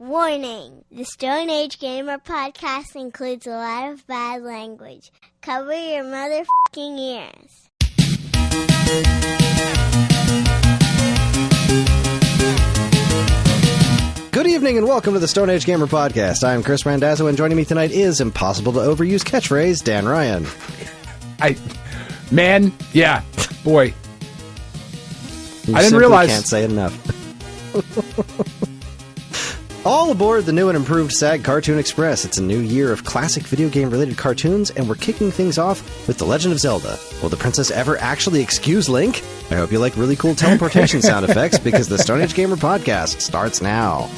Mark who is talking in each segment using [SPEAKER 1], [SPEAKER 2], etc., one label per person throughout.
[SPEAKER 1] Warning! The Stone Age Gamer podcast includes a lot of bad language. Cover your motherfucking ears.
[SPEAKER 2] Good evening and welcome to the Stone Age Gamer podcast. I'm Kris Randazzo and joining me tonight is impossible to overuse catchphrase, Dan Ryan.
[SPEAKER 3] Boy.
[SPEAKER 2] You
[SPEAKER 3] I didn't realize.
[SPEAKER 2] Can't say it enough. All aboard the new and improved SAG Cartoon Express. It's a new year of classic video game related cartoons, and we're kicking things off with The Legend of Zelda. Will the princess ever actually excuse Link? I hope you like really cool teleportation sound effects, because the Stone Age Gamer podcast starts now.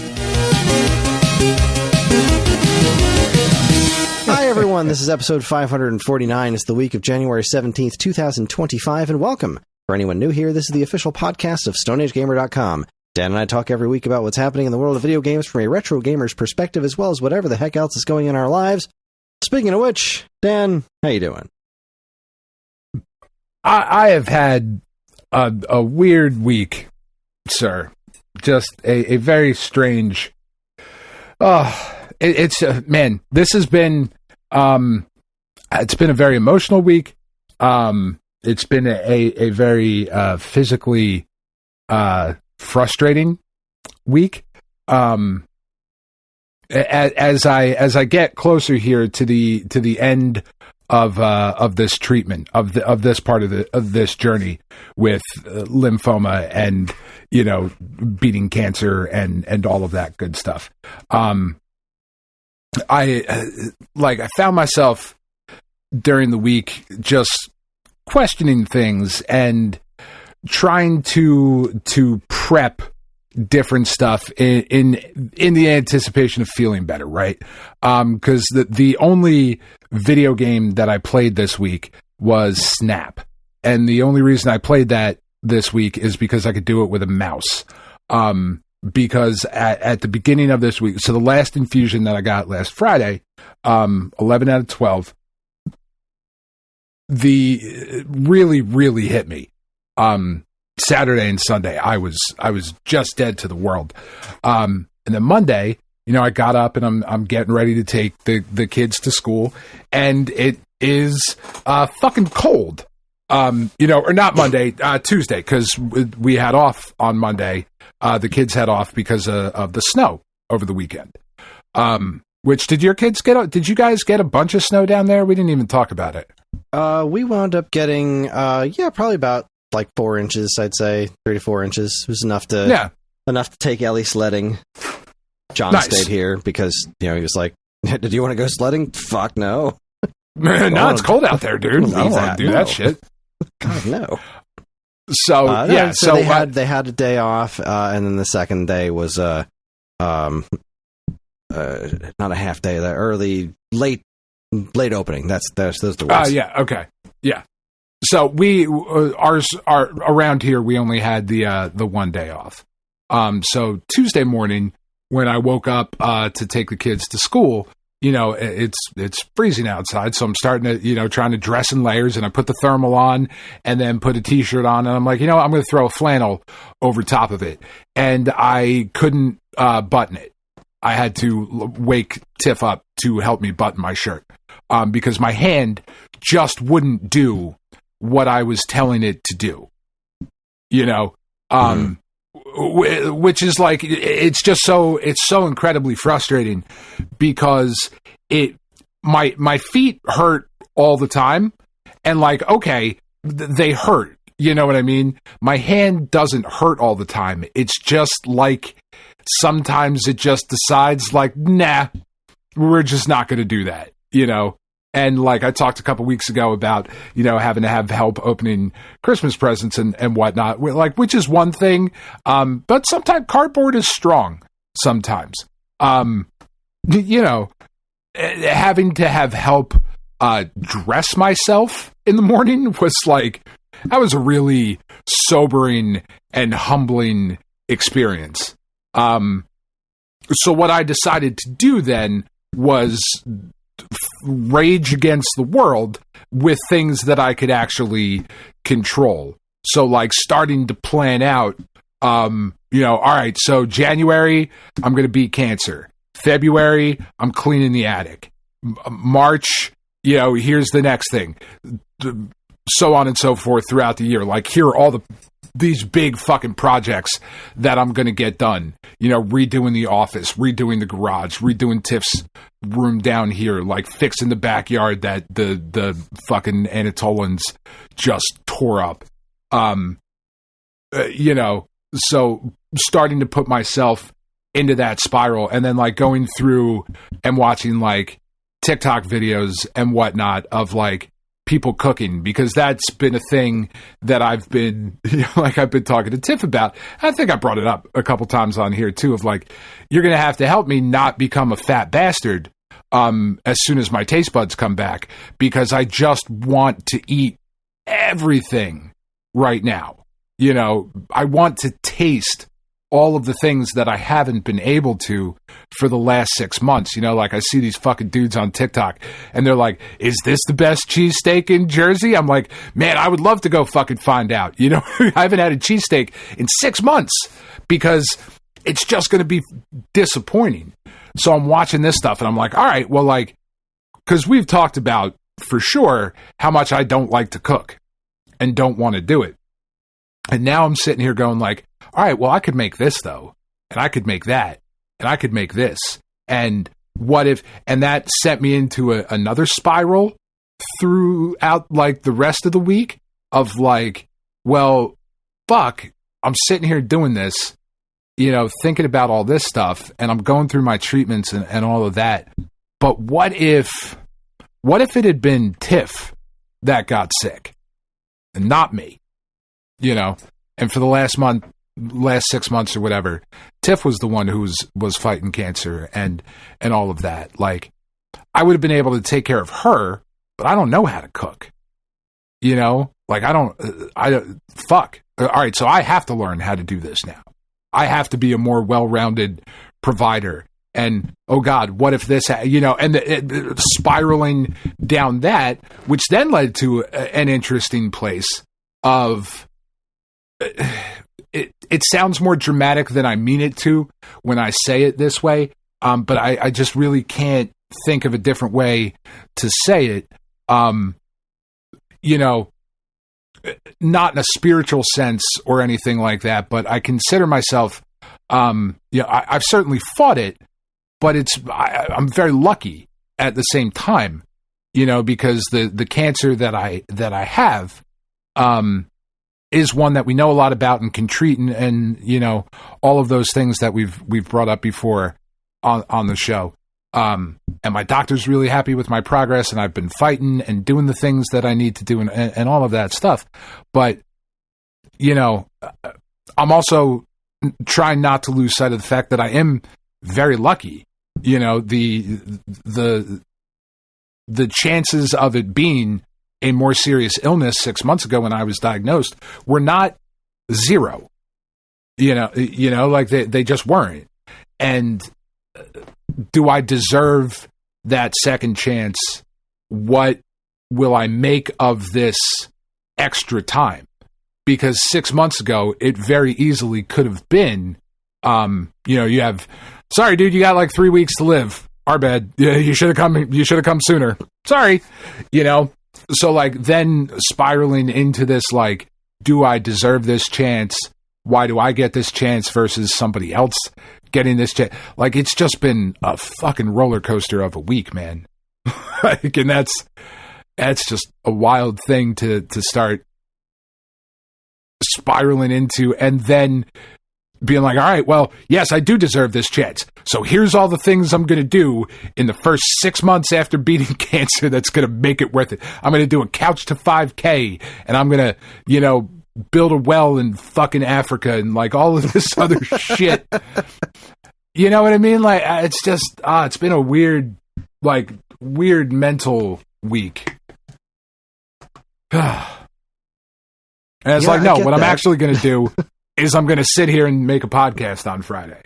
[SPEAKER 2] Hi everyone, this is episode 549. It's the week of January 17th, 2025, and welcome. For anyone new here, this is the official podcast of StoneAgeGamer.com. Dan and I talk every week about what's happening in the world of video games from a retro gamer's perspective, as well as whatever the heck else is going in our lives. Speaking of which, Dan, how you doing?
[SPEAKER 3] I have had a weird week, sir. Just a very strange. This has been it's been a very emotional week. It's been a very physically frustrating week. As I get closer here to the end of this treatment of this part of this journey with lymphoma and beating cancer and all of that good stuff. I found myself during the week just questioning things and trying to prep different stuff in the anticipation of feeling better, right? Because the only video game that I played this week was Snap, and the only reason I played that this week is because I could do it with a mouse. Because at the beginning of this week, so the last infusion that I got last Friday, 11 out of 12, really hit me. Saturday and Sunday, I was just dead to the world. And then Monday, I got up and I'm getting ready to take the kids to school, and it is fucking cold. Or not Monday, Tuesday, because we had off on Monday. The kids had off because of the snow over the weekend. Which did your kids get? Did you guys get a bunch of snow down there? We didn't even talk about it.
[SPEAKER 2] We wound up getting, probably about 4 inches, I'd say 3 to 4 inches. It was enough to take Ellie sledding. John stayed here because he was like, "Did you want to go sledding?" Fuck no.
[SPEAKER 3] No, it's cold out there, dude. I don't want to do that shit.
[SPEAKER 2] God no.
[SPEAKER 3] So
[SPEAKER 2] they had a day off, and then the second day was not a half day, the early late opening. Those the words.
[SPEAKER 3] Okay, yeah. So ours are around here. We only had the one day off. So Tuesday morning when I woke up to take the kids to school, it's freezing outside. So I'm starting to trying to dress in layers, and I put the thermal on and then put a t-shirt on, and I'm like, I'm going to throw a flannel over top of it, and I couldn't button it. I had to wake Tiff up to help me button my shirt because my hand just wouldn't do what I was telling it to do, which is it's so incredibly frustrating because my feet hurt all the time, and they hurt, you know what I mean? My hand doesn't hurt all the time. It's just sometimes it just decides nah, we're just not going to do that, And I talked a couple weeks ago about, having to have help opening Christmas presents and whatnot, which is one thing. But sometimes cardboard is strong sometimes. Having to have help dress myself in the morning was that was a really sobering and humbling experience. So what I decided to do then was rage against the world with things that I could actually control. So starting to plan out All right, so January, I'm going to beat cancer. February, I'm cleaning the attic. March, here's the next thing. So on and so forth throughout the year. Like, here are all these big fucking projects that I'm going to get done. Redoing the office, redoing the garage, redoing Tiff's room down here, like fixing the backyard that the fucking Anatolians just tore up. So starting to put myself into that spiral, and then like going through and watching like TikTok videos and whatnot of like people cooking, because that's been a thing that I've been I've been talking to Tiff about. I think I brought it up a couple times on here too, of like, you're going to have to help me not become a fat bastard as soon as my taste buds come back, because I just want to eat everything right now. I want to taste all of the things that I haven't been able to for the last 6 months. Like, I see these fucking dudes on TikTok and they're like, is this the best cheesesteak in Jersey? I'm like, man, I would love to go fucking find out. I haven't had a cheesesteak in 6 months because it's just going to be disappointing. So I'm watching this stuff and I'm like, all right, well, like, because we've talked about for sure how much I don't like to cook and don't want to do it. And now I'm sitting here going like, all right, well, I could make this though, and I could make that, and I could make this. And what if, and that sent me into another spiral throughout like the rest of the week of like, well, fuck, I'm sitting here doing this, thinking about all this stuff, and I'm going through my treatments and all of that. But what if it had been Tiff that got sick and not me? And for the last 6 months or whatever, Tiff was the one who was fighting cancer and all of that. Like, I would have been able to take care of her, but I don't know how to cook. Like, I don't, fuck. All right, so I have to learn how to do this now. I have to be a more well-rounded provider. And, oh God, what if this, and spiraling down that, which then led to an interesting place of, it sounds more dramatic than I mean it to when I say it this way, but I just really can't think of a different way to say it. Not in a spiritual sense or anything like that, but I consider myself, I've certainly fought it, but I'm very lucky at the same time, because the cancer that I have, is one that we know a lot about and can treat, and all of those things that we've brought up before on the show. And my doctor's really happy with my progress, and I've been fighting and doing the things that I need to do and all of that stuff. But, I'm also trying not to lose sight of the fact that I am very lucky. The chances of it being a more serious illness 6 months ago when I was diagnosed were not zero. Like they just weren't. And do I deserve that second chance? What will I make of this extra time? Because 6 months ago, it very easily could have been, you have, sorry, dude, you got like 3 weeks to live. Our bad. Yeah, you should have come sooner. Sorry. So like then spiraling into this, like, do I deserve this chance? Why do I get this chance versus somebody else getting this chance? Like, it's just been a fucking roller coaster of a week, man. And that's just a wild thing to start spiraling into, and then being like, all right, well, yes, I do deserve this chance. So here's all the things I'm going to do in the first 6 months after beating cancer that's going to make it worth it. I'm going to do a couch to 5K, and I'm going to, build a well in fucking Africa and like all of this other shit. You know what I mean? Like, it's just, it's been a weird mental week. And it's like, no, what I'm actually going to do is I'm going to sit here and make a podcast on Friday.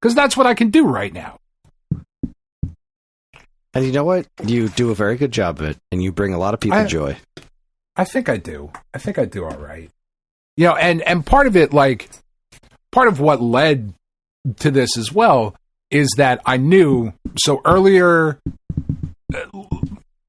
[SPEAKER 3] Because that's what I can do right now.
[SPEAKER 2] And you know what? You do a very good job of it, and you bring a lot of people joy.
[SPEAKER 3] I think I do. I think I do all right. And part of it, like, part of what led to this as well is that I knew, so earlier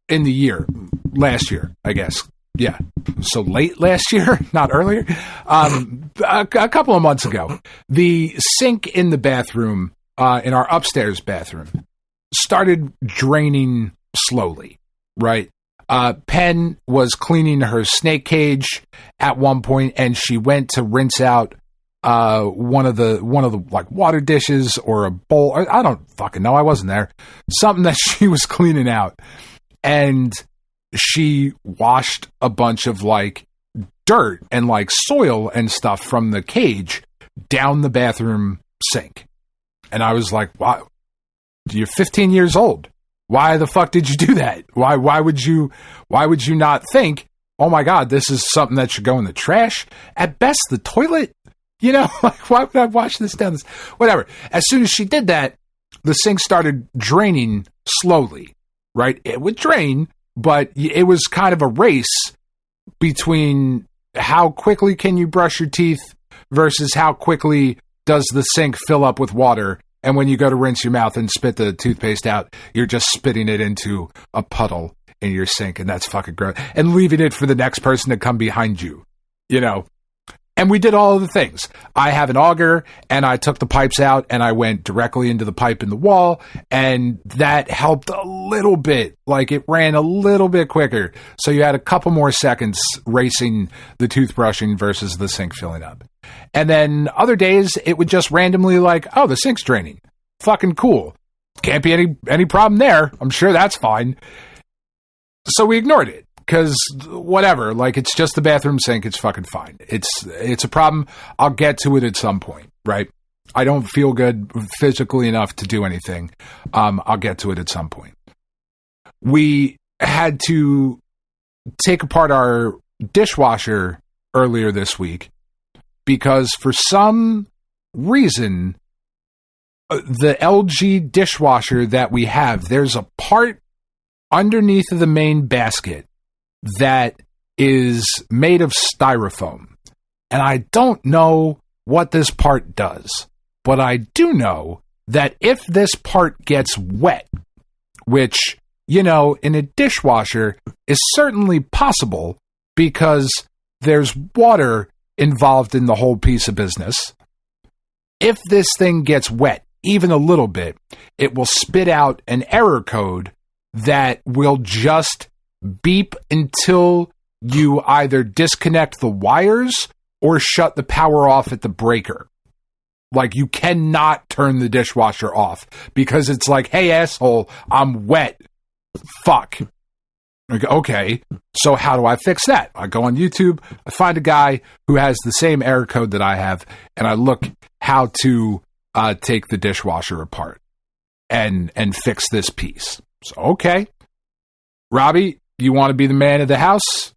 [SPEAKER 3] in the year, last year, I guess. Yeah. So late last year, not earlier. A couple of months ago, the sink in the bathroom, in our upstairs bathroom, started draining slowly, right? Pen was cleaning her snake cage at one point, and she went to rinse out one of the like water dishes or a bowl. I don't fucking know. I wasn't there. Something that she was cleaning out, and she washed a bunch of like dirt and like soil and stuff from the cage down the bathroom sink. And I was like, wow, you're 15 years old. Why the fuck did you do that? Why would you not think, oh my God, this is something that should go in the trash? At best, the toilet, you know, like, why would I wash this down? Whatever. As soon as she did that, the sink started draining slowly, right? It would drain, but it was kind of a race between how quickly can you brush your teeth versus how quickly does the sink fill up with water. And when you go to rinse your mouth and spit the toothpaste out, you're just spitting it into a puddle in your sink. And that's fucking gross. And leaving it for the next person to come behind you, you know. And we did all of the things. I have an auger, and I took the pipes out, and I went directly into the pipe in the wall, and that helped a little bit. Like, it ran a little bit quicker. So you had a couple more seconds racing the toothbrushing versus the sink filling up. And then other days, it would just randomly like, oh, the sink's draining. Fucking cool. Can't be any problem there. I'm sure that's fine. So we ignored it. Because whatever, like, it's just the bathroom sink. It's fucking fine. It's a problem. I'll get to it at some point, right? I don't feel good physically enough to do anything. I'll get to it at some point. We had to take apart our dishwasher earlier this week because for some reason, the LG dishwasher that we have, there's a part underneath of the main basket that is made of styrofoam. And I don't know what this part does, but I do know that if this part gets wet, which, you know, in a dishwasher is certainly possible because there's water involved in the whole piece of business. If this thing gets wet, even a little bit, it will spit out an error code that will just beep until you either disconnect the wires or shut the power off at the breaker. Like, you cannot turn the dishwasher off because it's like, hey, asshole, I'm wet. Fuck. Okay, so how do I fix that? I go on YouTube, I find a guy who has the same error code that I have, and I look how to take the dishwasher apart and fix this piece. So, okay. Robbie, you want to be the man of the house?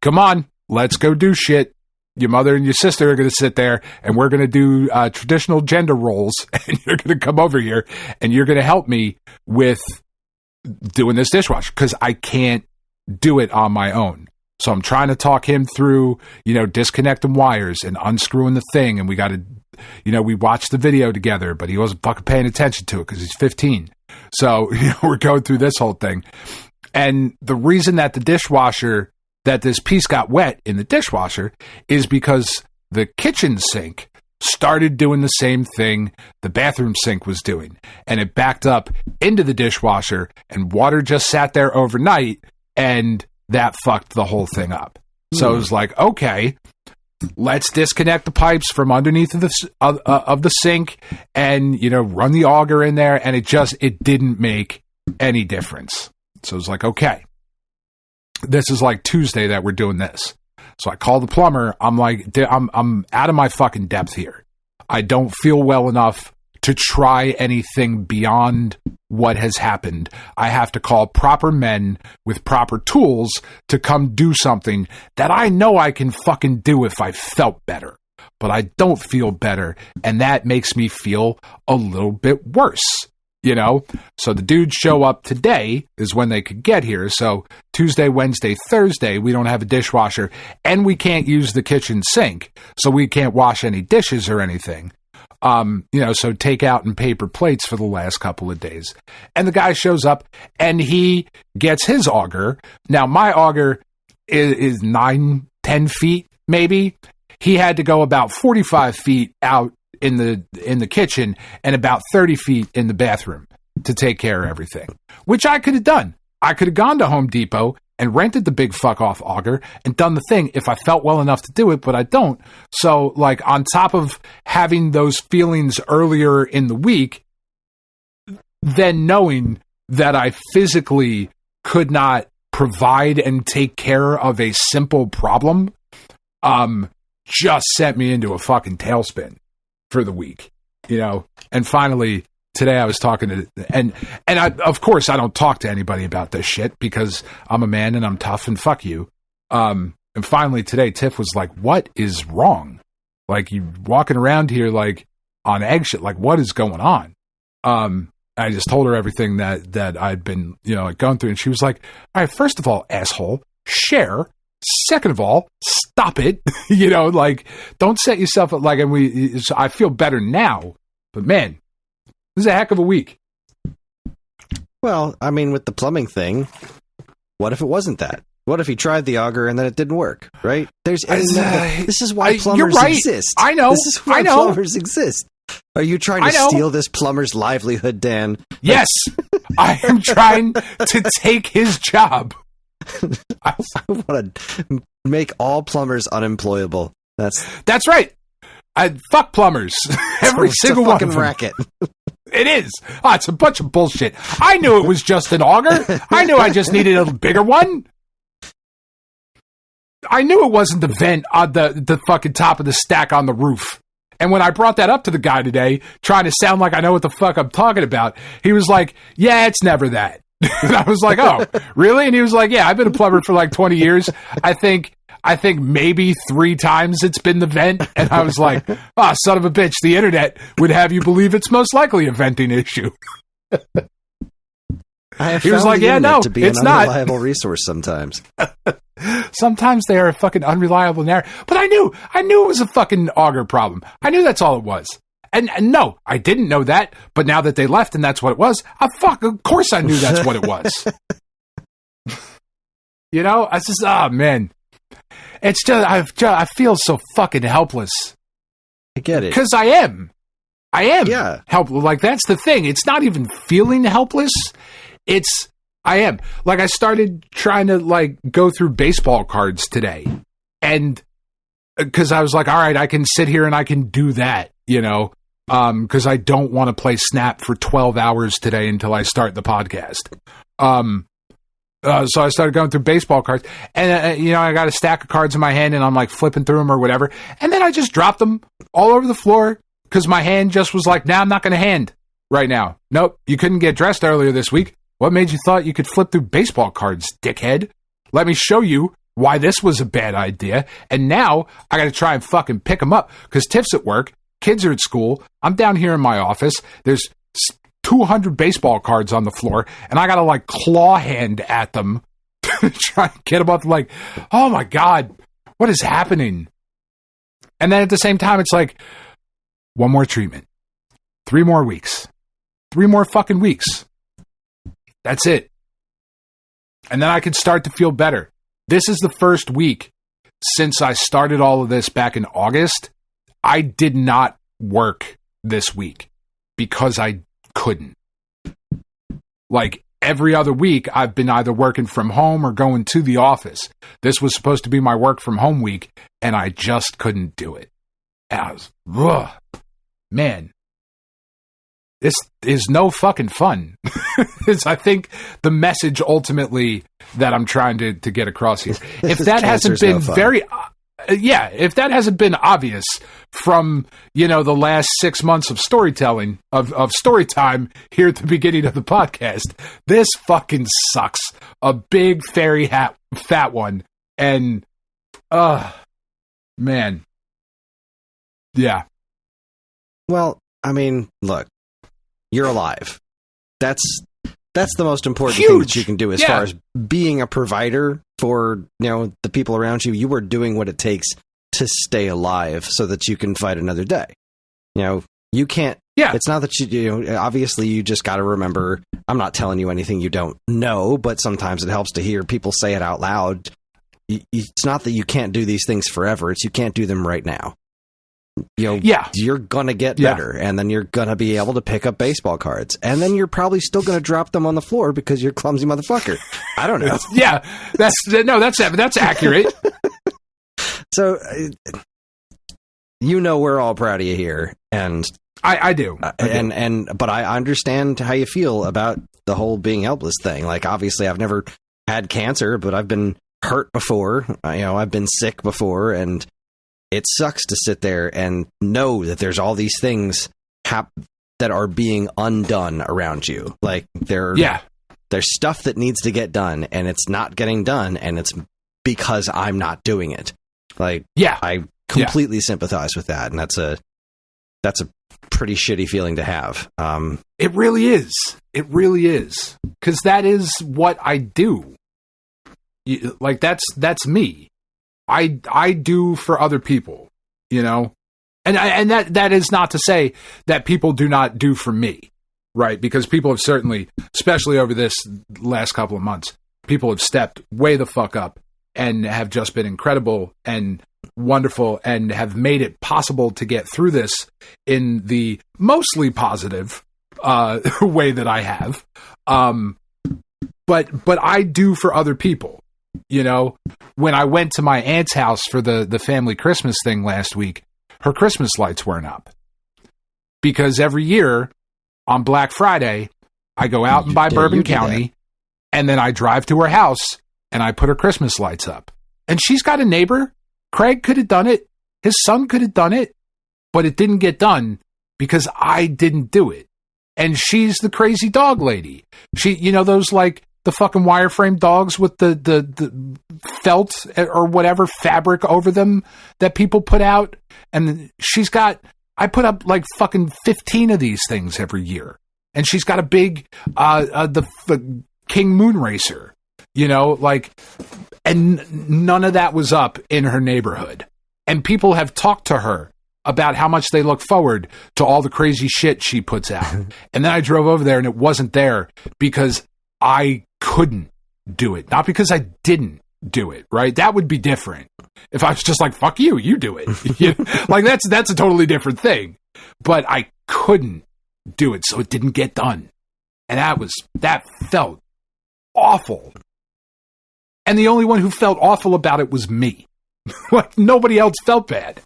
[SPEAKER 3] Come on, let's go do shit. Your mother and your sister are going to sit there, and we're going to do traditional gender roles, and you're going to come over here, and you're going to help me with doing this dishwasher, because I can't do it on my own. So I'm trying to talk him through, you know, disconnecting wires and unscrewing the thing, and we got to, you know, we watched the video together, but he wasn't fucking paying attention to it because he's 15. So, you know, we're going through this whole thing. And the reason that the dishwasher, that this piece got wet in the dishwasher is because the kitchen sink started doing the same thing the bathroom sink was doing. And it backed up into the dishwasher, and water just sat there overnight, and that fucked the whole thing up. So it was like, okay, let's disconnect the pipes from underneath of the sink and, you know, run the auger in there. And it didn't make any difference. So it was like, okay, this is like Tuesday that we're doing this. So I call the plumber. I'm like, I'm out of my fucking depth here. I don't feel well enough to try anything beyond what has happened. I have to call proper men with proper tools to come do something that I know I can fucking do if I felt better. But I don't feel better, and that makes me feel a little bit worse. you know? So the dudes show up today is when they could get here. So Tuesday, Wednesday, Thursday, we don't have a dishwasher, and we can't use the kitchen sink. So we can't wash any dishes or anything. You know, so takeout and paper plates for the last couple of days. And the guy shows up and he gets his auger. Now, my auger is 9-10 feet, maybe. He had to go about 45 feet out in the kitchen and about 30 feet in the bathroom to take care of everything, which I could have done. I could have gone to Home Depot and rented the big fuck off auger and done the thing if I felt well enough to do it, but I don't. So, like, on top of having those feelings earlier in the week, then knowing that I physically could not provide and take care of a simple problem, just sent me into a fucking tailspin for the week, you know? And finally, today I was talking to, and I, of course I don't talk to anybody about this shit because I'm a man and I'm tough and fuck you. And finally today, Tiff was like, what is wrong? Like, you walking around here like on eggshell, like what is going on? I just told her everything that I'd been, you know, going through. And she was like, all right, first of all, asshole, share. Second of all, stop it. You know, like, don't set yourself up like, and I feel better now, but man, this is a heck of a week.
[SPEAKER 2] Well, I mean, with the plumbing thing, what if it wasn't that? What if he tried the auger and then it didn't work, right? This is why plumbers exist.
[SPEAKER 3] I know.
[SPEAKER 2] This is why plumbers exist. Are you trying to steal this plumber's livelihood, Dan?
[SPEAKER 3] Yes, I am trying to take his job.
[SPEAKER 2] I want to make all plumbers unemployable. That's
[SPEAKER 3] right. Fuck plumbers. Every single one of them.
[SPEAKER 2] Racket.
[SPEAKER 3] It is. Oh, it's a bunch of bullshit. I knew it was just an auger. I knew I just needed a bigger one. I knew it wasn't the vent on the fucking top of the stack on the roof. And when I brought that up to the guy today, trying to sound like I know what the fuck I'm talking about, he was like, yeah, it's never that. And I was like, oh, really? And he was like, yeah, I've been a plumber for like 20 years. I think maybe 3 times it's been the vent. And I was like, oh, son of a bitch, the internet would have you believe it's most likely a venting issue.
[SPEAKER 2] He was like, yeah, no, to be it's an unreliable resource sometimes.
[SPEAKER 3] Sometimes they are a fucking unreliable narrative. But I knew it was a fucking auger problem. I knew that's all it was. And no, I didn't know that. But now that they left and that's what it was, of course I knew that's what it was. You know, I just, oh man. It's just, I feel so fucking helpless.
[SPEAKER 2] I get it.
[SPEAKER 3] Because I am.
[SPEAKER 2] Yeah.
[SPEAKER 3] Helpless. Like, that's the thing. It's not even feeling helpless. I am. Like, I started trying to, like, go through baseball cards today. And because I was like, all right, I can sit here and I can do that, you know, because I don't want to play Snap for 12 hours today until I start the podcast. So I started going through baseball cards. And, you know, I got a stack of cards in my hand and I'm, like, flipping through them or whatever. And then I just dropped them all over the floor because my hand just was like, nah, I'm not going to hand right now. Nope, you couldn't get dressed earlier this week. What made you thought you could flip through baseball cards, dickhead? Let me show you why this was a bad idea. And now I got to try and fucking pick them up because Tiff's at work, kids are at school, I'm down here in my office, there's 200 baseball cards on the floor, and I got to like claw hand at them to try and get them up. Like, oh my God, what is happening? And then at the same time, it's like, one more treatment, 3 more weeks, 3 more fucking weeks. That's it. And then I can start to feel better. This is the first week since I started all of this back in August. I did not work this week because I couldn't. Like, every other week, I've been either working from home or going to the office. This was supposed to be my work from home week, and I just couldn't do it. And I was, man. This is no fucking fun. It's, I think, the message ultimately that I'm trying to get across here. If that hasn't been if that hasn't been obvious from, you know, the last 6 months of storytelling, of story time here at the beginning of the podcast, this fucking sucks. A big fat one. And, man. Yeah.
[SPEAKER 2] Well, I mean, look. You're alive. that's the most important
[SPEAKER 3] Huge.
[SPEAKER 2] thing that you can do as far as being a provider for, the people around you. You are doing what it takes to stay alive so that you can fight another day. You can't. Yeah. It's not that obviously you just got to remember, I'm not telling you anything you don't know, but sometimes it helps to hear people say it out loud. It's not that you can't do these things forever. It's you can't do them right now. You're going to get better, and then you're going to be able to pick up baseball cards, and then you're probably still going to drop them on the floor because you're a clumsy motherfucker. I don't know. That's accurate. So, we're all proud of you here, and
[SPEAKER 3] I do.
[SPEAKER 2] But I understand how you feel about the whole being helpless thing. Like, obviously, I've never had cancer, but I've been hurt before. I've been sick before, and it sucks to sit there and know that there's all these things that are being undone around you. Like, there's stuff that needs to get done, and it's not getting done, and it's because I'm not doing it. Like, I completely sympathize with that, and that's a pretty shitty feeling to have.
[SPEAKER 3] It really is. It really is. Because that is what I do. Like, that's me. I do for other people, and that is not to say that people do not do for me, right? Because people have certainly, especially over this last couple of months, people have stepped way the fuck up and have just been incredible and wonderful and have made it possible to get through this in the mostly positive way that I have. But I do for other people. When I went to my aunt's house for the family Christmas thing last week, her Christmas lights weren't up. Because every year on Black Friday, I go out and buy Bourbon County, and then I drive to her house and I put her Christmas lights up. And she's got a neighbor. Craig could have done it. His son could have done it, but it didn't get done because I didn't do it. And she's the crazy dog lady. She, those like the fucking wireframe dogs with the felt or whatever fabric over them that people put out. And I put up like fucking 15 of these things every year. And she's got a big, the King Moon Racer, and none of that was up in her neighborhood. And people have talked to her about how much they look forward to all the crazy shit she puts out. And then I drove over there and it wasn't there because I couldn't do it. Not because I didn't do it, right? That would be different. If I was just like, fuck you, you do it. Like, that's a totally different thing. But I couldn't do it, so it didn't get done. And that felt awful. And the only one who felt awful about it was me. Like, nobody else felt bad.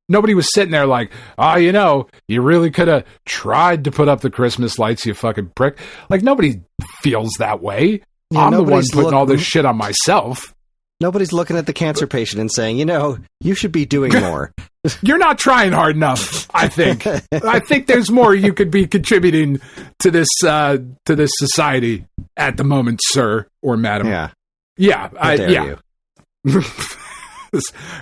[SPEAKER 3] Nobody was sitting there like, you really could have tried to put up the Christmas lights, you fucking prick. Like, nobody feels that way. Yeah, I'm the one putting all this shit on myself.
[SPEAKER 2] Nobody's looking at the cancer patient and saying, you should be doing more.
[SPEAKER 3] You're not trying hard enough, I think. I think there's more you could be contributing to this society at the moment, sir or madam.
[SPEAKER 2] Yeah.
[SPEAKER 3] Yeah.
[SPEAKER 2] How dare you?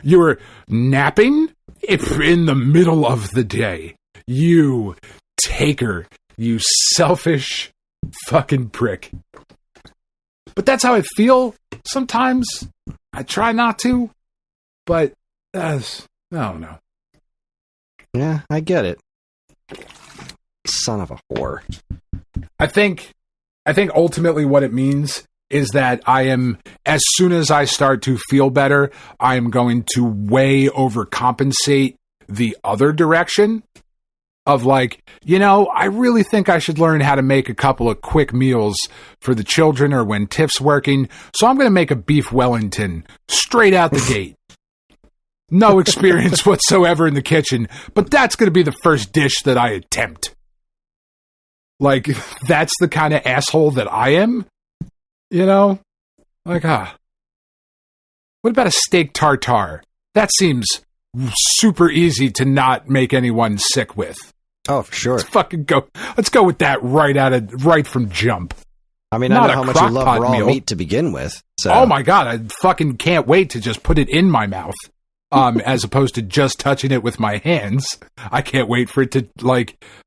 [SPEAKER 3] You were napping in the middle of the day. You taker. You selfish fucking prick. But that's how I feel sometimes. I try not to, but I don't know.
[SPEAKER 2] Yeah, I get it. Son of a whore.
[SPEAKER 3] I think ultimately what it means is that as soon as I start to feel better, I am going to way overcompensate the other direction of like, I really think I should learn how to make a couple of quick meals for the children or when Tiff's working. So I'm going to make a beef Wellington straight out the gate. No experience whatsoever in the kitchen, but that's going to be the first dish that I attempt. Like, that's the kind of asshole that I am. Like, what about a steak tartare? That seems super easy to not make anyone sick with.
[SPEAKER 2] Oh, for sure.
[SPEAKER 3] Let's go with that right from jump.
[SPEAKER 2] I mean, I know how much you love raw meat to begin with. So.
[SPEAKER 3] Oh my God, I fucking can't wait to just put it in my mouth. As opposed to just touching it with my hands. I can't wait for it to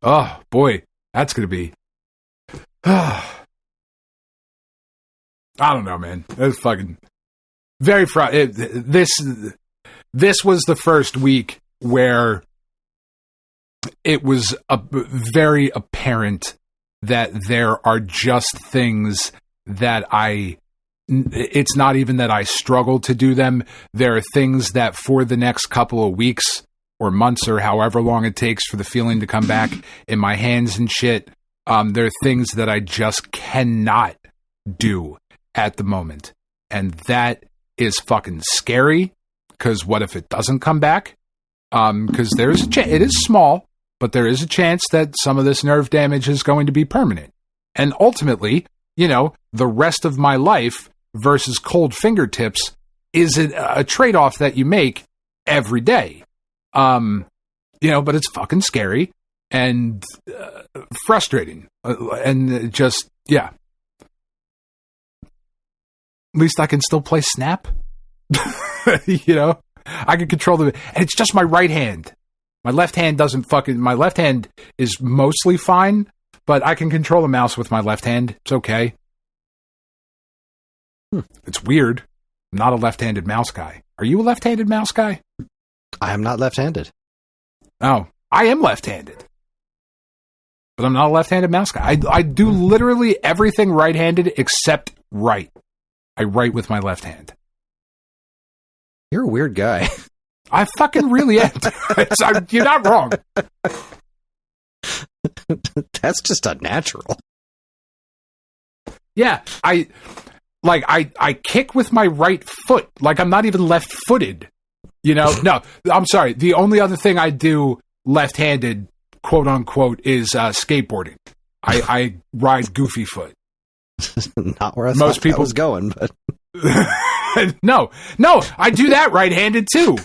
[SPEAKER 3] oh boy, that's going to be I don't know, man. It was fucking very This was the first week where it was very apparent that there are just things that it's not even that I struggle to do them. There are things that for the next couple of weeks or months or however long it takes for the feeling to come back in my hands and shit, there are things that I just cannot do at the moment. And that is fucking scary, because what if it doesn't come back? Because there's a chance, it is small, but there is a chance that some of this nerve damage is going to be permanent. And ultimately, the rest of my life versus cold fingertips is a trade-off that you make every day. But it's fucking scary and frustrating. And just, yeah. At least I can still play Snap. I can control and it's just my right hand. My left hand my left hand is mostly fine, but I can control the mouse with my left hand. It's okay. It's weird. I'm not a left-handed mouse guy. Are you a left-handed mouse guy?
[SPEAKER 2] I am not left-handed.
[SPEAKER 3] Oh, I am left-handed. But I'm not a left-handed mouse guy. I do literally everything right-handed except right. I write with my left hand.
[SPEAKER 2] You're a weird guy.
[SPEAKER 3] I fucking really am. You're not wrong.
[SPEAKER 2] That's just unnatural.
[SPEAKER 3] Yeah, I kick with my right foot. Like, I'm not even left-footed. No, I'm sorry. The only other thing I do left-handed, quote-unquote, is skateboarding. I ride goofy foot.
[SPEAKER 2] Not where I thought that was going, but...
[SPEAKER 3] No, I do that right-handed, too.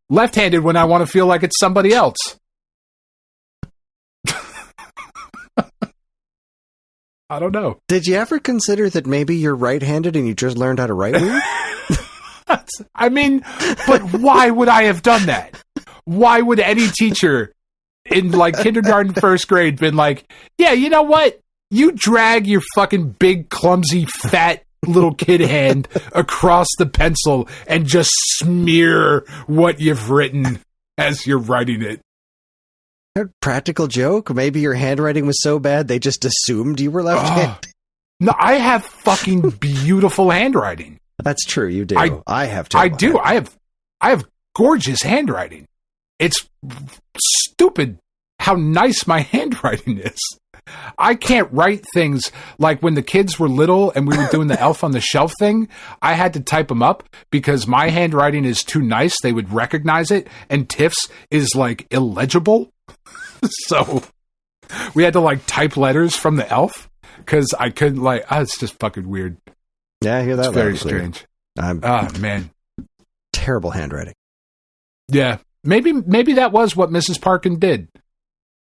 [SPEAKER 3] Left-handed when I want to feel like it's somebody else. I don't know.
[SPEAKER 2] Did you ever consider that maybe you're right-handed and you just learned how to write weird?
[SPEAKER 3] I mean, but why would I have done that? Why would any teacher in kindergarten, first grade been like, yeah, you know what? You drag your fucking big, clumsy, fat little kid hand across the pencil and just smear what you've written as you're writing it.
[SPEAKER 2] Practical joke? Maybe your handwriting was so bad they just assumed you were left-handed.
[SPEAKER 3] No, I have fucking beautiful handwriting.
[SPEAKER 2] That's true, you do. I have
[SPEAKER 3] I do. I have gorgeous handwriting. It's stupid how nice my handwriting is. I can't write things like when the kids were little and we were doing the Elf on the Shelf thing. I had to type them up because my handwriting is too nice. They would recognize it. And Tiff's is illegible. So we had to type letters from the Elf because I couldn't it's just fucking weird.
[SPEAKER 2] Yeah, I hear that.
[SPEAKER 3] It's very strange. Man.
[SPEAKER 2] Terrible handwriting.
[SPEAKER 3] Yeah. Maybe that was what Mrs. Parkin did.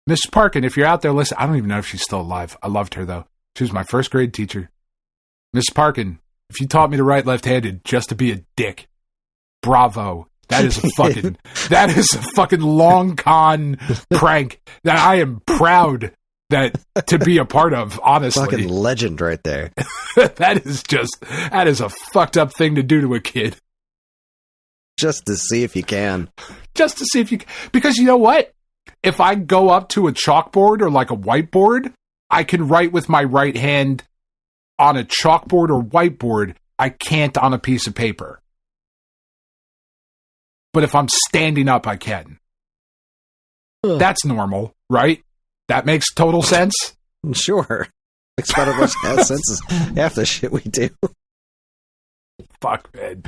[SPEAKER 3] Mrs. Parkin, if you're out there, listen, I don't even know if she's still alive. I loved her, though. She was my first grade teacher. Mrs. Parkin, if you taught me to write left-handed just to be a dick, bravo. That is a fucking long con prank that I am proud to be a part of, honestly.
[SPEAKER 2] Fucking legend right there.
[SPEAKER 3] That is a fucked up thing to do to a kid.
[SPEAKER 2] Just to see if you can.
[SPEAKER 3] Because you know what? If I go up to a chalkboard or a whiteboard, I can write with my right hand on a chalkboard or whiteboard. I can't on a piece of paper. But if I'm standing up, I can. That's normal, right? That makes total sense?
[SPEAKER 2] Sure. Makes better sense is half the shit we do.
[SPEAKER 3] Fuck, man.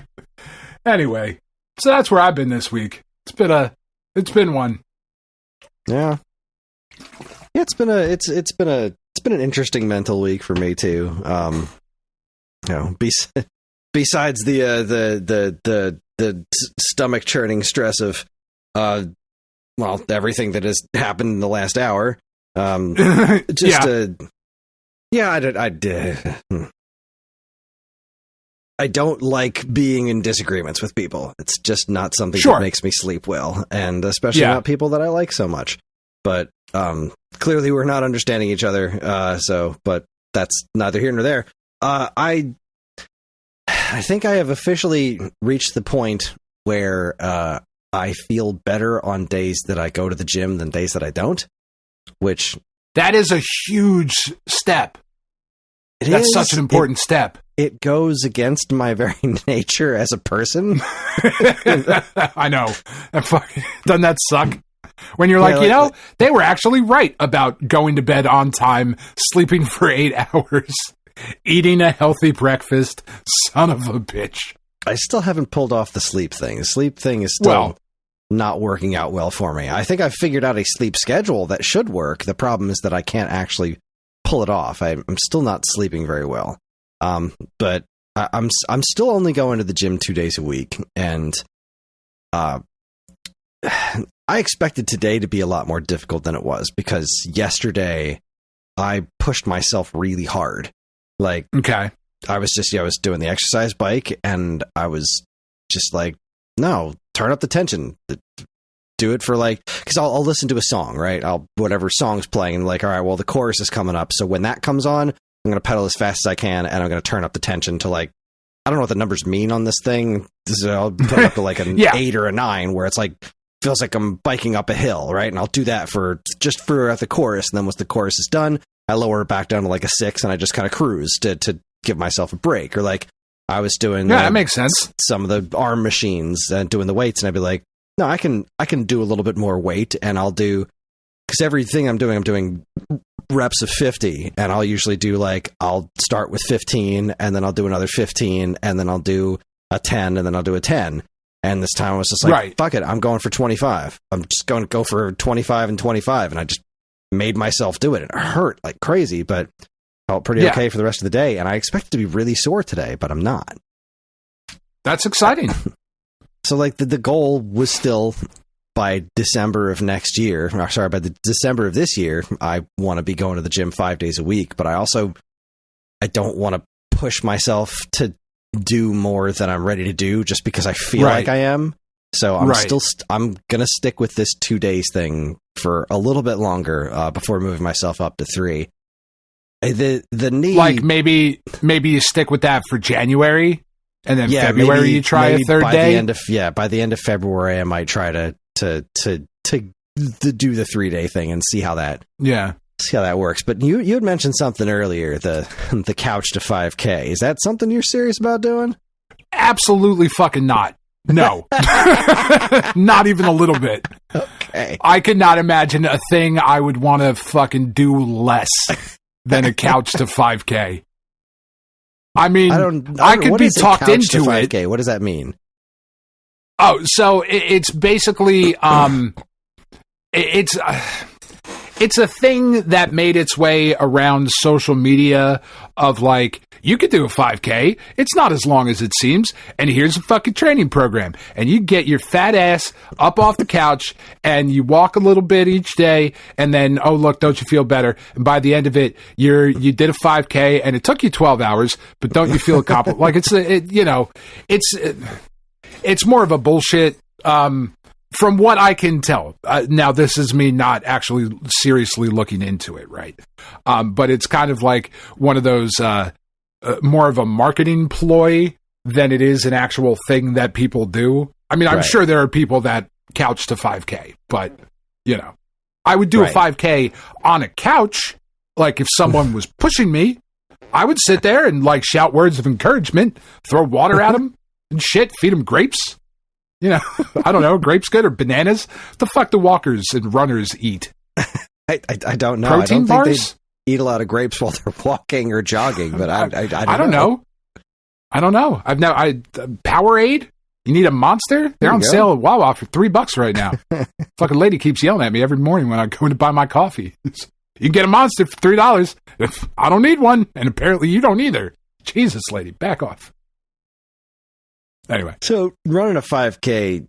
[SPEAKER 3] Anyway, so that's where I've been this week. It's been one.
[SPEAKER 2] Yeah. Yeah, it's been an interesting mental week for me too. Besides the stomach churning stress of everything that has happened in the last hour. I don't like being in disagreements with people. It's just not something that makes me sleep well, and especially not people that I like so much. But clearly we're not understanding each other. But that's neither here nor there. I think I have officially reached the point where I feel better on days that I go to the gym than days that I don't, which...
[SPEAKER 3] That is a huge step. That's such an important step.
[SPEAKER 2] It goes against my very nature as a person.
[SPEAKER 3] I know. Doesn't that suck? When you're like, they were actually right about going to bed on time, sleeping for 8 hours, eating a healthy breakfast. Son of a bitch.
[SPEAKER 2] I still haven't pulled off the sleep thing. The sleep thing is still not working out well for me. I think I've figured out a sleep schedule that should work. The problem is that I can't actually pull it off. I'm still not sleeping very well. But I'm still only going to the gym 2 days a week, and I expected today to be a lot more difficult than it was, because yesterday I pushed myself really hard. Like, okay, I was doing the exercise bike, and I was just like, no, turn up the tension. Do it for because I'll listen to a song, right? Whatever song's playing, and like, all right, well, the chorus is coming up, so when that comes on, I'm going to pedal as fast as I can, and I'm going to turn up the tension to I don't know what the numbers mean on this thing. I'll put it up to an 8 or a 9, where it's feels like I'm biking up a hill, right? And I'll do that for the chorus, and then once the chorus is done, I lower it back down to a 6, and I just kind of cruise to give myself a break. Or I was doing
[SPEAKER 3] that makes sense.
[SPEAKER 2] Some of the arm machines and doing the weights, and I'd be like, no, I can do a little bit more weight, and I'll do, because everything I'm doing reps of 50, and I'll usually do I'll start with 15, and then I'll do another 15, and then I'll do a 10, and then I'll do a 10. And this time I was just fuck it, I'm going for 25. I'm just going to go for 25 and 25, and I just made myself do it. It hurt like crazy, but felt pretty okay for the rest of the day, and I expected to be really sore today, but I'm not.
[SPEAKER 3] That's exciting.
[SPEAKER 2] So the goal was still by December of next year, by the December of this year, I want to be going to the gym 5 days a week, but I don't want to push myself to do more than I'm ready to do just because I feel like I am. So I'm I'm going to stick with this 2 days thing for a little bit longer before moving myself up to 3. The need, maybe
[SPEAKER 3] you stick with that for January, and then February you try a third day.
[SPEAKER 2] By the end of February, I might try to do the 3 day thing and see how that works. But you had mentioned something earlier, the couch to 5K. Is that something you're serious about doing?
[SPEAKER 3] Absolutely fucking not. No. Not even a little bit.
[SPEAKER 2] Okay.
[SPEAKER 3] I could not imagine a thing I would want to fucking do less than a couch to 5K. I mean, I could be talked into it.
[SPEAKER 2] What does that mean?
[SPEAKER 3] Oh, so it's basically it's a thing that made its way around social media of you could do a 5K. It's not as long as it seems. And here's a fucking training program. And you get your fat ass up off the couch and you walk a little bit each day. And then, oh, look, don't you feel better? And by the end of it, you did a 5K and it took you 12 hours, but don't you feel accomplished? It's more of a bullshit, from what I can tell. Now, this is me not actually seriously looking into it, right? But it's kind of like one of those, more of a marketing ploy than it is an actual thing that people do. I mean, I'm sure there are people that couch to 5K, but, I would do a 5K on a couch. If someone was pushing me, I would sit there and, shout words of encouragement, throw water at them and shit, feed them grapes. I don't know, grapes good or bananas? The fuck do walkers and runners eat?
[SPEAKER 2] I don't know.
[SPEAKER 3] Protein bars?
[SPEAKER 2] Think they eat a lot of grapes while they're walking or jogging, but I don't
[SPEAKER 3] know. I don't know. Powerade? You need a Monster? They're on sale at Wawa for $3 right now. Fucking lady keeps yelling at me every morning when I go in to buy my coffee. You can get a Monster for $3. I don't need one, and apparently you don't either. Jesus, lady, back off. Anyway.
[SPEAKER 2] So running a 5K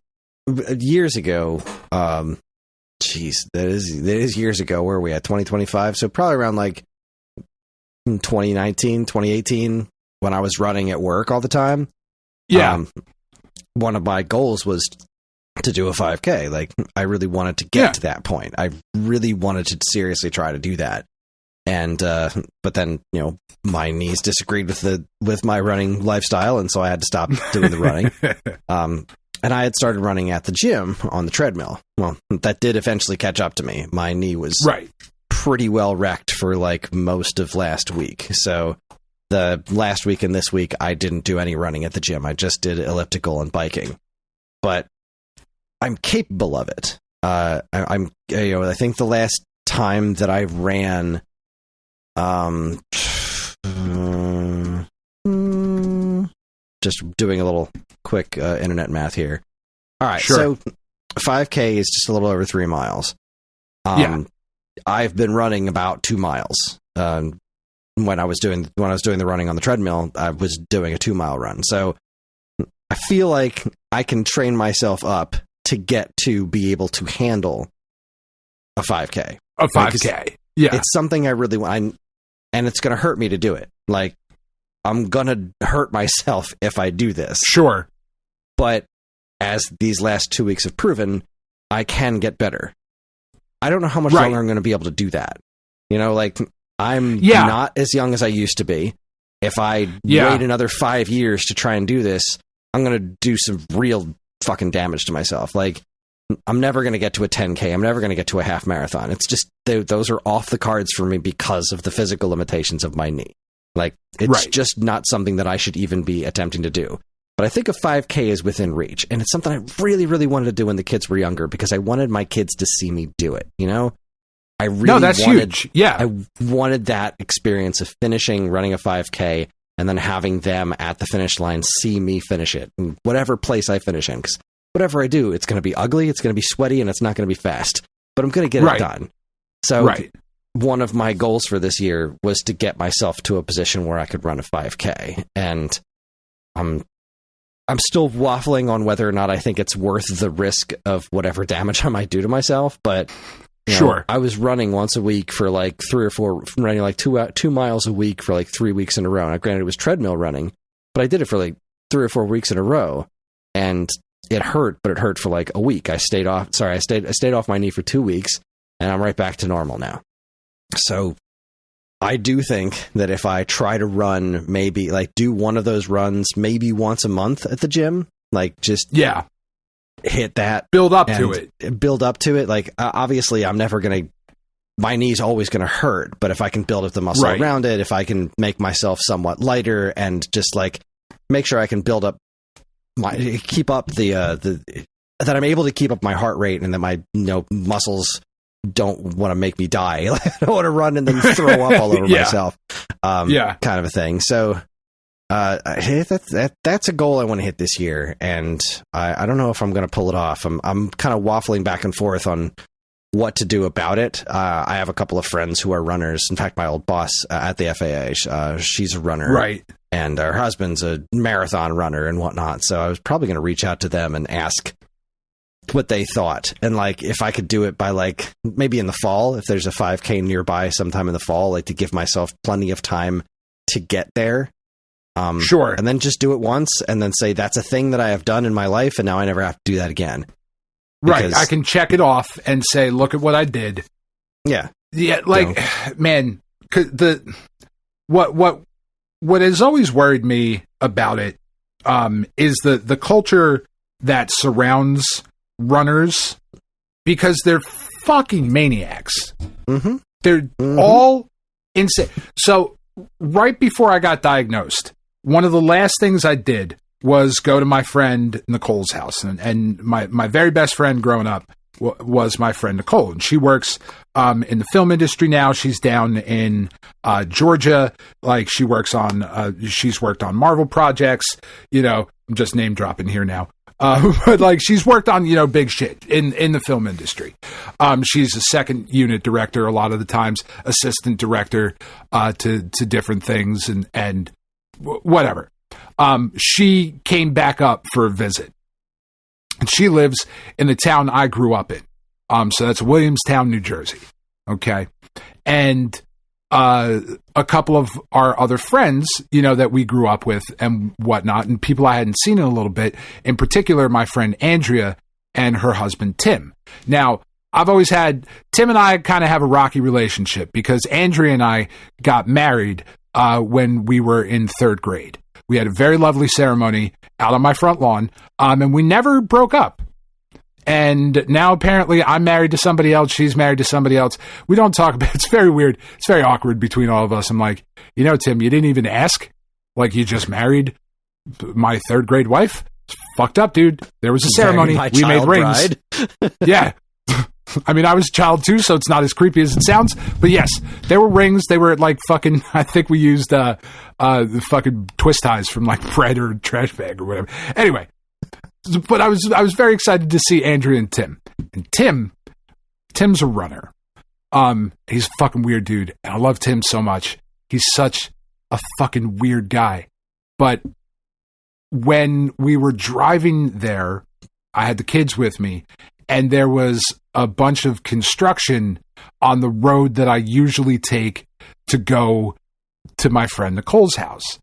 [SPEAKER 2] years ago, that is years ago. Where are we at? 2025? So probably around 2019, 2018, when I was running at work all the time.
[SPEAKER 3] Yeah.
[SPEAKER 2] One of my goals was to do a 5K. I really wanted to get to that point. I really wanted to seriously try to do that. And but then, my knees disagreed with my running lifestyle, and so I had to stop doing the running. And I had started running at the gym on the treadmill. Well, that did eventually catch up to me. My knee was pretty well wrecked for like most of last week. So the last week and this week, I didn't do any running at the gym. I just did elliptical and biking. But I'm capable of it. I think the last time that I ran, just doing a little quick internet math here. All right, so 5K is just a little over 3 miles. I've been running about 2 miles. When I was doing the running on the treadmill, I was doing a 2 mile run. So I feel like I can train myself up to get to be able to handle a 5K.
[SPEAKER 3] A 5K. Yeah.
[SPEAKER 2] It's something I really want, and it's going to hurt me to do it. Like, I'm going to hurt myself if I do this.
[SPEAKER 3] Sure.
[SPEAKER 2] But as these last 2 weeks have proven, I can get better. I don't know how much longer I'm going to be able to do that. Like, I'm not as young as I used to be. If I wait another 5 years to try and do this, I'm going to do some real fucking damage to myself. Like, I'm never going to get to a 10K. I'm never going to get to a half marathon. It's just, those are off the cards for me because of the physical limitations of my knee. Like, it's just not something that I should even be attempting to do. But I think a 5K is within reach. And it's something I really, really wanted to do when the kids were younger because I wanted my kids to see me do it, I really
[SPEAKER 3] that's huge. Yeah.
[SPEAKER 2] I wanted that experience of running a 5K, and then having them at the finish line see me finish it in whatever place I finish in. Because whatever I do, it's going to be ugly, it's going to be sweaty, and it's not going to be fast. But I'm going to get it done. So one of my goals for this year was to get myself to a position where I could run a 5K. And I'm still waffling on whether or not I think it's worth the risk of whatever damage I might do to myself. But I was running once a week for like 3 or 4, running like 2 miles a week for like 3 weeks in a row. Now, granted, it was treadmill running, but I did it for like 3 or 4 weeks in a row, and it hurt. But it hurt for like a week. I stayed off my knee for 2 weeks, and I'm right back to normal now. So I do think that if I try to run, maybe like do one of those runs maybe once a month at the gym, like just hit that, build up to it. Like, obviously I'm never going to, my knee's always going to hurt, but if I can build up the muscle around it, if I can make myself somewhat lighter and just like make sure I can build up keep up that I'm able to keep up my heart rate and that my muscles don't want to make me die. I don't want to run and then throw up all over myself. Kind of a thing. So that's a goal I want to hit this year, and I don't know if I'm going to pull it off. I'm kind of waffling back and forth on what to do about it. I have a couple of friends who are runners. In fact, my old boss at the FAA, she's a runner, and her husband's a marathon runner and whatnot. So I was probably going to reach out to them and ask what they thought, and like if I could do it by like maybe in the fall, if there's a 5K nearby sometime in the fall, like to give myself plenty of time to get there. And then just do it once and then say that's a thing that I have done in my life, and now I never have to do that again.
[SPEAKER 3] Right. I can check it off and say, look at what I did.
[SPEAKER 2] Yeah.
[SPEAKER 3] Yeah. Like, man, what has always worried me about it, is the culture that surrounds runners, because they're fucking maniacs.
[SPEAKER 2] Mm-hmm.
[SPEAKER 3] They're all insane. So right before I got diagnosed, one of the last things I did was go to my friend Nicole's house. And my very best friend growing up was my friend Nicole. And she works in the film industry now. She's down in Georgia. Like, she works on, she's worked on Marvel projects. I'm just name dropping here now. But like, she's worked on, big shit in the film industry. She's a second unit director a lot of the times, assistant director to different things and whatever. She came back up for a visit, and she lives in the town I grew up in. So that's Williamstown, New Jersey. Okay. And a couple of our other friends, that we grew up with and whatnot, and people I hadn't seen in a little bit, in particular, my friend Andrea and her husband, Tim. Now, I've always had, Tim and I kind of have a rocky relationship because Andrea and I got married when we were in 3rd grade. We had a very lovely ceremony out on my front lawn, and we never broke up. And now apparently I'm married to somebody else. She's married to somebody else. We don't talk about it. It's very weird. It's very awkward between all of us. I'm like, Tim, you didn't even ask? Like, you just married my 3rd grade wife? It's fucked up, dude. There was a ceremony. We made rings. Yeah. I mean, I was a child too, so it's not as creepy as it sounds. But yes, there were rings. They were like fucking, I think we used the fucking twist ties from like bread or trash bag or whatever. Anyway, but I was very excited to see Andrea and Tim. And Tim's a runner. He's a fucking weird dude. And I love Tim so much. He's such a fucking weird guy. But when we were driving there, I had the kids with me, and there was a bunch of construction on the road that I usually take to go to my friend Nicole's house.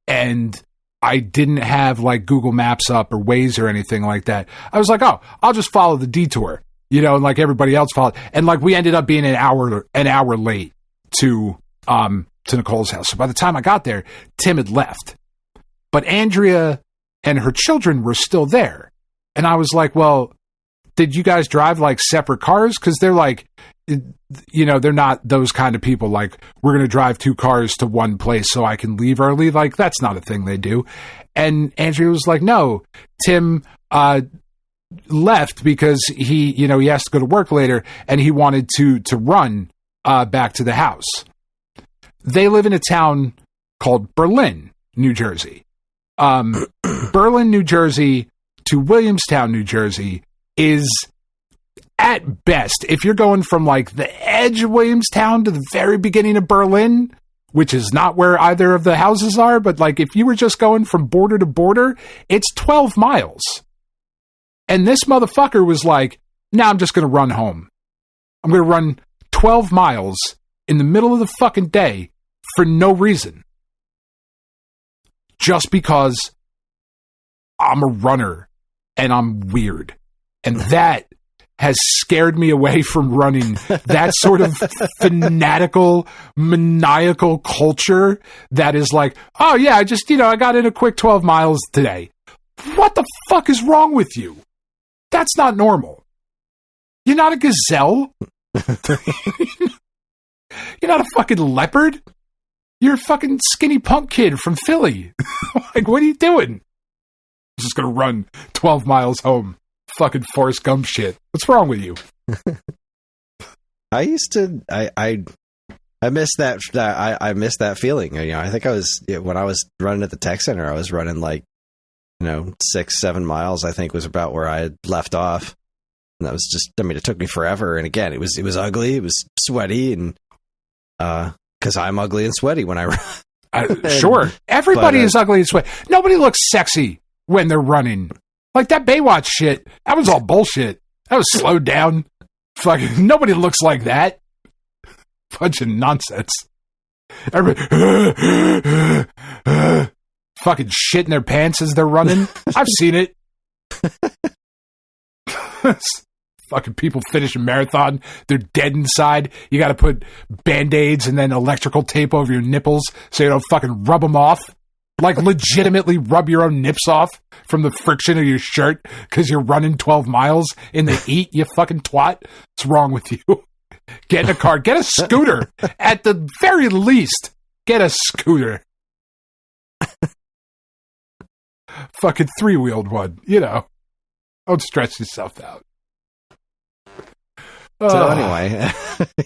[SPEAKER 3] And I didn't have like Google Maps up or Waze or anything like that. I was like, oh, I'll just follow the detour, and like everybody else followed. And like we ended up being an hour late to Nicole's house. So by the time I got there, Tim had left. But Andrea and her children were still there. And I was like, well, did you guys drive like separate cars? Because they're like, they're not those kind of people. Like, we're going to drive 2 cars to one place so I can leave early. Like, that's not a thing they do. And Andrea was like, no, Tim left because he has to go to work later and he wanted to run back to the house. They live in a town called Berlin, New Jersey. Berlin, New Jersey to Williamstown, New Jersey is at best, if you're going from like the edge of Williamstown to the very beginning of Berlin, which is not where either of the houses are, but like if you were just going from border to border, it's 12 miles. And this motherfucker was like, nah, I'm just going to run home. I'm going to run 12 miles in the middle of the fucking day for no reason. Just because I'm a runner and I'm weird. And that has scared me away from running. That sort of fanatical, maniacal culture that is like, oh yeah, I just, I got in a quick 12 miles today. What the fuck is wrong with you? That's not normal. You're not a gazelle. You're not a fucking leopard. You're a fucking skinny punk kid from Philly. Like, what are you doing? I'm just going to run 12 miles home. Fucking Forrest Gump shit. What's wrong with you?
[SPEAKER 2] I used to, I miss that. I miss that feeling. I think when I was running at the tech center, I was running like, 6-7 miles, I think was about where I had left off. And that was just, it took me forever. And again, it was ugly. It was sweaty. And, cause I'm ugly and sweaty when I run.
[SPEAKER 3] Sure. Everybody is ugly and sweaty. Nobody looks sexy when they're running. Like that Baywatch shit, that was all bullshit. That was slowed down. Fucking nobody looks like that. Bunch of nonsense. Everybody fucking shit in their pants as they're running. I've seen it. Fucking people finish a marathon. They're dead inside. You got to put Band-Aids and then electrical tape over your nipples so you don't fucking rub them off. Like legitimately rub your own nips off from the friction of your shirt because you're running 12 miles in the heat, you fucking twat. What's wrong with you? Get in a car. Get a scooter. At the very least, get a scooter. Fucking 3-wheeled one, Don't stress yourself out.
[SPEAKER 2] So anyway.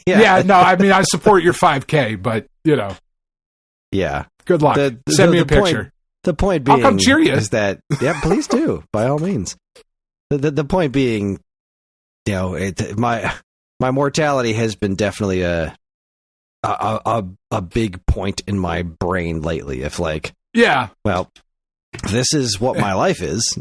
[SPEAKER 3] Yeah, no, I support your 5K, but,
[SPEAKER 2] Yeah.
[SPEAKER 3] Good luck. Send me a picture.
[SPEAKER 2] The point being,
[SPEAKER 3] I'll come cheer you.
[SPEAKER 2] Is that, yeah, please do, by all means. The point being, my mortality has been definitely a big point in my brain lately. If well, this is what my life is.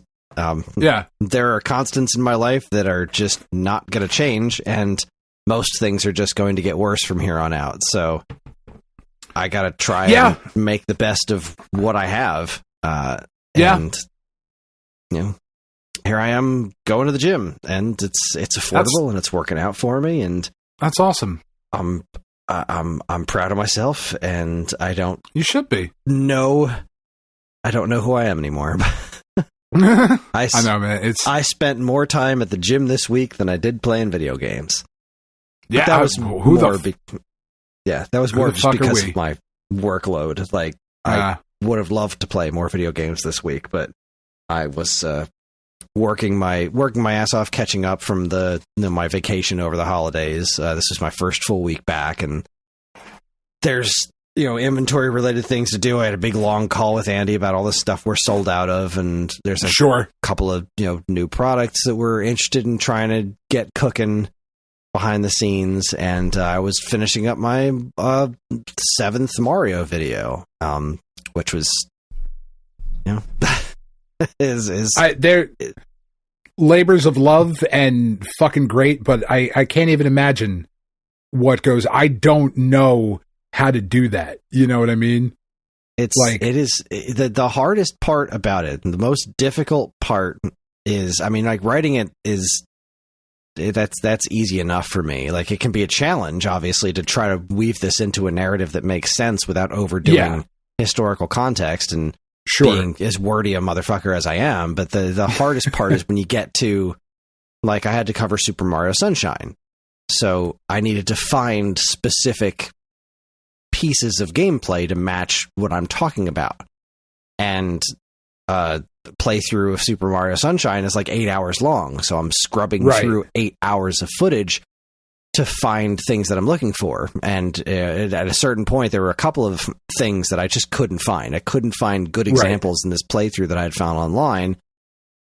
[SPEAKER 3] Yeah,
[SPEAKER 2] there are constants in my life that are just not going to change, and most things are just going to get worse from here on out. So I got to try and make the best of what I have. And, here I am going to the gym, and it's affordable and it's working out for me, and
[SPEAKER 3] that's awesome.
[SPEAKER 2] I'm proud of myself, and I don't.
[SPEAKER 3] You should be.
[SPEAKER 2] No, I don't know who I am anymore.
[SPEAKER 3] I know, man.
[SPEAKER 2] I spent more time at the gym this week than I did playing video games.
[SPEAKER 3] Yeah,
[SPEAKER 2] but that was more just because of my workload. Like, I would have loved to play more video games this week, but I was working my ass off, catching up from my vacation over the holidays. This was my first full week back, and there's inventory related things to do. I had a big long call with Andy about all the stuff we're sold out of, and there's a couple of new products that we're interested in trying to get cooking behind the scenes, and I was finishing up my 7th Mario video, which was
[SPEAKER 3] they're labors of love and fucking great, but I can't even imagine what goes. I don't know how to do that. You know what I mean? It's like,
[SPEAKER 2] it is the hardest part about it. The most difficult part is, writing it is, that's easy enough for me. Like, it can be a challenge, obviously, to try to weave this into a narrative that makes sense without overdoing historical context and being as wordy a motherfucker as I am. But the hardest part is when you get to, like, I had to cover Super Mario Sunshine, so I needed to find specific pieces of gameplay to match what I'm talking about. And the playthrough of Super Mario Sunshine is like 8 hours long, so I'm scrubbing through 8 hours of footage to find things that I'm looking for. And at a certain point, there were a couple of things that I just couldn't find. I couldn't find good examples in this playthrough that I had found online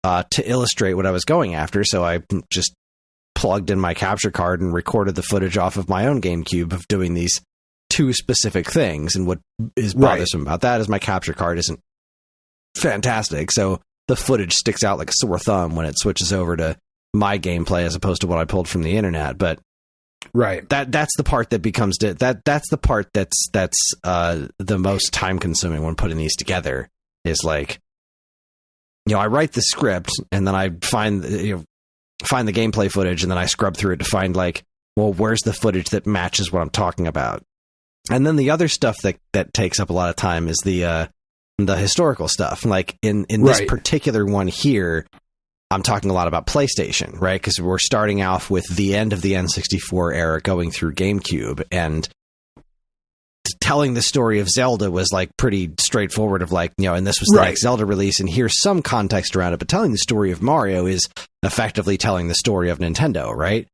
[SPEAKER 2] to illustrate what I was going after, so I just plugged in my capture card and recorded the footage off of my own GameCube of doing these 2 specific things. And what is bothersome about that is my capture card isn't fantastic, so the footage sticks out like a sore thumb when it switches over to my gameplay as opposed to what I pulled from the internet. But that's the part that becomes that's the part that's the most time consuming when putting these together. Is like, I write the script and then I find the gameplay footage, and then I scrub through it to find, like, well, where's the footage that matches what I'm talking about. And then the other stuff that takes up a lot of time is the historical stuff. Like in this particular one here, I'm talking a lot about PlayStation, right? Because we're starting off with the end of the N64 era going through GameCube, and telling the story of Zelda was like pretty straightforward of like, and this was the next Zelda release, and here's some context around it. But telling the story of Mario is effectively telling the story of Nintendo, right?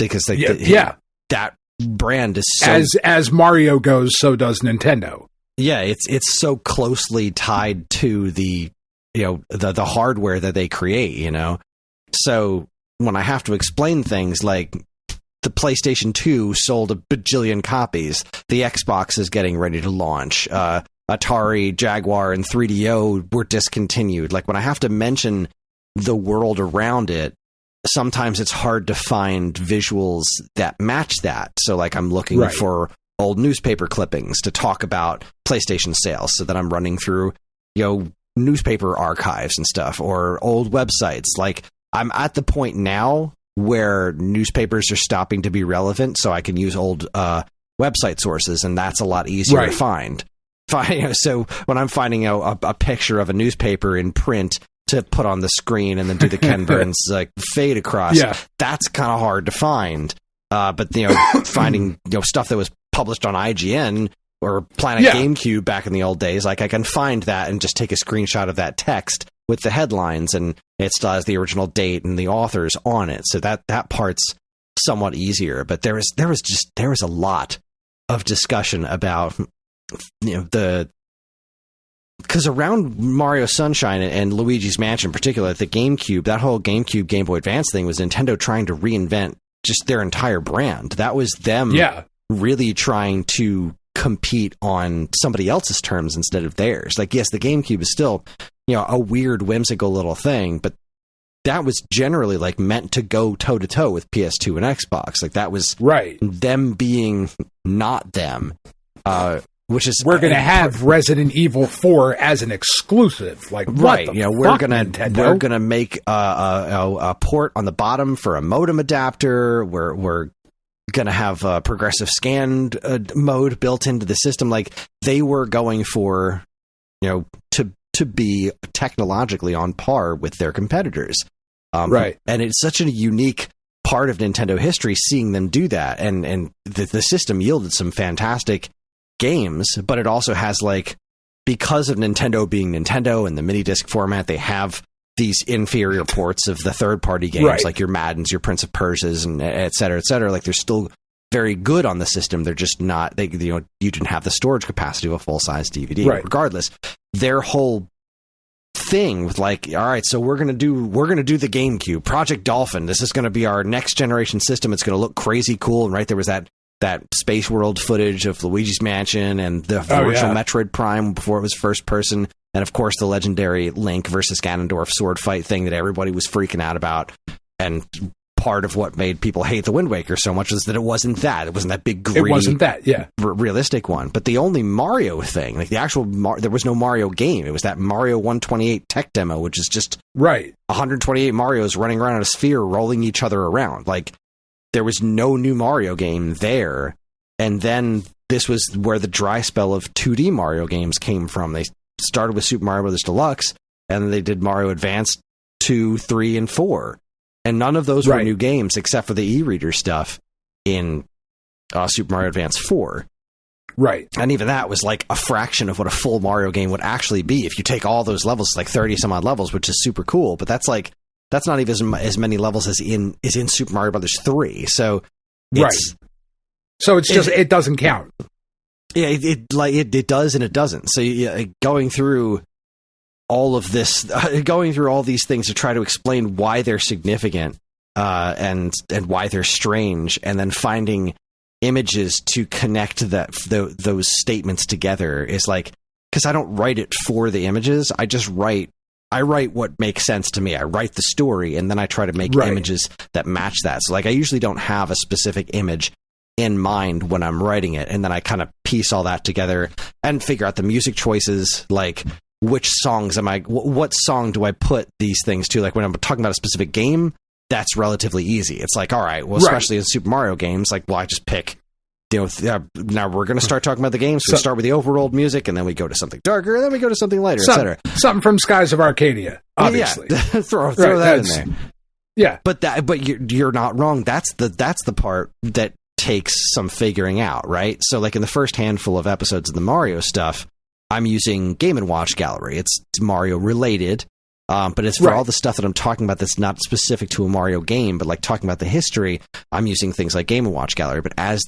[SPEAKER 2] Because that brand is so,
[SPEAKER 3] as Mario goes, so does Nintendo.
[SPEAKER 2] Yeah, it's so closely tied to the the hardware that they create, So when I have to explain things like the PlayStation 2 sold a bajillion copies, the Xbox is getting ready to launch, Atari, Jaguar, and 3DO were discontinued. Like, when I have to mention the world around it, sometimes it's hard to find visuals that match that. So, like, I'm looking for old newspaper clippings to talk about PlayStation sales, so that I'm running through, newspaper archives and stuff, or old websites. Like, I'm at the point now where newspapers are stopping to be relevant, so I can use old website sources, and that's a lot easier to find. So when I'm finding a picture of a newspaper in print to put on the screen and then do the Ken Burns like fade across, that's kind of hard to find. But finding stuff that was published on IGN or Planet GameCube back in the old days, like, I can find that and just take a screenshot of that text with the headlines, and it still has the original date and the authors on it. So that part's somewhat easier. But there was a lot of discussion about because around Mario Sunshine and Luigi's Mansion in particular, the GameCube, that whole GameCube Game Boy Advance thing was Nintendo trying to reinvent just their entire brand. That was them really trying to compete on somebody else's terms instead of theirs. Like, yes, the GameCube is still, a weird, whimsical little thing, but that was generally like meant to go toe to toe with PS2 and Xbox. Like, that was them being not them. which is
[SPEAKER 3] we're going to have Resident Evil 4 as an exclusive. Like,
[SPEAKER 2] right?
[SPEAKER 3] we're
[SPEAKER 2] going to make a port on the bottom for a modem adapter. We're going to have a progressive scan mode built into the system. Like, they were going for, to be technologically on par with their competitors.
[SPEAKER 3] Right.
[SPEAKER 2] And it's such a unique part of Nintendo history seeing them do that. And the system yielded some fantastic games, but it also has, like, because of Nintendo being Nintendo and the mini disc format, they have these inferior ports of the third-party games, like your Maddens, your Prince of Persias, and et cetera, et cetera. Like, they're still very good on the system. They're just not, you didn't have the storage capacity of a full-size DVD.
[SPEAKER 3] Right.
[SPEAKER 2] Regardless, their whole thing with, like, all right, so we're gonna do the GameCube, Project Dolphin. This is gonna be our next generation system. It's gonna look crazy cool. And right, there was that Space World footage of Luigi's Mansion and the original Metroid Prime before it was first person. And of course, the legendary Link versus Ganondorf sword fight thing that everybody was freaking out about. And part of what made people hate the Wind Waker so much was that it wasn't that. It wasn't that big, greedy,
[SPEAKER 3] it wasn't that,
[SPEAKER 2] realistic one. But the only Mario thing, like the actual, there was no Mario game. It was that Mario 128 tech demo, which is just 128 Marios running around in a sphere, rolling each other around. Like, there was no new Mario game there. And then this was where the dry spell of 2D Mario games came from. They started with Super Mario Bros. Deluxe, and then they did Mario Advance 2, 3, and 4. And none of those were new games except for the e-reader stuff in Super Mario Advance 4.
[SPEAKER 3] Right.
[SPEAKER 2] And even that was like a fraction of what a full Mario game would actually be. If you take all those levels, like 30 some odd levels, which is super cool, but that's not even as many levels as in Super Mario Bros. 3. So
[SPEAKER 3] So it's just, it doesn't count.
[SPEAKER 2] Yeah, it does and it doesn't. So going through all of this, going through all these things to try to explain why they're significant and why they're strange, and then finding images to connect those statements together is like, because I don't write it for the images. I write what makes sense to me. I write the story, and then I try to make images that match that. So, like, I usually don't have a specific image in mind when I'm writing it, and then I kind of piece all that together and figure out the music choices, like which songs what song do I put these things to? Like, when I'm talking about a specific game, that's relatively easy. It's like, all right, well, especially in Super Mario games, like, well, I just pick, now we're going to start talking about the games. So we start with the overworld music, and then we go to something darker, and then we go to something lighter, etc.
[SPEAKER 3] Something from Skies of Arcadia, obviously.
[SPEAKER 2] Yeah. throw that in there.
[SPEAKER 3] Yeah,
[SPEAKER 2] but you're not wrong. That's the part that takes some figuring out, right? So, like, in the first handful of episodes of the Mario stuff, I'm using Game & Watch Gallery. It's Mario related, but it's for all the stuff that I'm talking about that's not specific to a Mario game, but like talking about the history, I'm using things like Game & Watch Gallery. But as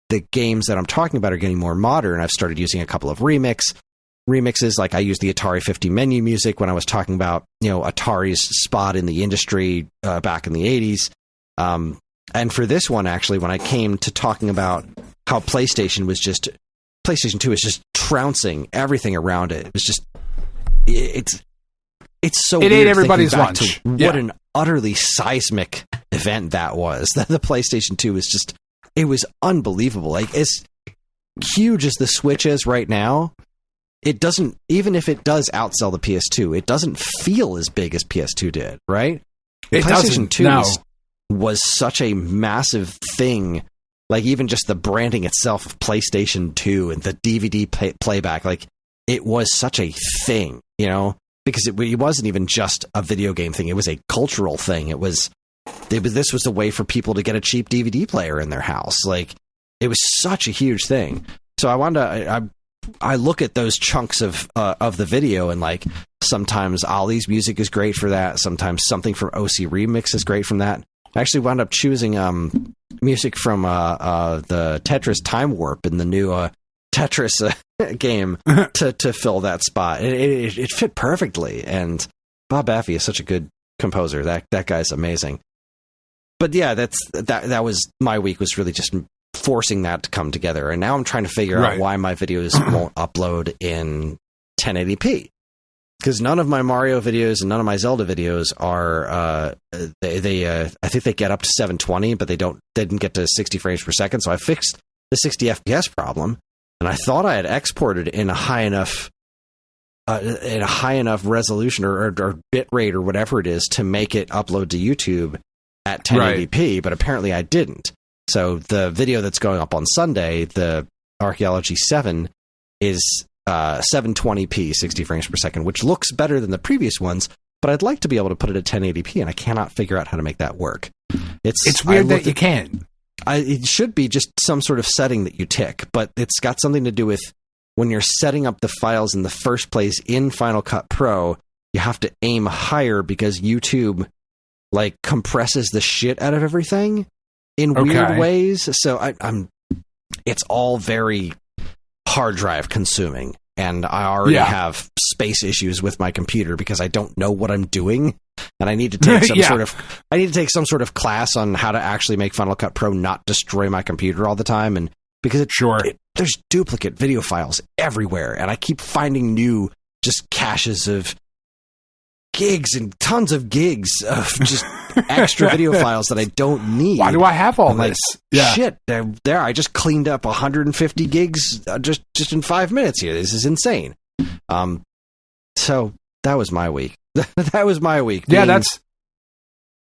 [SPEAKER 2] the games that I'm talking about are getting more modern, I've started using a couple of remixes. Like, I used the Atari 50 menu music when I was talking about, Atari's spot in the industry back in the 80s. And for this one, actually, when I came to talking about how PlayStation 2 is just trouncing everything around it. It was just, it's so weird.
[SPEAKER 3] It ate everybody's lunch.
[SPEAKER 2] What an utterly seismic event that was. The PlayStation 2 was just, it was unbelievable. Like, as huge as the Switch is right now, it doesn't, even if it does outsell the PS2, it doesn't feel as big as PS2 did, right?
[SPEAKER 3] It
[SPEAKER 2] PlayStation 2
[SPEAKER 3] no.
[SPEAKER 2] was such a massive thing. Like, even just the branding itself of PlayStation 2 and the DVD playback, like, it was such a thing, because it wasn't even just a video game thing. It was a cultural thing. This was a way for people to get a cheap DVD player in their house. Like, it was such a huge thing. So I look at those chunks of the video, and like, sometimes Ollie's music is great for that. Sometimes something from OC Remix is great from that. I actually wound up choosing music from the Tetris Time Warp in the new Tetris game to fill that spot. It fit perfectly, and Bob Baffy is such a good composer. That guy's amazing. But yeah, that was my week, was really just forcing that to come together. And now I'm trying to figure out why my videos won't upload in 1080p. Because none of my Mario videos and none of my Zelda videos are, I think they get up to 720, but they didn't get to 60 frames per second. So I fixed the 60 FPS problem. and I thought I had exported in a high enough resolution or bit rate or whatever it is to make it upload to YouTube at 1080p, but apparently I didn't. So the video that's going up on Sunday, the Archaeology 7, is 720p, 60 frames per second, which looks better than the previous ones, but I'd like to be able to put it at 1080p, and I cannot figure out how to make that work.
[SPEAKER 3] It's weird that you can't.
[SPEAKER 2] It should be just some sort of setting that you tick, but it's got something to do with when you're setting up the files in the first place in Final Cut Pro, you have to aim higher because YouTube like compresses the shit out of everything in weird ways. So it's all very hard drive consuming, and I already have space issues with my computer because I don't know what I'm doing, and I need to take some sort of class on how to actually make Final Cut Pro not destroy my computer all the time, and because there's duplicate video files everywhere, and I keep finding new just caches of gigs and tons of gigs of just extra video files that I don't need.
[SPEAKER 3] Why do I have all this?
[SPEAKER 2] Shit, there I just cleaned up 150 gigs just in 5 minutes here. This is insane. So that was my week. That was my week.
[SPEAKER 3] Yeah, that's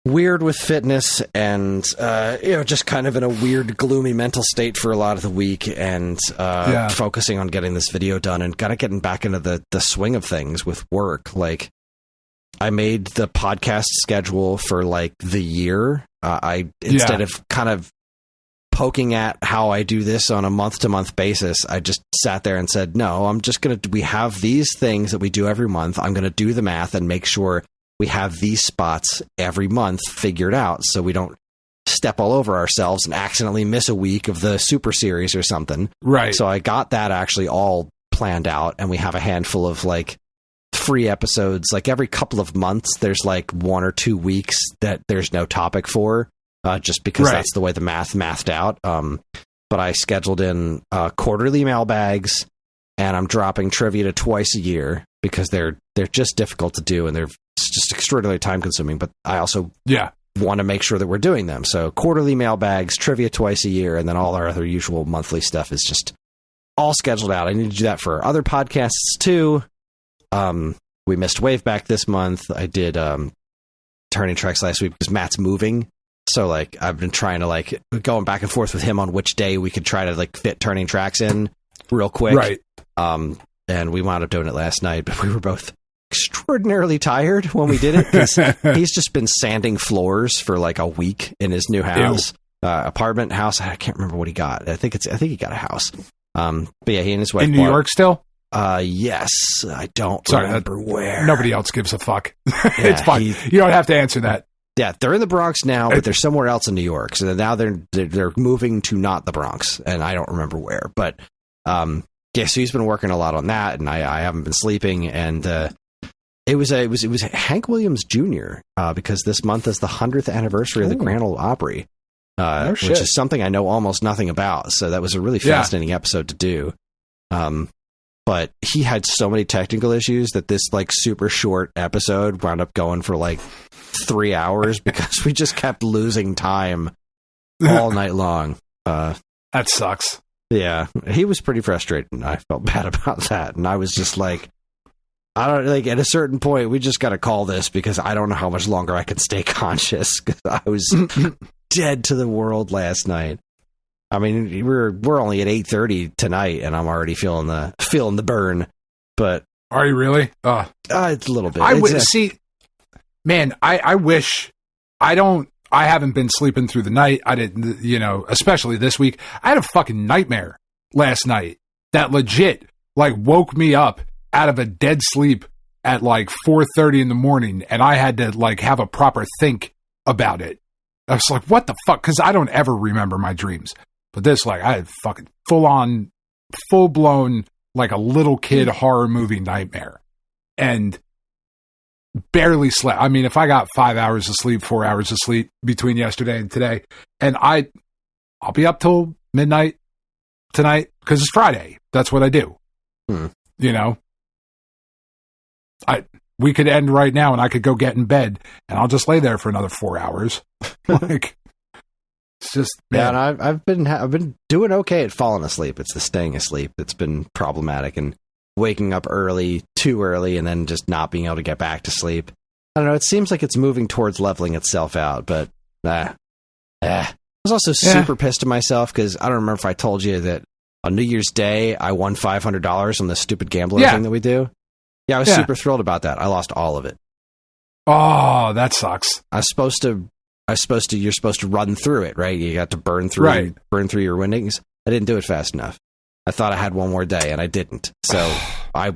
[SPEAKER 2] weird with fitness, and just kind of in a weird, gloomy mental state for a lot of the week, and focusing on getting this video done and kind of getting back into the swing of things with work. Like, I made the podcast schedule for like the year. Instead of kind of poking at how I do this on a month-to-month basis, I just sat there and said, no, we have these things that we do every month. I'm going to do the math and make sure we have these spots every month figured out so we don't step all over ourselves and accidentally miss a week of the Super Series or something.
[SPEAKER 3] Right.
[SPEAKER 2] So I got that actually all planned out, and we have a handful of like free episodes. Like every couple of months, there's like 1 or 2 weeks that there's no topic for, just because that's the way the mathed out. But I scheduled in quarterly mailbags, and I'm dropping trivia to twice a year because they're just difficult to do, and they're just extraordinarily time consuming. But I also want to make sure that we're doing them. So quarterly mailbags, trivia twice a year, and then all our other usual monthly stuff is just all scheduled out. I need to do that for other podcasts too. We missed Waveback this month. I did Turning Tracks last week because Matt's moving. So like I've been trying to like going back and forth with him on which day we could try to like fit Turning Tracks in real quick.
[SPEAKER 3] Right.
[SPEAKER 2] And we wound up doing it last night, but we were both extraordinarily tired when we did it because he's just been sanding floors for like a week in his new house, apartment house. I can't remember what he got. I think he got a house. But yeah, he and his wife
[SPEAKER 3] in New York still.
[SPEAKER 2] Yes, I don't remember where.
[SPEAKER 3] Nobody else gives a fuck. It's fine. You don't have to answer that.
[SPEAKER 2] Yeah, they're in the Bronx now, but they're somewhere else in New York. So now they're moving to not the Bronx, and I don't remember where. But so he's been working a lot on that, and I haven't been sleeping. And it was Hank Williams Jr. Because this month is the 100th anniversary of the Grand Ole Opry, which is something I know almost nothing about. So that was a really fascinating episode to do. But he had so many technical issues that this like super short episode wound up going for like 3 hours because we just kept losing time all night long.
[SPEAKER 3] That sucks.
[SPEAKER 2] Yeah, he was pretty frustrated, and I felt bad about that. And I was just like, I don't like at a certain point we just got to call this because I don't know how much longer I can stay conscious because I was dead to the world last night. I mean, we're only at 8:30 tonight, and I'm already feeling the burn. But
[SPEAKER 3] are you really?
[SPEAKER 2] It's a little bit.
[SPEAKER 3] I wish I haven't been sleeping through the night. I didn't, especially this week. I had a fucking nightmare last night that legit like woke me up out of a dead sleep at like 4:30 in the morning, and I had to like have a proper think about it. I was like, what the fuck? Because I don't ever remember my dreams. But this, like, I had fucking full blown, like a little kid horror movie nightmare, and barely slept. I mean, if I got 5 hours of sleep, 4 hours of sleep between yesterday and today, and I'll be up till midnight tonight because it's Friday. That's what I do. We could end right now, and I could go get in bed, and I'll just lay there for another 4 hours. Like, It's just
[SPEAKER 2] and I've been doing okay at falling asleep. It's the staying asleep that's been problematic, and waking up too early, and then just not being able to get back to sleep. I don't know. It seems like it's moving towards leveling itself out, but I was also super pissed at myself because I don't remember if I told you that on New Year's Day I won $500 on the stupid gambling thing that we do. Yeah, I was super thrilled about that. I lost all of it.
[SPEAKER 3] Oh, that sucks.
[SPEAKER 2] You're supposed to run through it, right? You got to burn through your winnings. I didn't do it fast enough. I thought I had one more day, and I didn't. So I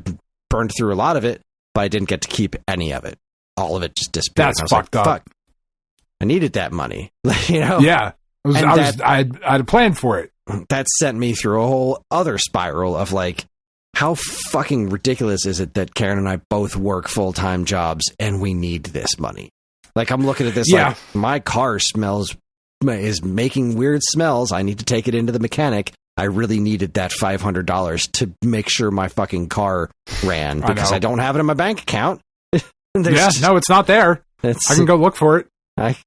[SPEAKER 2] burned through a lot of it, but I didn't get to keep any of it. All of it just disappeared.
[SPEAKER 3] That's fucked up.
[SPEAKER 2] Fuck. I needed that money, you know?
[SPEAKER 3] Yeah. I had a plan for it.
[SPEAKER 2] That sent me through a whole other spiral of like, how fucking ridiculous is it that Karen and I both work full-time jobs and we need this money? Like, I'm looking at this like, my car is making weird smells. I need to take it into the mechanic. I really needed that $500 to make sure my fucking car ran because I don't have it in my bank account.
[SPEAKER 3] No, it's not there. I can go look for it.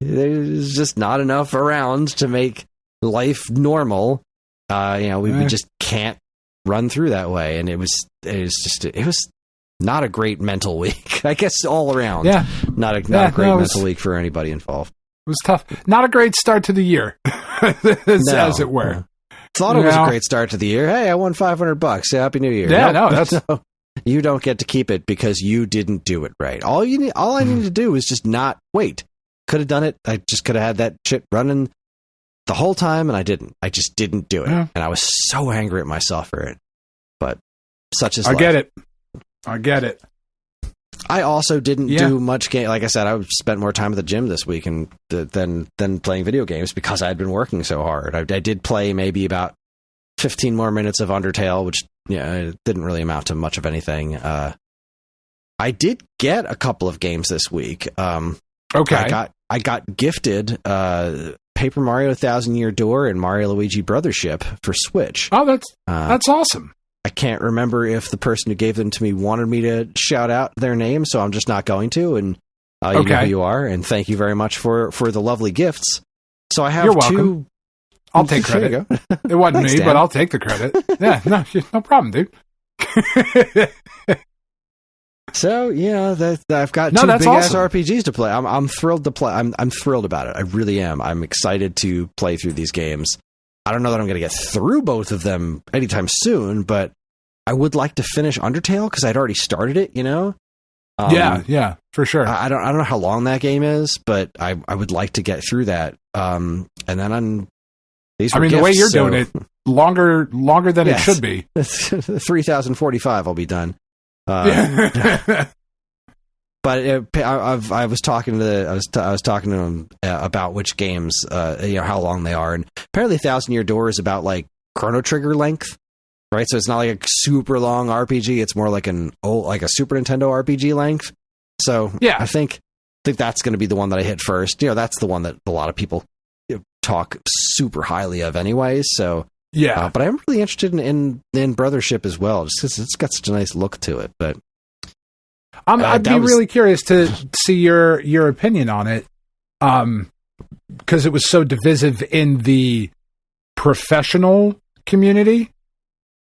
[SPEAKER 2] There's just not enough around to make life normal. We just can't run through that way, and it was not a great mental week. I guess all around. Yeah, not a great mental week for anybody involved.
[SPEAKER 3] It was tough. Not a great start to the year, as it were.
[SPEAKER 2] Thought it was a great start to the year. Hey, I won $500. Happy New Year.
[SPEAKER 3] Yeah,
[SPEAKER 2] no, you don't get to keep it because you didn't do it right. All I needed to do was just not wait. Could have done it. I just could have had that shit running the whole time, and I didn't. I just didn't do it, and I was so angry at myself for it. But such is life.
[SPEAKER 3] I get it.
[SPEAKER 2] I also didn't do much game. Like I said, I spent more time at the gym this week than playing video games because I had been working so hard. I did play maybe about 15 more minutes of Undertale, which it didn't really amount to much of anything. I did get a couple of games this week.
[SPEAKER 3] Okay.
[SPEAKER 2] I got gifted Paper Mario 1000 Year Door and Mario Luigi Brothership for Switch.
[SPEAKER 3] Oh, that's awesome.
[SPEAKER 2] I can't remember if the person who gave them to me wanted me to shout out their name, so I'm just not going to. And you know who you are, and thank you very much for the lovely gifts. So I have
[SPEAKER 3] You're welcome. I'll take credit. It wasn't Thanks, me, Dan. But I'll take the credit. Yeah, no problem, dude.
[SPEAKER 2] So I've got two big ass RPGs to play. I'm thrilled to play. I'm thrilled about it. I really am. I'm excited to play through these games. I don't know that I'm going to get through both of them anytime soon, but I would like to finish Undertale because I'd already started it.
[SPEAKER 3] Yeah, for sure.
[SPEAKER 2] I don't know how long that game is, but I would like to get through that. And then on these.
[SPEAKER 3] The way you're doing it, longer than it should be.
[SPEAKER 2] 3045, I'll be done. But I was talking to him about which games, how long they are, and apparently 1000 Year Door is about like Chrono Trigger length, right? So it's not like a super long RPG; it's more like a Super Nintendo RPG length. So I think that's going to be the one that I hit first. That's the one that a lot of people talk super highly of, anyways. So but I'm really interested in Brothership as well, just because it's got such a nice look to it, but.
[SPEAKER 3] I'd be really curious to see your opinion on it, because it was so divisive in the professional community.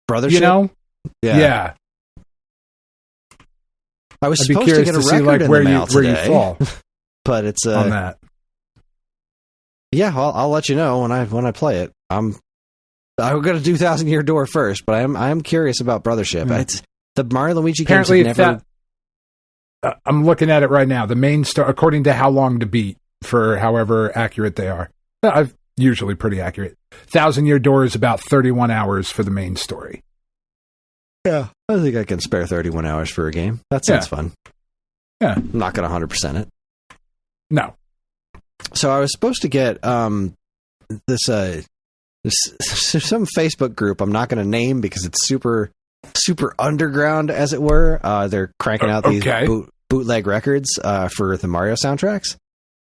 [SPEAKER 2] Brothership?
[SPEAKER 3] Yeah.
[SPEAKER 2] I was supposed to get a record in the mail today,
[SPEAKER 3] where you fall,
[SPEAKER 2] but it's
[SPEAKER 3] on that.
[SPEAKER 2] Yeah, I'll let you know when I play it. I'm going to do 1000 Year Door first, but I'm curious about Brothership. Mm-hmm. It's the Mario Luigi games have never.
[SPEAKER 3] I'm looking at it right now. The main story, according to How Long to Beat, for however accurate they are, I've usually pretty accurate. 1000 Year Door is about 31 hours for the main story.
[SPEAKER 2] Yeah, I think I can spare 31 hours for a game. That sounds fun.
[SPEAKER 3] Yeah,
[SPEAKER 2] I'm not going to 100% it.
[SPEAKER 3] No.
[SPEAKER 2] So I was supposed to get this some Facebook group I'm not going to name because it's super underground, as it were. They're cranking out these bootleg records for the Mario soundtracks.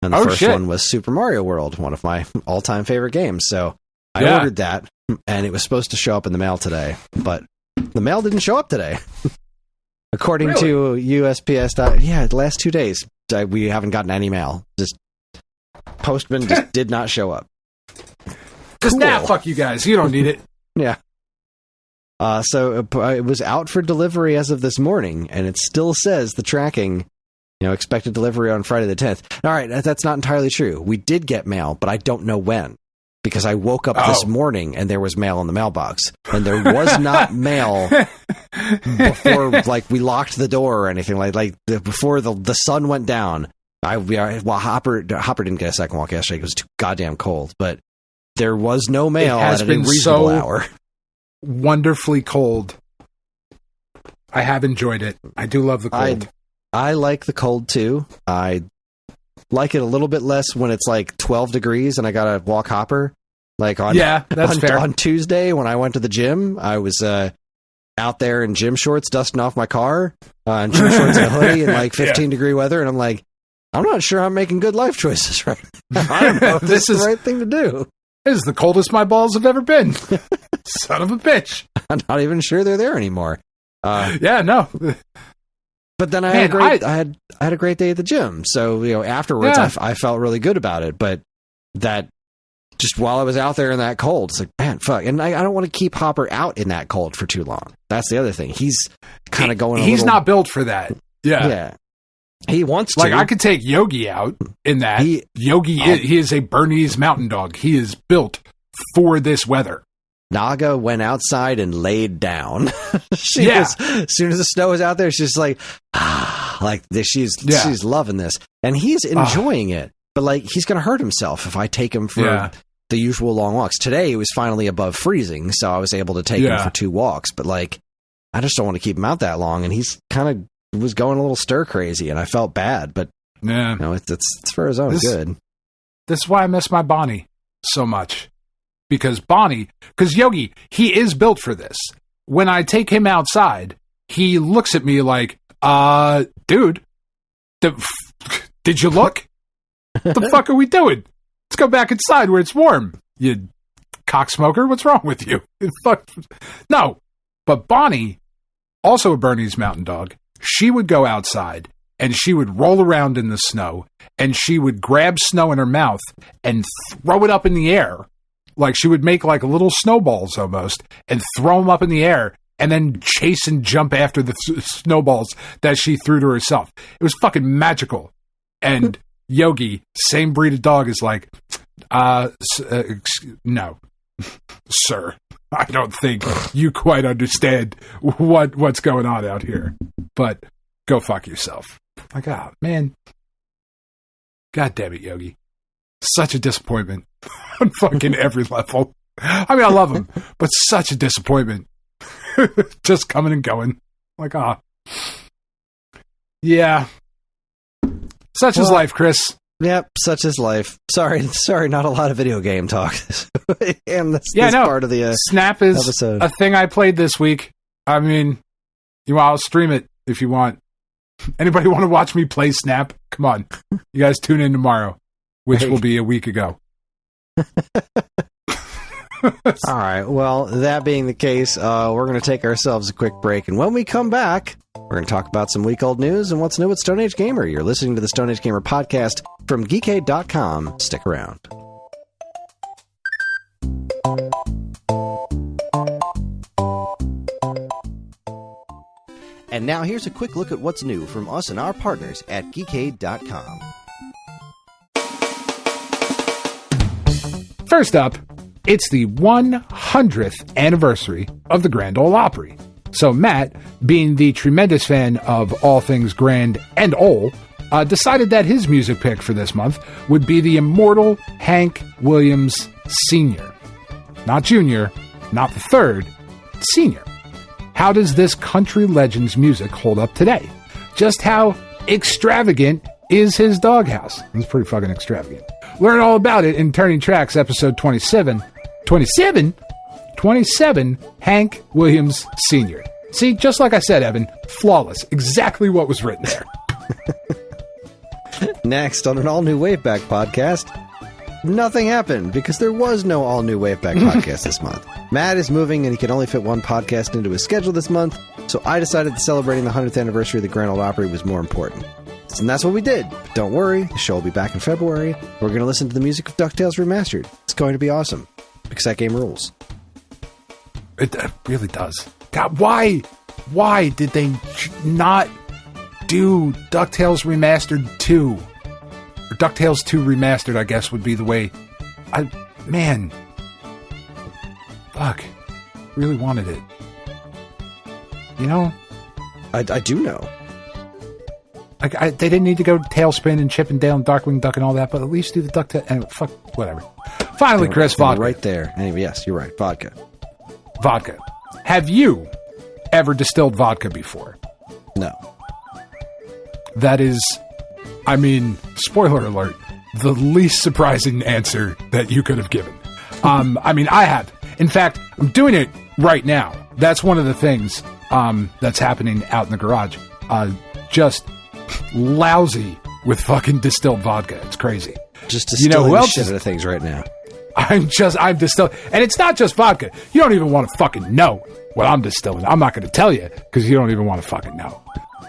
[SPEAKER 2] And the first one was Super Mario World, one of my all-time favorite games. So I ordered that, and it was supposed to show up in the mail today. But the mail didn't show up today. According to USPS. The last 2 days, we haven't gotten any mail. Just postman just did not show up.
[SPEAKER 3] just, fuck you guys. You don't need it.
[SPEAKER 2] Yeah. So it was out for delivery as of this morning, and it still says the tracking, expected delivery on Friday the 10th. All right, that's not entirely true. We did get mail, but I don't know when, because I woke up this morning and there was mail in the mailbox, and there was not mail before we locked the door or anything before the sun went down. Hopper didn't get a second walk yesterday. It was too goddamn cold, but there was no mail at an unreasonable hour.
[SPEAKER 3] Wonderfully cold. I have enjoyed it. I do love the cold.
[SPEAKER 2] I like the cold too. I like it a little bit less when it's 12 degrees and I gotta walk Hopper.
[SPEAKER 3] That's fair.
[SPEAKER 2] On Tuesday when I went to the gym, I was out there in gym shorts dusting off my car, and gym shorts and a hoodie in 15 degree weather, and I'm not sure I'm making good life choices right now. I don't know if this is the right thing to do.
[SPEAKER 3] This is the coldest my balls have ever been. Son of a bitch.
[SPEAKER 2] I'm not even sure they're there anymore.
[SPEAKER 3] No.
[SPEAKER 2] But then I had a great day at the gym. So, afterwards I felt really good about it. But that just while I was out there in that cold, it's man, fuck. And I don't want to keep Hopper out in that cold for too long. That's the other thing. He's kind of going
[SPEAKER 3] He's not built for that. Yeah.
[SPEAKER 2] Yeah. He wants to.
[SPEAKER 3] I could take Yogi out in that. Yogi is a Bernese mountain dog. He is built for this weather.
[SPEAKER 2] Naga went outside and laid down. As soon as the snow was out there, she's she's loving this, and he's enjoying it. But he's going to hurt himself if I take him for the usual long walks. Today it was finally above freezing, so I was able to take him for 2 walks. But I just don't want to keep him out that long, and he's kind of was going a little stir crazy, and I felt bad. But it's for his own good.
[SPEAKER 3] This is why I miss my Bonnie so much. Because Yogi, he is built for this. When I take him outside, he looks at me dude, did you look? What the fuck are we doing? Let's go back inside where it's warm. You cocksmoker, what's wrong with you? No, but Bonnie, also a Bernese mountain dog, she would go outside and she would roll around in the snow and she would grab snow in her mouth and throw it up in the air. She would make little snowballs almost and throw them up in the air and then chase and jump after the snowballs that she threw to herself. It was fucking magical. And Yogi, same breed of dog, is no, sir, I don't think you quite understand what's going on out here, but go fuck yourself. Man. God damn it, Yogi. Such a disappointment on fucking every level. I mean, I love him, but such a disappointment. Just coming and going. Yeah. Such is life, Chris.
[SPEAKER 2] Yep, such is life. Sorry, not a lot of video game talk. And this part of the
[SPEAKER 3] Snap is
[SPEAKER 2] episode.
[SPEAKER 3] A thing I played this week. I mean, I'll stream it if you want. Anybody want to watch me play Snap? Come on. You guys tune in tomorrow, which will be a week ago.
[SPEAKER 2] All right. Well, that being the case, we're going to take ourselves a quick break. And when we come back, we're going to talk about some week-old news and what's new with Stone Age Gamer. You're listening to the Stone Age Gamer podcast from Geekade.com. Stick around. And now here's a quick look at what's new from us and our partners at Geekade.com.
[SPEAKER 3] First up, it's the 100th anniversary of the Grand Ole Opry. So Matt, being the tremendous fan of all things grand and ole, decided that his music pick for this month would be the immortal Hank Williams Sr. Not Jr., not the third, Sr. How does this country legend's music hold up today? Just how extravagant is his doghouse? It's pretty fucking extravagant. Learn all about it in Turning Tracks episode 27. 27? 27, Hank Williams Sr. See, just like I said, Evan, flawless. Exactly what was written there.
[SPEAKER 2] Next, on an all-new Waveback podcast, nothing happened because there was no all-new Waveback podcast this month. Matt is moving and he could only fit one podcast into his schedule this month, so I decided that celebrating the 100th anniversary of the Grand Ole Opry was more important. And that's what we did. But don't worry, the show will be back in February. We're going to listen to the music of DuckTales Remastered. It's going to be awesome. because that game rules.
[SPEAKER 3] It really does. God, why did they not do DuckTales Remastered 2? Or DuckTales 2 Remastered, I guess, would be the way. Man. Fuck. Really wanted it. You know?
[SPEAKER 2] I do know.
[SPEAKER 3] They didn't need to go Tailspin and Chip and Dale and Darkwing Duck and all that, but at least do the DuckTales. Anyway, fuck, whatever. Finally, Kris, vodka.
[SPEAKER 2] Right there. Anyway, yes, you're right. Vodka.
[SPEAKER 3] Vodka. Have you ever distilled vodka before?
[SPEAKER 2] No.
[SPEAKER 3] That is, I mean, spoiler alert, the least surprising answer that you could have given. I mean, I have. In fact, I'm doing it right now. That's one of the things that's happening out in the garage. Just lousy with fucking distilled vodka. It's crazy.
[SPEAKER 2] Just distilling the shit out of things right now.
[SPEAKER 3] I'm distilling. And it's not just vodka. You don't even want to fucking know what I'm distilling. I'm not going to tell you because you don't even want to fucking know.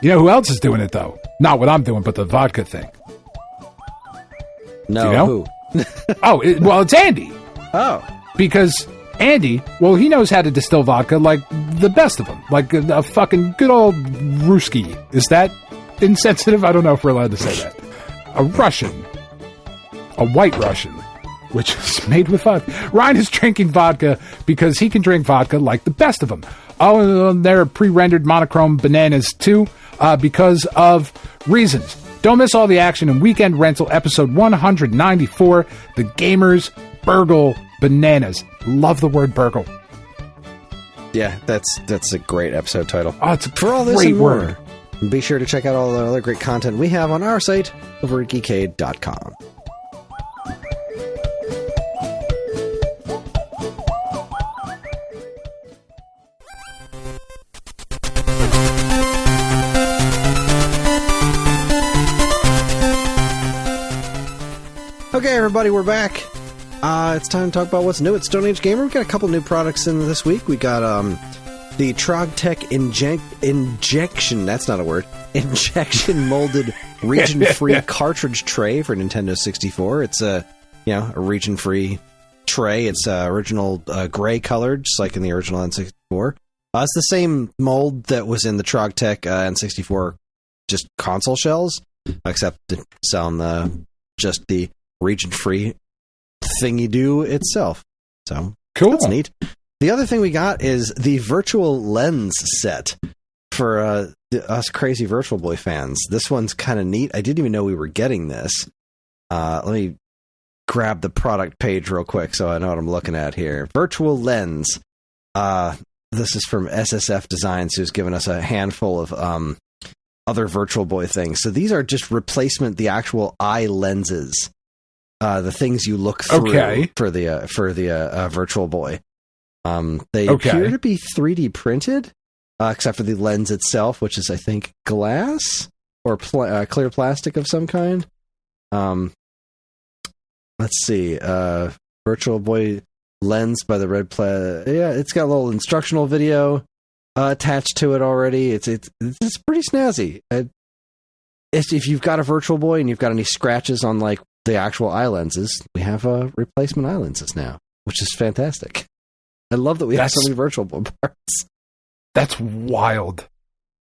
[SPEAKER 3] You know who else is doing it, though? Not what I'm doing, but the vodka thing.
[SPEAKER 2] No,
[SPEAKER 3] you know?
[SPEAKER 2] Who?
[SPEAKER 3] Well, it's Andy.
[SPEAKER 2] Oh.
[SPEAKER 3] Because Andy, well, he knows how to distill vodka like the best of them. Like a fucking good old Ruski. Is that insensitive? I don't know if we're allowed to say that. A Russian. A white Russian. Which is made with vodka. Ryan is drinking vodka because he can drink vodka like the best of them. Oh, and there are pre-rendered monochrome bananas too, because of reasons. Don't miss all the action in Weekend Rental episode 194, The Gamers Burgle Bananas. Love the word burgle.
[SPEAKER 2] Yeah, that's a great episode title.
[SPEAKER 3] Oh, it's a
[SPEAKER 2] For all this
[SPEAKER 3] great
[SPEAKER 2] and
[SPEAKER 3] word.
[SPEAKER 2] more, be sure to check out all the other great content we have on our site over at geekade.com. Okay, everybody, we're back. It's time to talk about what's new at Stone Age Gamer. We've got a couple new products in this week. We got the Trogtech injection. That's not a word. Injection molded region-free cartridge tray for Nintendo 64. It's a region-free tray. It's original gray colored, just like in the original N64. It's the same mold that was in the Trogtech N64, just console shells, except it's on just the region-free thingy-do itself. So,
[SPEAKER 3] cool.
[SPEAKER 2] That's neat. The other thing we got is the virtual lens set for us crazy Virtual Boy fans. This one's kind of neat. I didn't even know we were getting this. Let me grab the product page real quick so I know what I'm looking at here. Virtual lens. This is from SSF Designs, who's given us a handful of other Virtual Boy things. So these are just the actual eye lenses. The things you look through for the Virtual Boy. They appear to be 3D printed, except for the lens itself, which is, I think, glass or clear plastic of some kind. Let's see. Virtual Boy lens by the Red Yeah, it's got a little instructional video attached to it already. It's pretty snazzy. If you've got a Virtual Boy and you've got any scratches on like the actual eye lenses, we have replacement eye lenses now, which is fantastic. I love that we have so many Virtual Boy parts.
[SPEAKER 3] That's wild.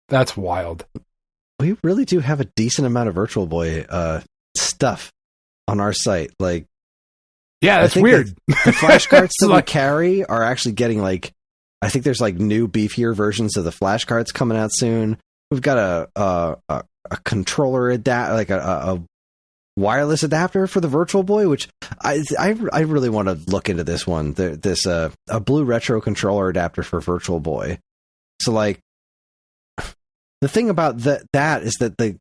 [SPEAKER 3] That's wild.
[SPEAKER 2] We really do have a decent amount of Virtual Boy stuff on our site. Like,
[SPEAKER 3] yeah, that's weird.
[SPEAKER 2] The flashcards that we carry are actually getting I think there's new beefier versions of the flashcards coming out soon. We've got a controller a wireless adapter for the Virtual Boy, which I really want to look into this one. This a blue retro controller adapter for Virtual Boy. So the thing about that is that the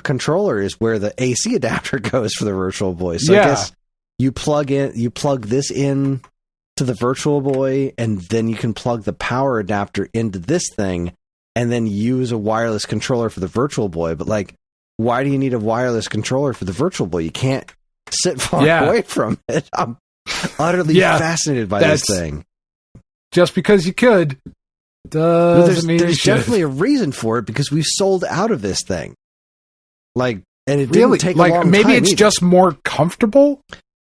[SPEAKER 2] controller is where the AC adapter goes for the Virtual Boy. So I guess you plug this in to the Virtual Boy, and then you can plug the power adapter into this thing, and then use a wireless controller for the Virtual Boy. But why do you need a wireless controller for the Virtual Boy? You can't sit far away from it. I'm utterly fascinated by this thing.
[SPEAKER 3] Just because you could doesn't mean
[SPEAKER 2] there's definitely a reason for it, because we've sold out of this thing. And it didn't take a long
[SPEAKER 3] maybe
[SPEAKER 2] time
[SPEAKER 3] it's
[SPEAKER 2] either.
[SPEAKER 3] just more comfortable.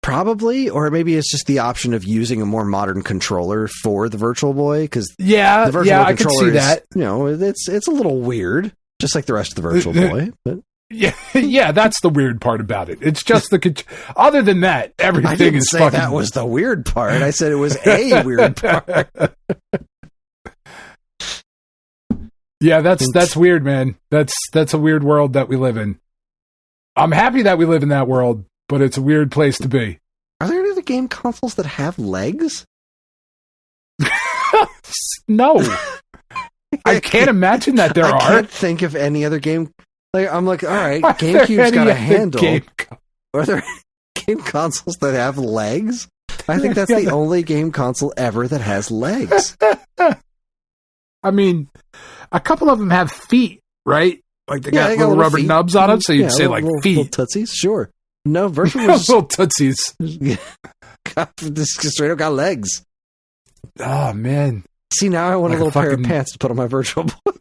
[SPEAKER 2] Probably, or maybe it's just the option of using a more modern controller for the Virtual Boy, because
[SPEAKER 3] the Virtual Boy
[SPEAKER 2] I could see that. It's a little weird, just like the rest of the Virtual Boy. But
[SPEAKER 3] yeah, that's the weird part about it. It's just other than that, everything
[SPEAKER 2] I didn't
[SPEAKER 3] is
[SPEAKER 2] say
[SPEAKER 3] fucking...
[SPEAKER 2] that was the weird part. I said it was a weird part.
[SPEAKER 3] Yeah, that's weird, man. That's a weird world that we live in. I'm happy that we live in that world, but it's a weird place to be.
[SPEAKER 2] Are there any other game consoles that have legs?
[SPEAKER 3] No. I can't imagine that there are.
[SPEAKER 2] I can't think of any other game. Like, I'm like, all right, GameCube's got a handle. Are there game consoles that have legs? I think that's the only game console ever that has legs.
[SPEAKER 3] I mean, a couple of them have feet, right? Like they got little rubber feet. Nubs on them, so you'd say little feet.
[SPEAKER 2] Little tootsies, sure. No, Virtual was
[SPEAKER 3] little tootsies.
[SPEAKER 2] This straight up got legs.
[SPEAKER 3] Oh man!
[SPEAKER 2] See, now I want a little pair of pants to put on my Virtual Boy.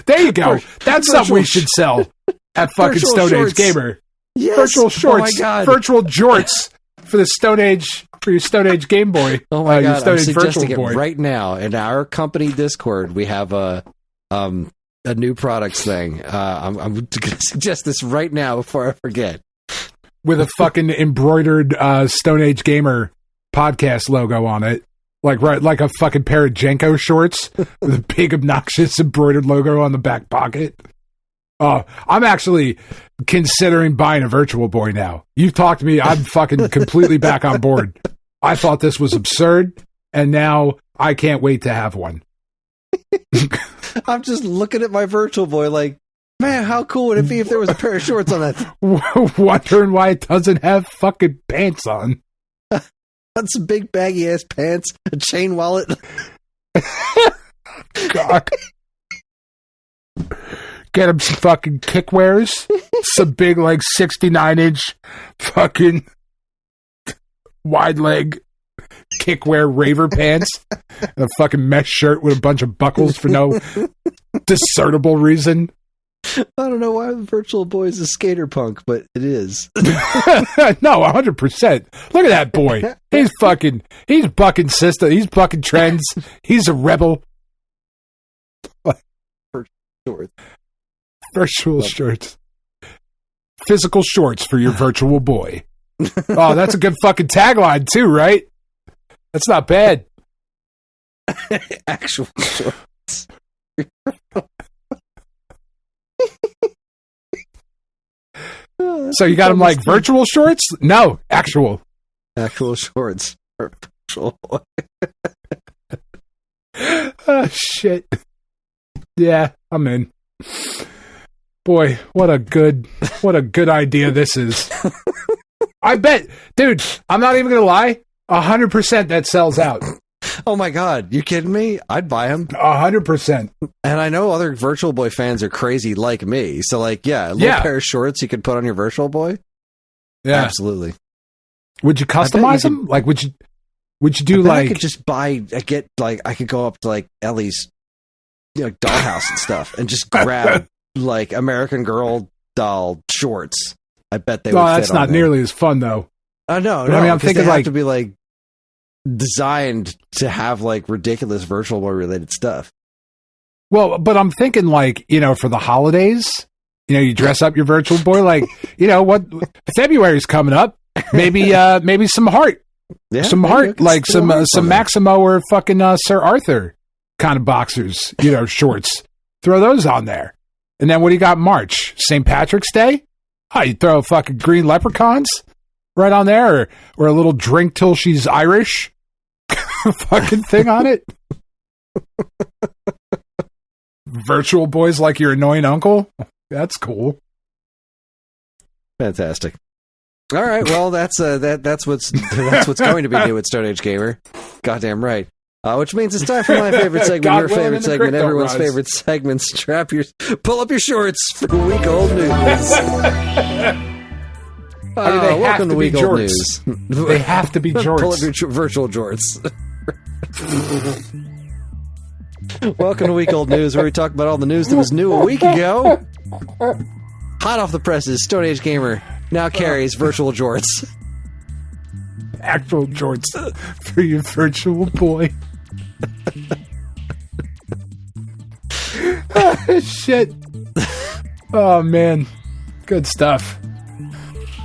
[SPEAKER 3] There you go. That's something we should sell at fucking Stone Age Gamer.
[SPEAKER 2] Yes.
[SPEAKER 3] Virtual shorts.
[SPEAKER 2] Oh my God.
[SPEAKER 3] Virtual jorts for the Stone Age, for your Stone Age Game Boy.
[SPEAKER 2] Oh my God!
[SPEAKER 3] Stone
[SPEAKER 2] I'm
[SPEAKER 3] Age
[SPEAKER 2] suggesting
[SPEAKER 3] Virtual
[SPEAKER 2] it
[SPEAKER 3] Boy.
[SPEAKER 2] right now in our company Discord. We have a new products thing. I'm going to suggest this right now before I forget.
[SPEAKER 3] With a fucking embroidered Stone Age Gamer podcast logo on it. Like a fucking pair of Jenko shorts with a big obnoxious embroidered logo on the back pocket. Oh, I'm actually considering buying a Virtual Boy now. You've talked to me. I'm fucking completely back on board. I thought this was absurd, and now I can't wait to have one.
[SPEAKER 2] I'm just looking at my Virtual Boy like, man, how cool would it be if there was a pair of shorts on that?
[SPEAKER 3] Wondering why it doesn't have fucking pants on.
[SPEAKER 2] On some big baggy ass pants, a chain wallet.
[SPEAKER 3] God. Get him some fucking kickwares, some big 69-inch fucking wide leg kickwear raver pants, and a fucking mesh shirt with a bunch of buckles for no discernible reason.
[SPEAKER 2] I don't know why the Virtual Boy is a skater punk, but it is.
[SPEAKER 3] No, 100%. Look at that boy. He's bucking system. He's bucking trends. He's a rebel. Virtual shorts. Physical shorts for your Virtual Boy. Oh, that's a good fucking tagline too, right? That's not bad.
[SPEAKER 2] Actual shorts.
[SPEAKER 3] So you got them like virtual shorts? No, actual
[SPEAKER 2] shorts. Virtual Boy.
[SPEAKER 3] Oh shit. Yeah, I'm in. Boy, what a good idea this is. I bet, dude, I'm not even gonna lie, 100% that sells out.
[SPEAKER 2] Oh my God, you kidding me? I'd buy them
[SPEAKER 3] 100%.
[SPEAKER 2] And I know other Virtual Boy fans are crazy like me. So a little pair of shorts you could put on your Virtual Boy.
[SPEAKER 3] Yeah,
[SPEAKER 2] absolutely.
[SPEAKER 3] Would you customize them? Like, would you do
[SPEAKER 2] I could just I could go up to Ellie's, dollhouse and stuff, and just grab American Girl doll shorts. I bet they would.
[SPEAKER 3] No, that's not nearly as fun though.
[SPEAKER 2] No.
[SPEAKER 3] I mean, I'm thinking
[SPEAKER 2] they have to be designed to have ridiculous Virtual Boy related stuff.
[SPEAKER 3] Well, but I'm thinking for the holidays, you dress up your Virtual Boy what February's coming up. Maybe some heart. Yeah, some heart, some Maximo or fucking Sir Arthur kind of boxers, shorts. Throw those on there. And then what do you got in March? St. Patrick's Day? Oh, you throw fucking green leprechauns right on there, or a little drink till she's Irish fucking thing on it. Virtual Boys like your annoying uncle? That's cool.
[SPEAKER 2] Fantastic. All right, well, that's what's going to be new at Stone Age Gamer. Goddamn right. Which means it's time for my favorite segment, your favorite segment, everyone's favorite segment. Pull up your shorts for week old news. Welcome to week old news.
[SPEAKER 3] They have to be jorts.
[SPEAKER 2] Pull up your virtual jorts. Welcome to week old news, where we talk about all the news that was new a week ago. Hot off the presses, Stone Age Gamer now carries virtual jorts.
[SPEAKER 3] Actual jorts for your virtual boy. Shit. Oh, man. Good stuff.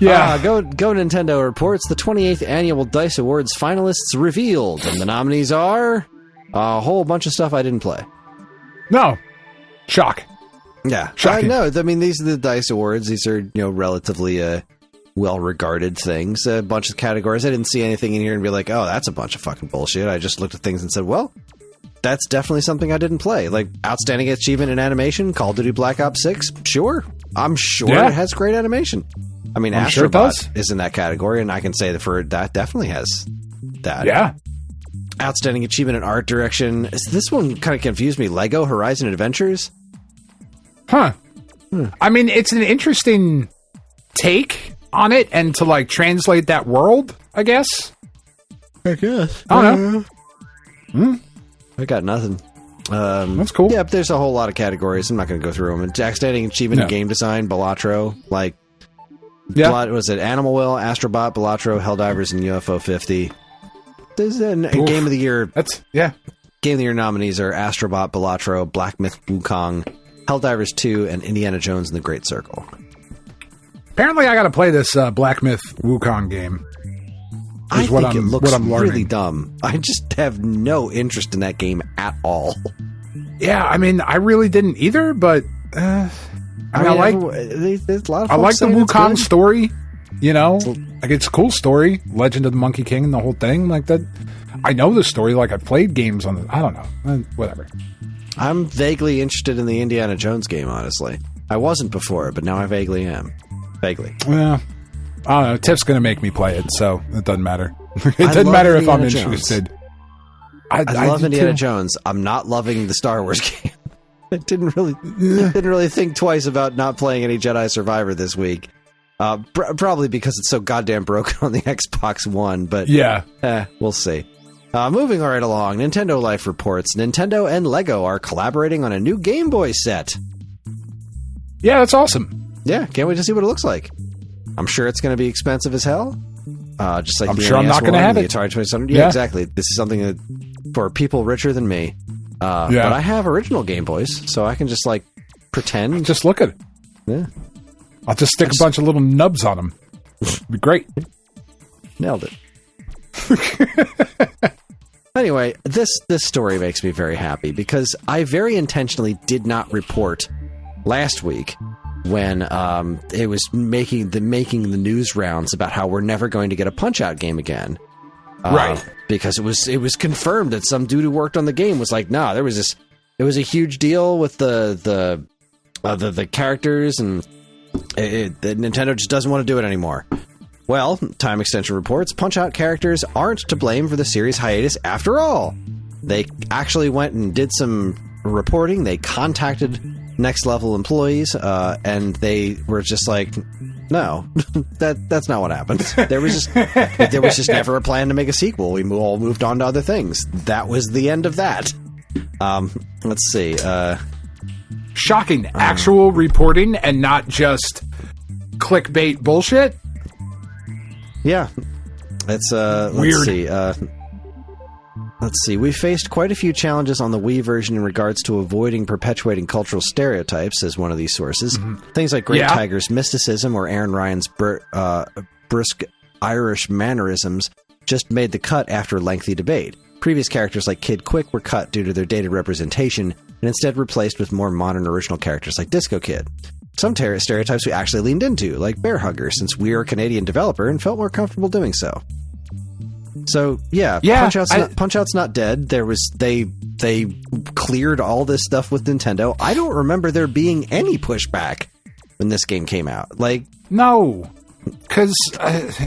[SPEAKER 3] Yeah.
[SPEAKER 2] Go Nintendo reports the 28th Annual DICE Awards finalists revealed, and the nominees are a whole bunch of stuff I didn't play.
[SPEAKER 3] No. Shock.
[SPEAKER 2] Yeah.
[SPEAKER 3] Shocking.
[SPEAKER 2] No, I mean, these are the DICE Awards. These are, relatively well-regarded things. A bunch of categories. I didn't see anything in here and be like, oh, that's a bunch of fucking bullshit. I just looked at things and said, well, that's definitely something I didn't play. Like, Outstanding Achievement in Animation, Call of Duty Black Ops 6, sure. I'm sure it has great animation. I mean, Astrobot is in that category, and I can say that definitely has that.
[SPEAKER 3] Yeah.
[SPEAKER 2] Outstanding Achievement in Art Direction. This one kind of confused me. Lego Horizon Adventures?
[SPEAKER 3] Huh. I mean, it's an interesting take on it, and to, like, translate that world, I guess.
[SPEAKER 2] I guess.
[SPEAKER 3] I don't know.
[SPEAKER 2] I got nothing.
[SPEAKER 3] That's cool.
[SPEAKER 2] Yeah, but there's a whole lot of categories. I'm not going to go through them. Outstanding Achievement in Game Design, Balatro, like, was it Animal Will, Astrobot, Balatro, Helldivers, and UFO 50. There's a Game of the Year. Game of the Year nominees are Astrobot, Balatro, Black Myth Wukong, Helldivers 2, and Indiana Jones and the Great Circle.
[SPEAKER 3] Apparently, I got to play this Black Myth Wukong game.
[SPEAKER 2] I think it looks really dumb. I just have no interest in that game at all.
[SPEAKER 3] Yeah, I mean, I really didn't either, but I like
[SPEAKER 2] there's a lot of
[SPEAKER 3] I like the Wukong story. Like, it's a cool story. Legend of the Monkey King and the whole thing, like that. I know the story. Like, I played games on it. I don't know. Whatever.
[SPEAKER 2] I'm vaguely interested in the Indiana Jones game, honestly. I wasn't before, but now I vaguely am. Vaguely.
[SPEAKER 3] Yeah. I don't know. Tiff's going to make me play it, so it doesn't matter. It doesn't matter if I'm interested.
[SPEAKER 2] I love Indiana Jones. I'm not loving the Star Wars game. I didn't really think twice about not playing any Jedi Survivor this week. Probably because it's so goddamn broken on the Xbox One, but we'll see. Moving right along, Nintendo Life reports Nintendo and Lego are collaborating on a new Game Boy set.
[SPEAKER 3] Yeah, that's awesome.
[SPEAKER 2] Yeah, can't wait to see what it looks like. I'm sure it's going to be expensive as hell. Just like
[SPEAKER 3] I'm
[SPEAKER 2] the
[SPEAKER 3] sure
[SPEAKER 2] NES
[SPEAKER 3] I'm not going to have
[SPEAKER 2] the
[SPEAKER 3] it.
[SPEAKER 2] Atari 2600. Yeah, exactly. This is something for people richer than me. But I have original Game Boys, so I can just like pretend.
[SPEAKER 3] Just look at it.
[SPEAKER 2] Yeah.
[SPEAKER 3] I'll just stick a bunch of little nubs on them. It'd be great.
[SPEAKER 2] Nailed it. Anyway, this story makes me very happy because I very intentionally did not report last week when it was making the news rounds about how we're never going to get a Punch-Out game again.
[SPEAKER 3] Right.
[SPEAKER 2] Because it was confirmed that some dude who worked on the game was like, nah, it was a huge deal with the characters, and Nintendo just doesn't want to do it anymore. Well, Time Extension reports Punch-Out characters aren't to blame for the series hiatus after all. They actually went and did some reporting. They contacted Next Level employees, and they were just like, no, that's not what happened. There was just never a plan to make a sequel. We all moved on to other things. That was the end of that. Let's see.
[SPEAKER 3] Shocking. Actual reporting and not just clickbait bullshit.
[SPEAKER 2] Yeah. It's
[SPEAKER 3] weird.
[SPEAKER 2] Let's see. We faced quite a few challenges on the Wii version in regards to avoiding perpetuating cultural stereotypes, says one of these sources. Mm-hmm. Things like Great Tiger's mysticism or Aaron Ryan's brisk Irish mannerisms just made the cut after lengthy debate. Previous characters like Kid Quick were cut due to their dated representation and instead replaced with more modern original characters like Disco Kid. Some stereotypes we actually leaned into, like Bear Hugger, since we are a Canadian developer and felt more comfortable doing so. So Punch-Out's not dead. They cleared all this stuff with Nintendo. I don't remember there being any pushback when this game came out. Like,
[SPEAKER 3] no, because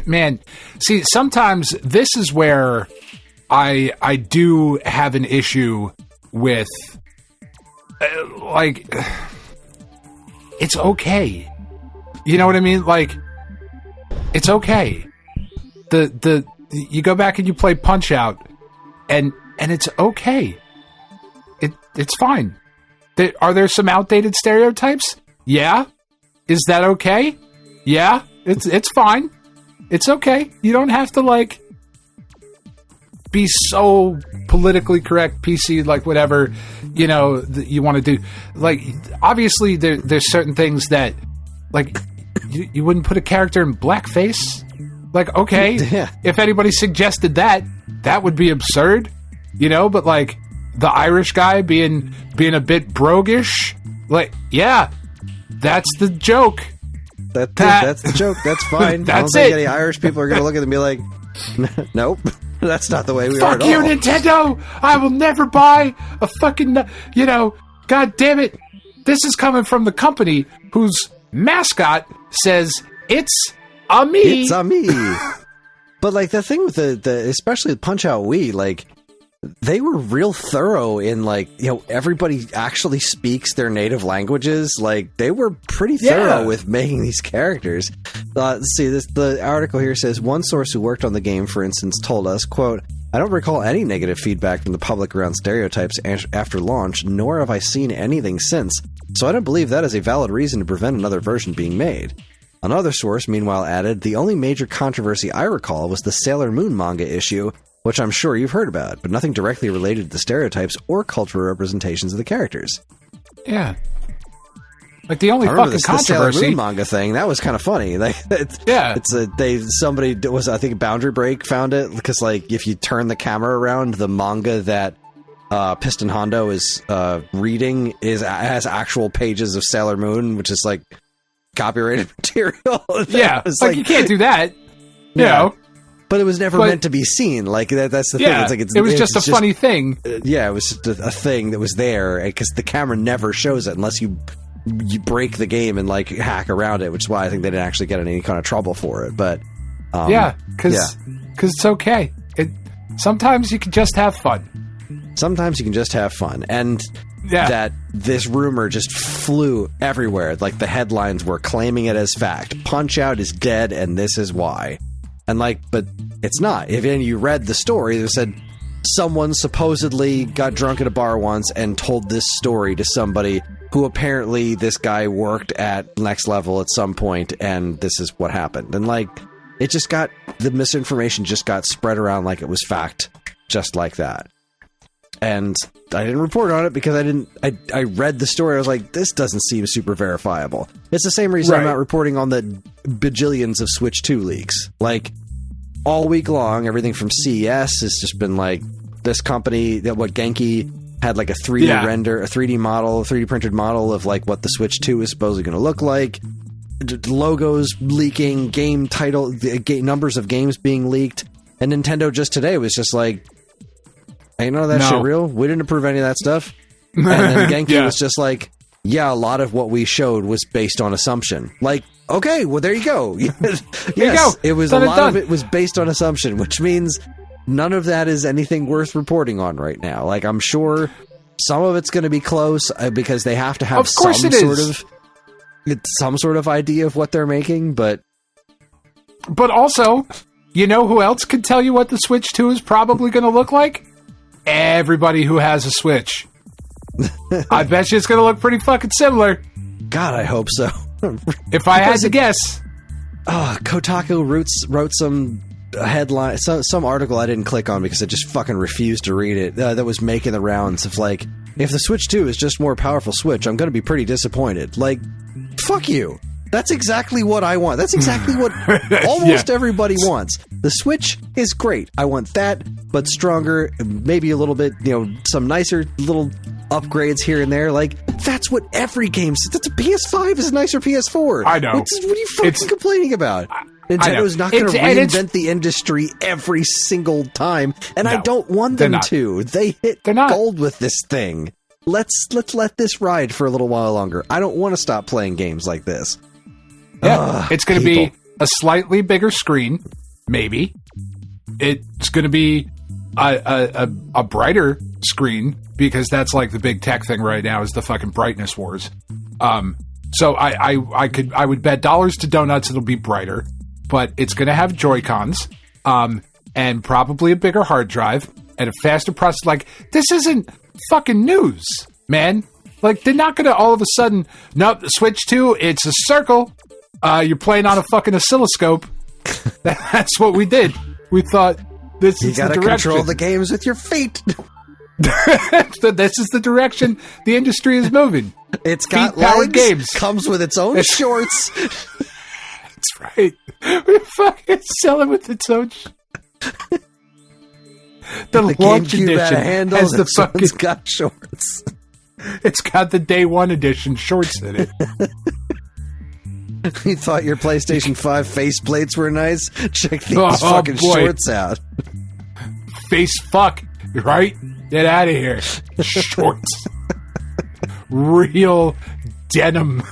[SPEAKER 3] man, see, sometimes this is where I do have an issue with like, it's okay. You know what I mean? Like, it's okay. You go back and you play Punch-Out, and it's okay. It's fine. Are there some outdated stereotypes? Yeah. Is that okay? Yeah. It's fine. It's okay. You don't have to like be so politically correct, PC, like whatever, you know, you want to do. Like, obviously, there's certain things that, like, you wouldn't put a character in blackface. Like, okay,
[SPEAKER 2] yeah.
[SPEAKER 3] If anybody suggested that would be absurd, you know. But like the Irish guy being a bit broguish, like, yeah, that's the joke.
[SPEAKER 2] That's the joke. That's fine.
[SPEAKER 3] That's
[SPEAKER 2] I don't think
[SPEAKER 3] it.
[SPEAKER 2] any Irish people are going to look at it and be like, nope, that's not the way we are at
[SPEAKER 3] Fuck you,
[SPEAKER 2] all.
[SPEAKER 3] Nintendo! I will never buy a fucking, you know, god damn it. This is coming from the company whose mascot says, it's a me.
[SPEAKER 2] It's a me. But like the thing with the especially the Punch-Out Wii, like, they were real thorough in, like, you know, everybody actually speaks their native languages. Like, they were pretty thorough with making these characters. Let's see, the article here says, one source who worked on the game, for instance, told us, quote, I don't recall any negative feedback from the public around stereotypes after launch, nor have I seen anything since. So I don't believe that is a valid reason to prevent another version being made. Another source, meanwhile, added, the only major controversy I recall was the Sailor Moon manga issue, which I'm sure you've heard about, but nothing directly related to the stereotypes or cultural representations of the characters.
[SPEAKER 3] Yeah. Like, the only
[SPEAKER 2] fucking
[SPEAKER 3] controversy...
[SPEAKER 2] The Sailor Moon manga thing, that was kind of funny. Like, somebody was, I think, Boundary Break found it, because, like, if you turn the camera around, the manga that Piston Hondo is reading has actual pages of Sailor Moon, which is, like, copyrighted material.
[SPEAKER 3] Yeah, like, you can't do that, you know.
[SPEAKER 2] But it was never meant to be seen. Like, that's the thing. It's like,
[SPEAKER 3] it was just a funny thing.
[SPEAKER 2] Yeah, it was just a thing that was there, because the camera never shows it unless you break the game and, like, hack around it, which is why I think they didn't actually get in any kind of trouble for it. But
[SPEAKER 3] because it's okay. Sometimes you can just have fun.
[SPEAKER 2] Sometimes you can just have fun. And that this rumor just flew everywhere. Like, the headlines were claiming it as fact. Punch-Out is dead, and this is why. And, like, but it's not. If you read the story, it said someone supposedly got drunk at a bar once and told this story to somebody who apparently this guy worked at Next Level at some point, and this is what happened. And, like, it just got, the misinformation just got spread around like it was fact, just like that. And I didn't report on it because I read the story. I was like, this doesn't seem super verifiable. It's the same reason I'm not reporting on the bajillions of Switch 2 leaks. Like, all week long, everything from CES has just been like, this company, Genki had like a 3D render, a 3D model, a 3D printed model of like what the Switch 2 is supposedly going to look like. Logos leaking, game title, numbers of games being leaked. And Nintendo just today was just like, hey, none of that shit real. We didn't approve any of that stuff. And then Genki was just like, yeah, a lot of what we showed was based on assumption. Like, okay, well, there you go. Yes, it was a lot of it was based on assumption, which means none of that is anything worth reporting on right now. Like, I'm sure some of it's going to be close because they have to have some sort of idea of what they're making, but
[SPEAKER 3] also, you know who else can tell you what the Switch 2 is probably going to look like? Everybody who has a Switch. I bet you it's going to look pretty fucking similar.
[SPEAKER 2] God, I hope so.
[SPEAKER 3] If I had to guess.
[SPEAKER 2] Oh, Kotaku wrote some headline, some article I didn't click on because I just fucking refused to read it, that was making the rounds of like, if the Switch 2 is just more powerful Switch, I'm going to be pretty disappointed. Like, fuck you. That's exactly what I want. That's exactly what almost everybody wants. The Switch is great. I want that, but stronger, maybe a little bit, some nicer little upgrades here and there. Like, that's what every game says. That's a PS5 is a nicer PS4.
[SPEAKER 3] I know.
[SPEAKER 2] What are you fucking complaining about? Nintendo's not going to reinvent the industry every single time, and I don't want them to. They hit gold with this thing. Let's let this ride for a little while longer. I don't want to stop playing games like this.
[SPEAKER 3] Yeah, it's going to be a slightly bigger screen, maybe. It's going to be a brighter screen, because that's like the big tech thing right now is the fucking brightness wars. So I would bet dollars to donuts it'll be brighter, but it's going to have Joy-Cons, and probably a bigger hard drive and a faster processor. Like, this isn't fucking news, man. Like, they're not going to all of a sudden, nope, Switch 2, it's a circle. You're playing on a fucking oscilloscope. That's what we did. We thought, This
[SPEAKER 2] You
[SPEAKER 3] is the
[SPEAKER 2] gotta
[SPEAKER 3] direction.
[SPEAKER 2] control the games with your feet.
[SPEAKER 3] This is the direction the industry is moving.
[SPEAKER 2] It's got
[SPEAKER 3] Feet-powered
[SPEAKER 2] legs,
[SPEAKER 3] games.
[SPEAKER 2] comes with its own shorts.
[SPEAKER 3] That's right. We fucking sell it with its own. The launch
[SPEAKER 2] GameCube
[SPEAKER 3] edition
[SPEAKER 2] had a handle.
[SPEAKER 3] has the
[SPEAKER 2] This one's
[SPEAKER 3] fucking.
[SPEAKER 2] got shorts.
[SPEAKER 3] It's got the day one edition shorts in it.
[SPEAKER 2] You thought your PlayStation 5 faceplates were nice? Check these
[SPEAKER 3] Oh,
[SPEAKER 2] fucking
[SPEAKER 3] boy.
[SPEAKER 2] shorts out.
[SPEAKER 3] Face fuck, right? Get out of here. Shorts. Real denim.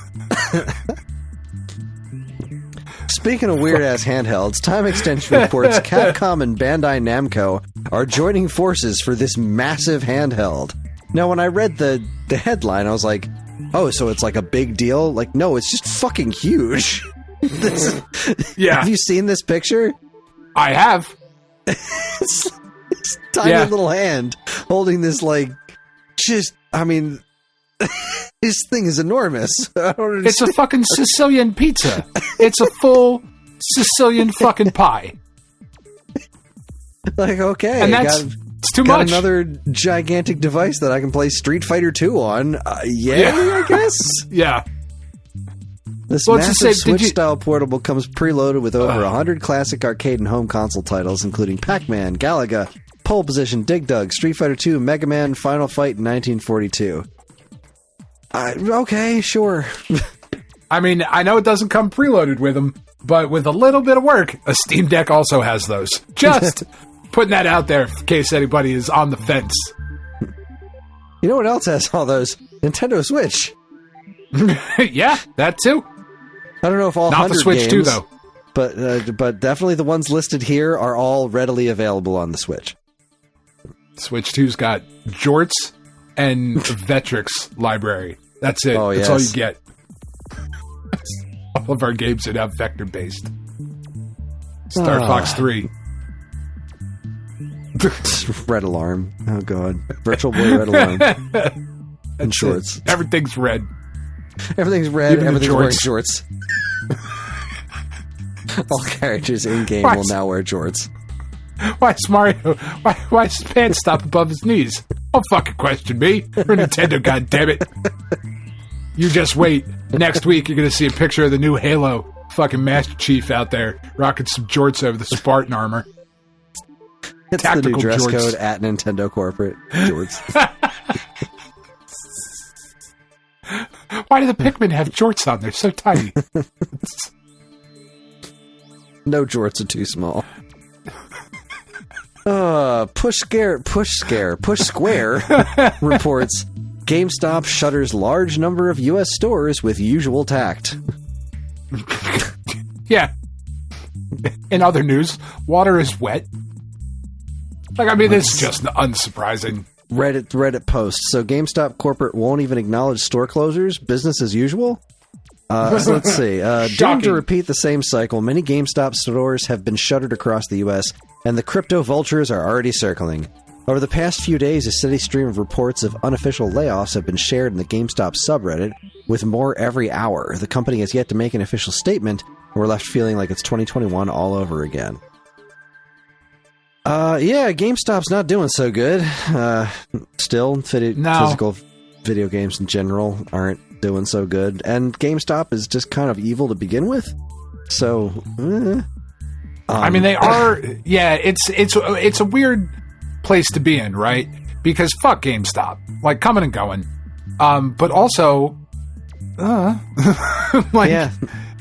[SPEAKER 2] Speaking of weird-ass handhelds, Time Extension reports Capcom and Bandai Namco are joining forces for this massive handheld. Now, when I read the headline, I was like, oh, so it's like a big deal? Like, no, it's just fucking huge.
[SPEAKER 3] Yeah.
[SPEAKER 2] Have you seen this picture?
[SPEAKER 3] I have.
[SPEAKER 2] It's tiny little hand holding this, like, just, I mean, this thing is enormous. I don't understand.
[SPEAKER 3] It's a fucking Sicilian pizza. It's a full Sicilian fucking pie.
[SPEAKER 2] Like, okay.
[SPEAKER 3] And that's it's too
[SPEAKER 2] got
[SPEAKER 3] much.
[SPEAKER 2] another gigantic device that I can play Street Fighter 2 on. I guess.
[SPEAKER 3] Yeah.
[SPEAKER 2] This
[SPEAKER 3] Well, it's the
[SPEAKER 2] massive
[SPEAKER 3] same- did you-
[SPEAKER 2] Switch-style portable comes preloaded with over 100 classic arcade and home console titles, including Pac-Man, Galaga, Pole Position, Dig Dug, Street Fighter 2, Mega Man, Final Fight, and 1942. Okay, sure.
[SPEAKER 3] I mean, I know it doesn't come preloaded with them, but with a little bit of work, a Steam Deck also has those. Just putting that out there in case anybody is on the fence.
[SPEAKER 2] You know what else has all those? Nintendo Switch.
[SPEAKER 3] Yeah, that too.
[SPEAKER 2] I don't know if all
[SPEAKER 3] Not
[SPEAKER 2] 100
[SPEAKER 3] the Switch
[SPEAKER 2] games,
[SPEAKER 3] 2, though.
[SPEAKER 2] But definitely the ones listed here are all readily available on the Switch.
[SPEAKER 3] Switch 2's got Jorts and Vectrex library. That's it.
[SPEAKER 2] Oh,
[SPEAKER 3] That's all
[SPEAKER 2] yes.
[SPEAKER 3] you get. All of our games that have vector-based. Star Fox 3.
[SPEAKER 2] Red Alarm. Oh, God. Virtual Boy Red Alarm. And shorts.
[SPEAKER 3] Everything's red.
[SPEAKER 2] Everything's red.
[SPEAKER 3] Even the
[SPEAKER 2] Everything's wearing
[SPEAKER 3] jorts.
[SPEAKER 2] shorts. All characters in-game
[SPEAKER 3] What?
[SPEAKER 2] will now wear jorts.
[SPEAKER 3] Why is Mario? Why does his pants stop above his knees? Don't fucking question me. We're Nintendo, goddammit. You just wait. Next week, you're going to see a picture of the new Halo fucking Master Chief out there rocking some jorts over the Spartan armor.
[SPEAKER 2] It's the new
[SPEAKER 3] Tactical
[SPEAKER 2] dress
[SPEAKER 3] jorts.
[SPEAKER 2] code at Nintendo Corporate. Jorts.
[SPEAKER 3] Why do the Pikmin have jorts on? They're so tiny.
[SPEAKER 2] No jorts are too small. Push Square reports GameStop shutters large number of U.S. stores with usual tact.
[SPEAKER 3] Yeah. In other news, water is wet. Like, I mean, it's just unsurprising.
[SPEAKER 2] Reddit post. So GameStop corporate won't even acknowledge store closures. Business as usual. So let's see. Doomed
[SPEAKER 3] Shocking.
[SPEAKER 2] to repeat the same cycle, many GameStop stores have been shuttered across the U.S., and the crypto vultures are already circling. Over the past few days, a steady stream of reports of unofficial layoffs have been shared in the GameStop subreddit, with more every hour. The company has yet to make an official statement, and we're left feeling like it's 2021 all over again. Yeah, GameStop's not doing so good. Still, physical video games in general aren't doing so good, and GameStop is just kind of evil to begin with. So,
[SPEAKER 3] I mean, they are. Yeah, it's a weird place to be in, right? Because fuck GameStop, like coming and going. But also, like,
[SPEAKER 2] yeah,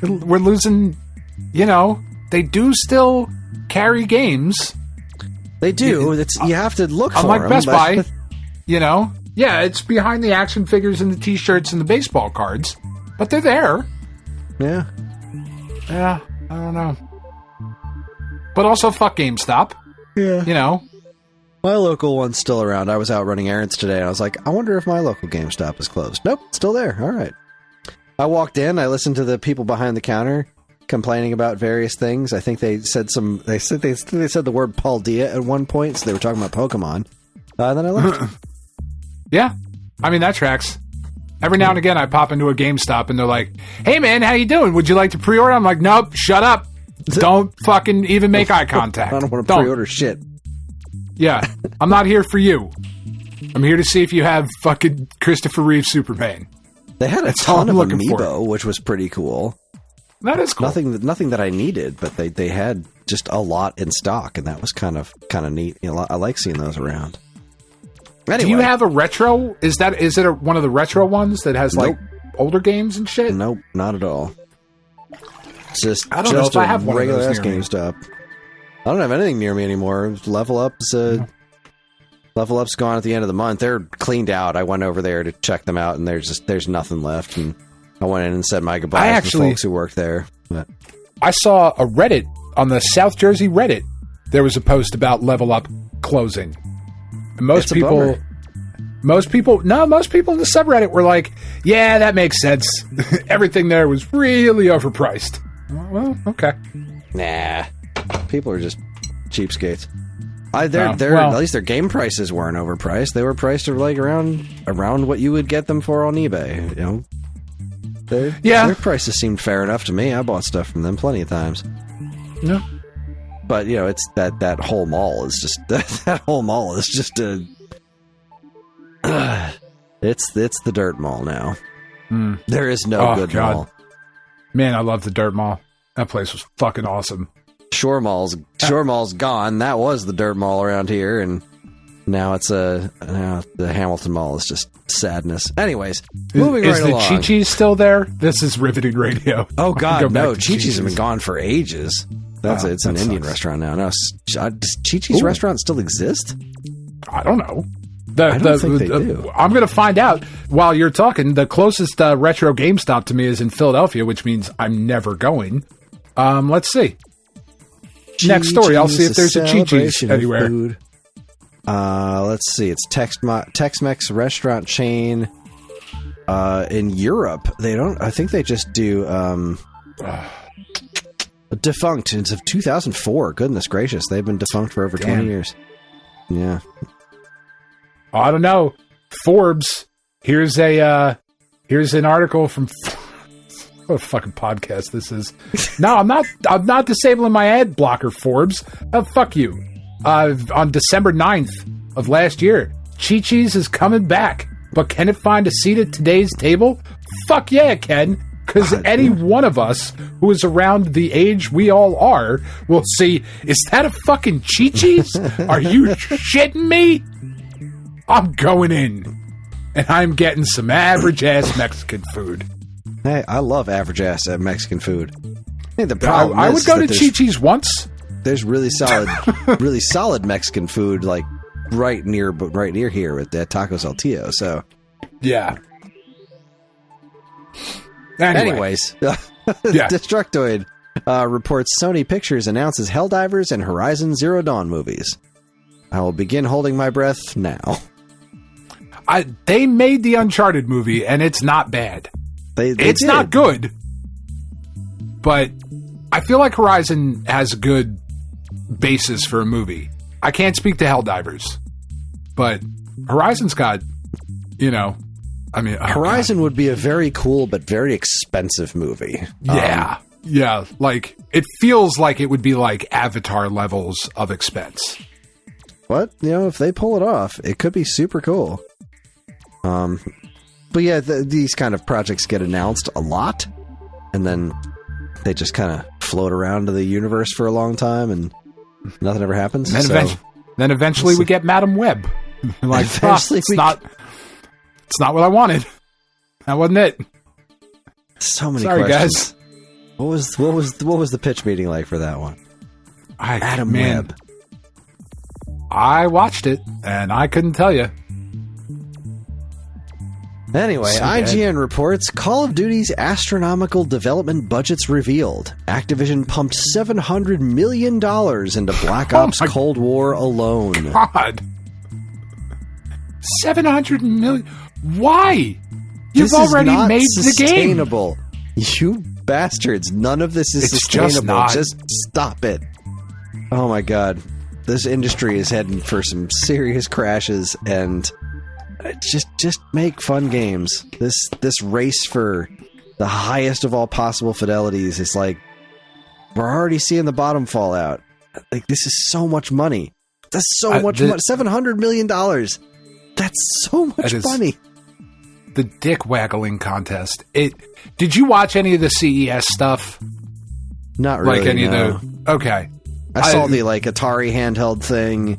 [SPEAKER 3] we're losing. You know, they do still carry games.
[SPEAKER 2] they do. You have to look for
[SPEAKER 3] Unlike
[SPEAKER 2] them.
[SPEAKER 3] Best
[SPEAKER 2] but-
[SPEAKER 3] Buy, you know. Yeah, it's behind the action figures and the T-shirts and the baseball cards, but they're there.
[SPEAKER 2] Yeah.
[SPEAKER 3] Yeah, I don't know. But also, fuck GameStop.
[SPEAKER 2] Yeah.
[SPEAKER 3] You know.
[SPEAKER 2] My local one's still around. I was out running errands today, and I was like, I wonder if my local GameStop is closed. Nope, still there. All right. I walked in. I listened to the people behind the counter complaining about various things. I think they said they said the word Paldea at one point, so they were talking about Pokemon. Then I left.
[SPEAKER 3] Yeah, I mean, that tracks. Every now and again, I pop into a GameStop, and they're like, hey, man, how you doing? Would you like to pre-order? I'm like, nope, shut up. Don't fucking even make eye contact.
[SPEAKER 2] I don't want to pre-order shit.
[SPEAKER 3] Yeah, I'm not here for you. I'm here to see if you have fucking Christopher Reeve Superman.
[SPEAKER 2] They had a ton of amiibo, which was pretty cool.
[SPEAKER 3] That is cool.
[SPEAKER 2] Nothing that I needed, but they had just a lot in stock, and that was kind of neat. You know, I like seeing those around. Anyway.
[SPEAKER 3] Do you have a retro? Is it one of the retro ones that has like older games and shit?
[SPEAKER 2] Nope, not at all. It's just
[SPEAKER 3] I don't know if I have one
[SPEAKER 2] regular
[SPEAKER 3] of those
[SPEAKER 2] ass GameStop. I don't have anything near me anymore. Level Up's gone at the end of the month. They're cleaned out. I went over there to check them out, and there's nothing left. And I went in and said my goodbyes to folks who work there. But
[SPEAKER 3] I saw a Reddit on the South Jersey Reddit. There was a post about Level Up closing. And most people in the subreddit were like, "Yeah, that makes sense. Everything there was really overpriced." Well, okay.
[SPEAKER 2] Nah, people are just cheapskates. At least their game prices weren't overpriced. They were priced like around what you would get them for on eBay. You know, their prices seemed fair enough to me. I bought stuff from them plenty of times.
[SPEAKER 3] No,
[SPEAKER 2] but you know, it's that whole mall is just that whole mall is just a. It's the dirt mall now. There is no good mall.
[SPEAKER 3] Man, I love the dirt mall. That place was fucking awesome.
[SPEAKER 2] Shore Mall's gone. That was the dirt mall around here, and now now the Hamilton Mall is just sadness. Anyways, moving right along.
[SPEAKER 3] Is the Chi-Chi's still there? This is riveting radio.
[SPEAKER 2] Oh God, no! Chi-Chi's have been gone for ages. It's an Indian restaurant now. No, does Chi-Chi's restaurant still exist?
[SPEAKER 3] I don't know.
[SPEAKER 2] I don't think they do.
[SPEAKER 3] I'm going to find out while you're talking. The closest retro GameStop to me is in Philadelphia, which means I'm never going. Let's see. Next story. I'll see if there's a Chi-Chi's anywhere.
[SPEAKER 2] Food. Let's see. It's Tex-Mex restaurant chain. In Europe, they don't. I think they just do. Defunct. It's of 2004. Goodness gracious, they've been defunct for over 20 years. Yeah.
[SPEAKER 3] I don't know. Forbes. Here's an article from. What a fucking podcast this is. No, I'm not disabling my ad blocker, Forbes. Fuck you. On December 9th of last year, Chi-Chi's is coming back. But can it find a seat at today's table? Fuck yeah, it can. Because any one of us who is around the age we all are will see, is that a fucking Chi-Chi's? Are you shitting me? I'm going in. And I'm getting some average-ass Mexican food.
[SPEAKER 2] Hey, I love average-ass Mexican food. Hey, the problem
[SPEAKER 3] I would go to Chi-Chi's once.
[SPEAKER 2] There's really solid Mexican food, like right near here at Tacos El Tío. So,
[SPEAKER 3] yeah.
[SPEAKER 2] Anyways, Destructoid reports Sony Pictures announces Helldivers and Horizon Zero Dawn movies. I will begin holding my breath now.
[SPEAKER 3] They made the Uncharted movie, and it's not bad. It's not good, but I feel like Horizon has a good basis for a movie. I can't speak to Helldivers, but Horizon's got,
[SPEAKER 2] Horizon would be a very cool but very expensive movie.
[SPEAKER 3] Yeah. Like, it feels like it would be like Avatar levels of expense.
[SPEAKER 2] But, if they pull it off, it could be super cool. But yeah, these kind of projects get announced a lot, and then they just kind of float around to the universe for a long time, and nothing ever happens.
[SPEAKER 3] Then eventually we get Madam Web. Like, it's not what I wanted. That wasn't it.
[SPEAKER 2] So many
[SPEAKER 3] Sorry,
[SPEAKER 2] questions.
[SPEAKER 3] Guys.
[SPEAKER 2] What was the pitch meeting like for that one? Madam Web.
[SPEAKER 3] I watched it, and I couldn't tell you.
[SPEAKER 2] Anyway, IGN reports Call of Duty's astronomical development budgets revealed. Activision pumped $700 million into Black Ops Cold War alone.
[SPEAKER 3] God. $700 million? Why? You've already made the game.
[SPEAKER 2] You bastards. None of this is sustainable. Just stop it. Oh my god. This industry is heading for some serious crashes, and just make fun games. This race for the highest of all possible fidelities is like, we're already seeing the bottom fall out. Like, this is so much money. That's so much money. $700 million. That's so much money.
[SPEAKER 3] The dick waggling contest. Did you watch any of the CES stuff?
[SPEAKER 2] Not really.
[SPEAKER 3] Like any of the. Okay.
[SPEAKER 2] I saw the Atari handheld thing.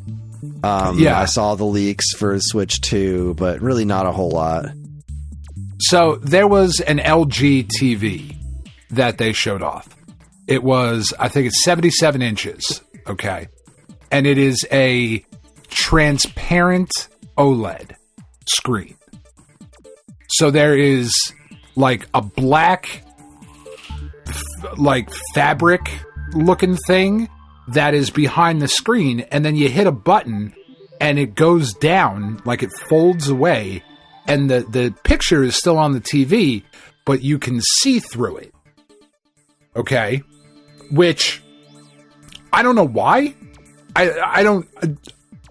[SPEAKER 2] I saw the leaks for Switch 2, but really not a whole lot.
[SPEAKER 3] So there was an LG TV that they showed off. It was, I think it's 77 inches. Okay. And it is a transparent OLED screen. So there is like a black, like fabric looking thing that is behind the screen, and then you hit a button and it goes down, like it folds away, and the picture is still on the TV, but you can see through it. Okay? Which, I don't know why. I don't...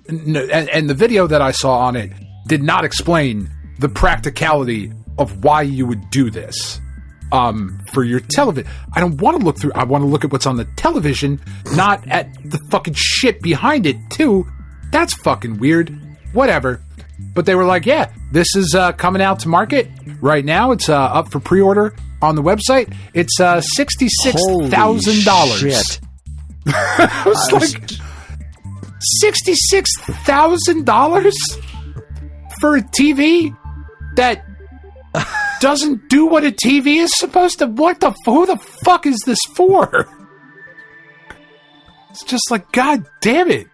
[SPEAKER 3] And the video that I saw on it did not explain the practicality of why you would do this. For your television. I don't want to look through. I want to look at what's on the television, not at the fucking shit behind it, too. That's fucking weird. Whatever. But they were like, yeah, this is coming out to market right now. It's up for pre-order on the website. It's $66,000.
[SPEAKER 2] Shit.
[SPEAKER 3] I was like, $66,000 for a TV that doesn't do what a TV is supposed to. Who the fuck is this for? It's just like, God damn it.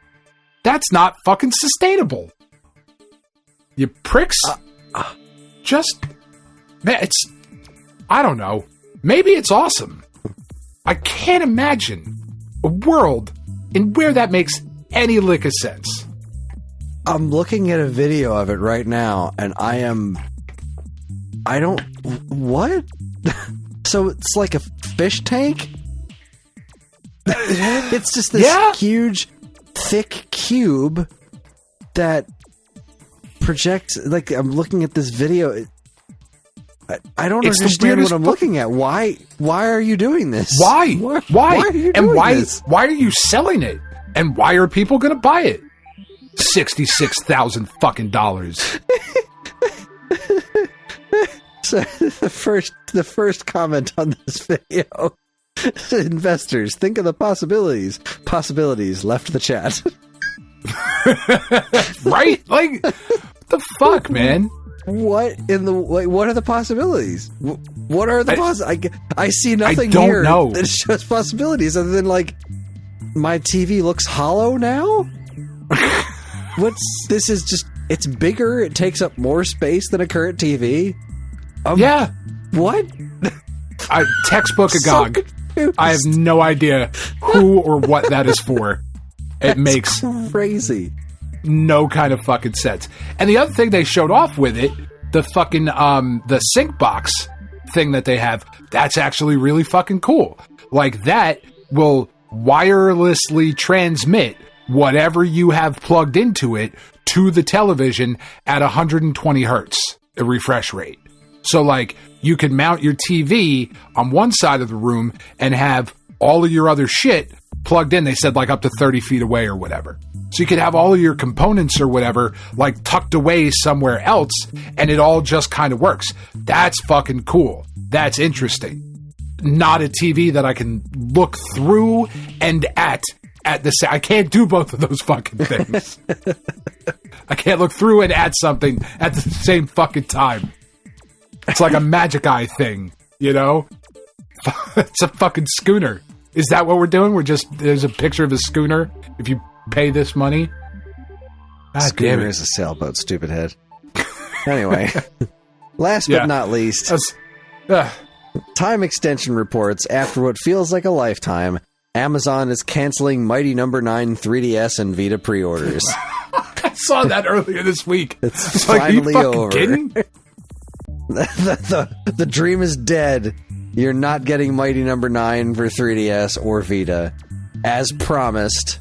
[SPEAKER 3] That's not fucking sustainable. You pricks. Just, man, I don't know. Maybe it's awesome. I can't imagine a world in where that makes any lick of sense.
[SPEAKER 2] I'm looking at a video of it right now, and what? So it's like a fish tank? It's just this huge, thick cube that projects, like, I'm looking at this video. I don't understand what I'm looking at. Why are you doing this?
[SPEAKER 3] Why?
[SPEAKER 2] Why are you doing this?
[SPEAKER 3] Why are you selling it? And why are people going to buy it? $66,000 fucking dollars.
[SPEAKER 2] So the first comment on this video: investors, think of the possibilities. Possibilities left the chat.
[SPEAKER 3] Right? Like, the fuck, man.
[SPEAKER 2] What are the possibilities? What are the possibilities? I see nothing
[SPEAKER 3] here
[SPEAKER 2] that shows possibilities other than, like, my TV looks hollow now? This is just, it's bigger, it takes up more space than a current TV.
[SPEAKER 3] Yeah.
[SPEAKER 2] What?
[SPEAKER 3] Textbook agog. I have no idea who or what that is for. It makes
[SPEAKER 2] crazy.
[SPEAKER 3] No kind of fucking sense. And the other thing they showed off with it, the fucking the sync box thing that they have, that's actually really fucking cool. Like, that will wirelessly transmit whatever you have plugged into it to the television at 120 hertz, a refresh rate. So, like, you could mount your TV on one side of the room and have all of your other shit plugged in. They said, like, up to 30 feet away or whatever. So you could have all of your components or whatever, like, tucked away somewhere else, and it all just kind of works. That's fucking cool. That's interesting. Not a TV that I can look through and at the same. I can't do both of those fucking things. I can't look through and at something at the same fucking time. It's like a magic eye thing, you know? It's a fucking schooner. Is that what we're doing? There's a picture of a schooner if you pay this money?
[SPEAKER 2] Schooner is a sailboat, stupid head. Anyway, last but not least, time extension reports. After what feels like a lifetime, Amazon is canceling Mighty No. 9 3DS and Vita pre-orders.
[SPEAKER 3] I saw that earlier this week.
[SPEAKER 2] It's finally over. The dream is dead. You're not getting Mighty No. 9 for 3DS or Vita, as promised.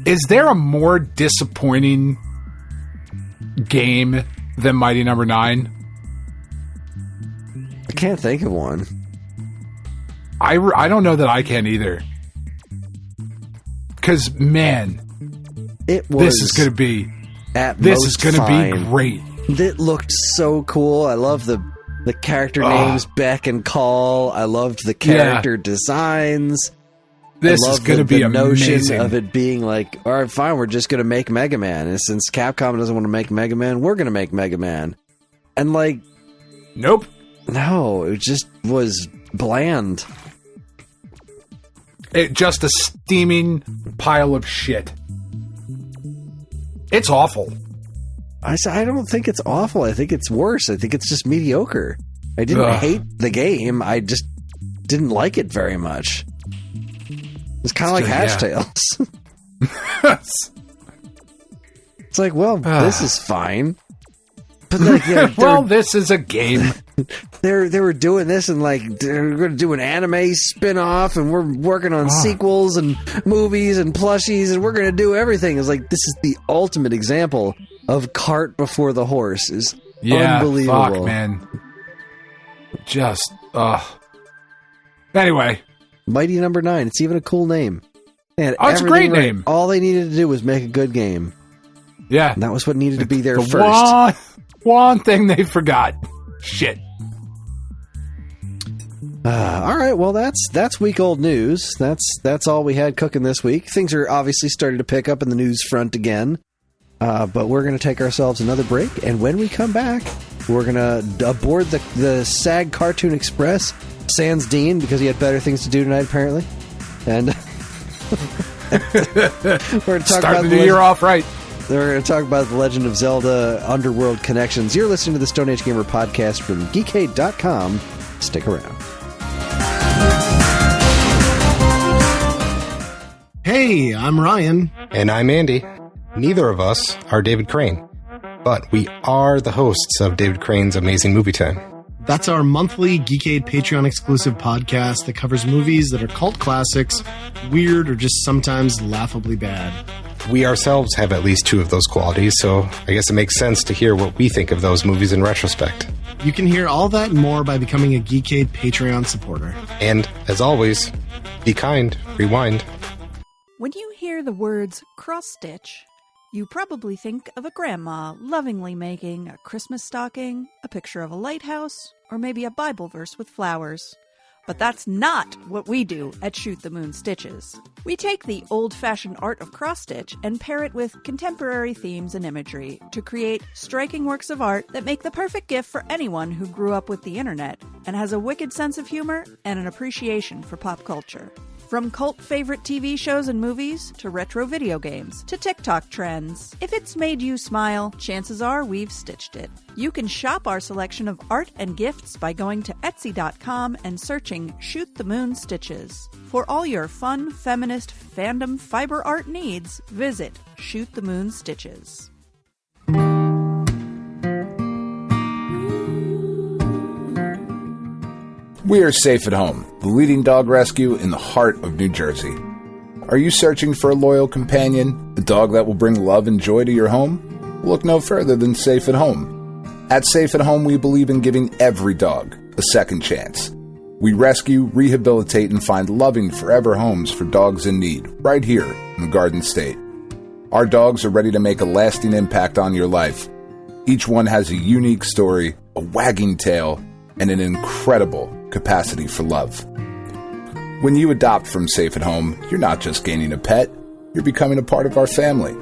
[SPEAKER 3] Is there a more disappointing game than Mighty No. 9?
[SPEAKER 2] I can't think of one.
[SPEAKER 3] I don't know that I can either. because, man,
[SPEAKER 2] It was
[SPEAKER 3] this is going to be great.
[SPEAKER 2] It looked so cool. I love the character names, Beck and Call. I loved the character designs.
[SPEAKER 3] This is going to be
[SPEAKER 2] the
[SPEAKER 3] amazing.
[SPEAKER 2] notion of it being like, all right, fine, we're just going to make Mega Man. And since Capcom doesn't want to make Mega Man, we're going to make Mega Man. And like...
[SPEAKER 3] Nope.
[SPEAKER 2] No, it just was bland.
[SPEAKER 3] Just a steaming pile of shit. It's awful.
[SPEAKER 2] I don't think it's awful. I think it's worse. I think it's just mediocre. I didn't hate the game. I just didn't like it very much. It's kind of like Hatch Tales. It's like, well, this is fine. But like,
[SPEAKER 3] well, this is a game.
[SPEAKER 2] They were doing this and like they're going to do an anime spin-off and we're working on sequels and movies and plushies and we're going to do everything. It's like, this is the ultimate example of cart before the horse. Is unbelievable.
[SPEAKER 3] Fuck, man. Just, Anyway.
[SPEAKER 2] Mighty Number 9. It's even a cool name.
[SPEAKER 3] It's a great name.
[SPEAKER 2] All they needed to do was make a good game.
[SPEAKER 3] Yeah.
[SPEAKER 2] And that was what needed to be there first.
[SPEAKER 3] One thing they forgot. Shit.
[SPEAKER 2] All right, well, that's week-old news. That's all we had cooking this week. Things are obviously starting to pick up in the news front again. But we're going to take ourselves another break, and when we come back, we're going to aboard the SAG Cartoon Express, sans Dean, because he had better things to do tonight, apparently. And we're going to talk
[SPEAKER 3] about the new year off right.
[SPEAKER 2] We're going to talk about the Legend of Zelda Underworld Connections. You're listening to the Stone Age Gamer podcast from Geekade.com. Stick around.
[SPEAKER 4] Hey, I'm Ryan.
[SPEAKER 5] And I'm Andy. Neither of us are David Crane, but we are the hosts of David Crane's Amazing Movie Time.
[SPEAKER 4] That's our monthly Geekade Patreon exclusive podcast that covers movies that are cult classics, weird, or just sometimes laughably bad.
[SPEAKER 5] We ourselves have at least two of those qualities, so I guess it makes sense to hear what we think of those movies in retrospect.
[SPEAKER 4] You can hear all that and more by becoming a Geekade Patreon supporter.
[SPEAKER 5] And, as always, be kind, rewind.
[SPEAKER 6] When you hear the words cross-stitch, you probably think of a grandma lovingly making a Christmas stocking, a picture of a lighthouse, or maybe a Bible verse with flowers. But that's not what we do at Shoot the Moon Stitches. We take the old-fashioned art of cross-stitch and pair it with contemporary themes and imagery to create striking works of art that make the perfect gift for anyone who grew up with the internet and has a wicked sense of humor and an appreciation for pop culture. From cult favorite TV shows and movies, to retro video games, to TikTok trends. If it's made you smile, chances are we've stitched it. You can shop our selection of art and gifts by going to Etsy.com and searching Shoot the Moon Stitches. For all your fun, feminist, fandom fiber art needs, visit Shoot the Moon Stitches.
[SPEAKER 3] We are Safe at Home, the leading dog rescue in the heart of New Jersey. Are you searching for a loyal companion, a dog that will bring love and joy to your home? Look no further than Safe at Home. At Safe at Home, we believe in giving every dog a second chance. We rescue, rehabilitate, and find loving forever homes for dogs in need, right here in the Garden State. Our dogs are ready to make a lasting impact on your life. Each one has a unique story, a wagging tail, and an incredible capacity for love. When you adopt from Safe at Home, you're not just gaining a pet, you're becoming a part of our family.